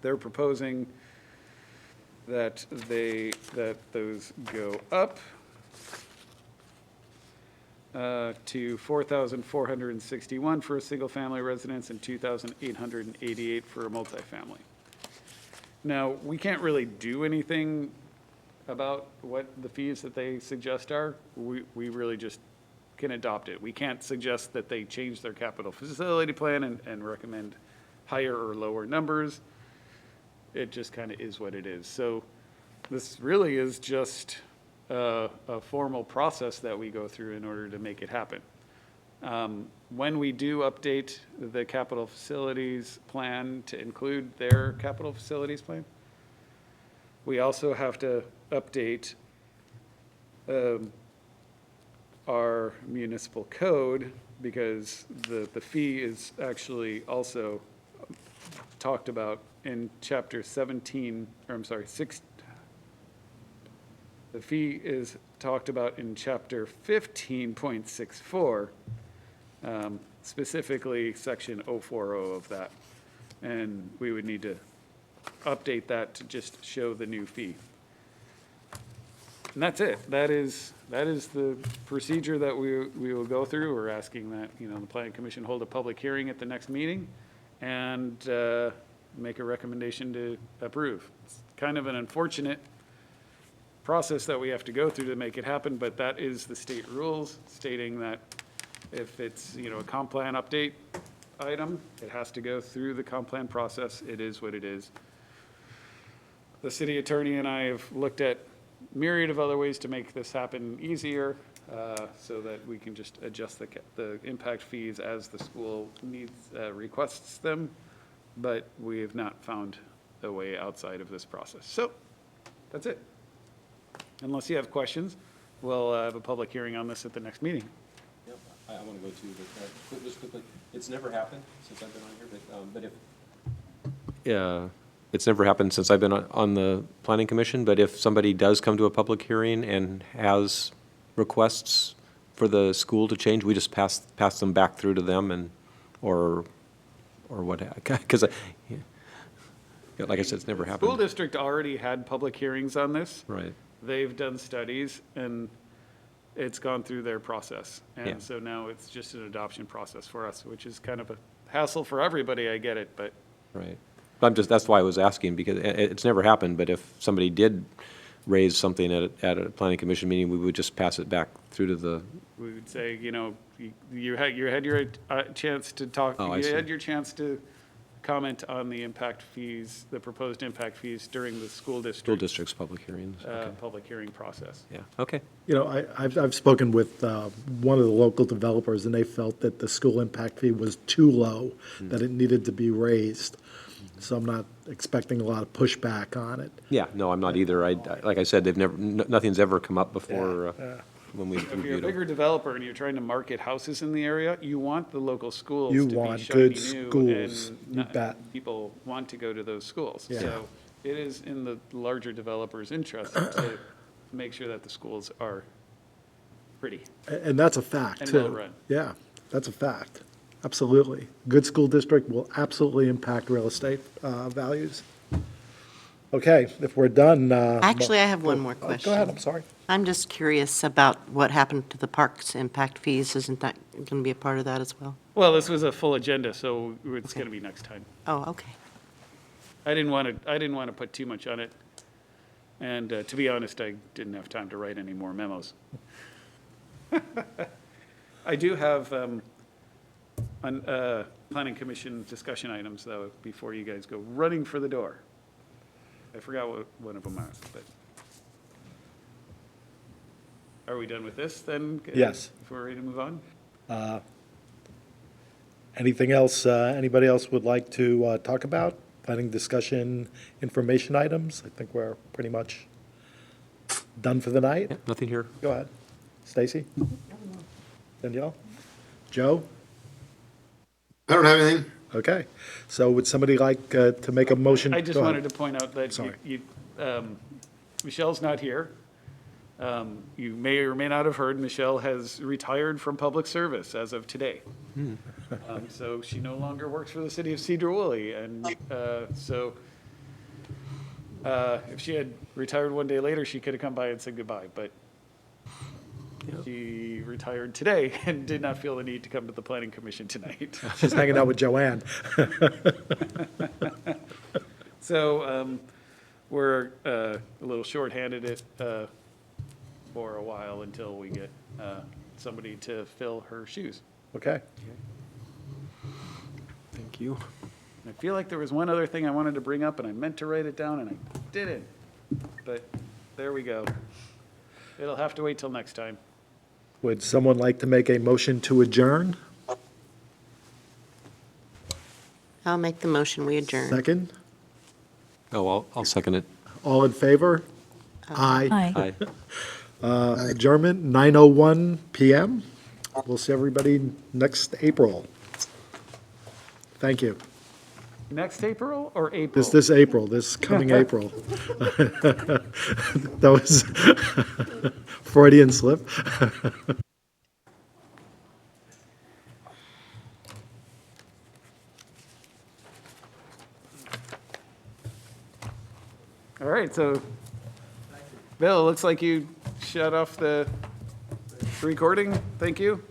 They're proposing that those go up to $4,461 for a single-family residence and $2,888 for a multifamily. Now, we can't really do anything about what the fees that they suggest are. We really just can adopt it. We can't suggest that they change their capital facility plan and recommend higher or lower numbers. It just kind of is what it is. So this really is just a formal process that we go through in order to make it happen. When we do update the capital facilities plan to include their capital facilities plan, we also have to update our municipal code, because the fee is actually also talked about in chapter 17, or I'm sorry, 6. The fee is talked about in chapter 15.64, specifically section 040 of that. And we would need to update that to just show the new fee. And that's it. That is the procedure that we will go through. We're asking that, the Planning Commission hold a public hearing at the next meeting and make a recommendation to approve. It's kind of an unfortunate process that we have to go through to make it happen, but that is the state rules stating that if it's, a comp plan update item, it has to go through the comp plan process. It is what it is. The city attorney and I have looked at myriad of other ways to make this happen easier, so that we can just adjust the impact fees as the school needs, requests them, but we have not found a way outside of this process. So that's it. Unless you have questions, we'll have a public hearing on this at the next meeting. Yep, I want to go to, but just quickly, it's never happened since I've been on here, but if. Yeah, it's never happened since I've been on the Planning Commission, but if somebody does come to a public hearing and has requests for the school to change, we just pass them back through to them or what, because, like I said, it's never happened. School district already had public hearings on this. Right. They've done studies, and it's gone through their process. Yeah. And so now it's just an adoption process for us, which is kind of a hassle for everybody, I get it, but. Right. That's why I was asking, because it's never happened, but if somebody did raise something at a planning commission meeting, we would just pass it back through to the. We would say, you had your chance to talk, Oh, I you see. had your chance to comment on the impact fees, the proposed impact fees during the school School district, district's public hearings. Okay. public hearing process. Yeah, okay. I've spoken with one of the local developers, and they felt that the school impact fee was too low, that it needed to be raised. So I'm not expecting a lot of pushback on it. Yeah, no, I'm not either. Like I said, nothing's ever come up before when we've If you're a reviewed bigger them. developer and you're trying to market houses in the area, you want the local schools You to be want shiny good new, schools, and you not- bet. people want to go to those schools. Yeah. So it is in the larger developer's interest to make sure that the schools are pretty And that's a fact, and too. well-run. Yeah, that's a fact. Absolutely. Good school district will absolutely impact real estate values. Okay, if we're done. Actually, I have one more Go question. ahead, I'm sorry. I'm just curious about what happened to the parks impact fees. Isn't that going to be a part of that as well? Well, this was a full agenda, so it's Okay. going to be next time. Oh, okay. I didn't want to put too much on it. And to be honest, I didn't have time to write any more memos. I do have planning commission discussion items, though, before you guys go running for the door. I forgot what one of them was, but. Are we done with this, then? Yes. If we're ready to move on? Anything else, anybody else would like to talk about? Planning discussion, information items? I think we're pretty much done for the night. Yeah, nothing here. Go ahead. Stacy? Danielle? Joe? I don't have anything. Okay. So would somebody like to make a motion? I just Go ahead. wanted to point out that Sorry. Michelle's not here. You may or may not have heard, Michelle has retired from public service as of today. So she no longer works for the city of Sedro-Woolley, and so if she had retired one day later, she could have come by and said goodbye, but she retired today and did not feel the need to come to the planning commission tonight. She's hanging out with Joanne. So we're a little shorthanded for a while until we get somebody to fill her shoes. Okay. Thank you. I feel like there was one other thing I wanted to bring up, and I meant to write it down, and I didn't. But there we go. It'll have to wait till next time. Would someone like to make a motion to adjourn? I'll make the motion, we adjourn. Second? Oh, I'll second it. All in favor? Aye. Aye. Adjournment, 9:01 PM. We'll see everybody next April. Thank you. Next April or April? This April, this coming April. That was Freudian slip. All right, so, Bill, looks like you shut off the recording. Thank you.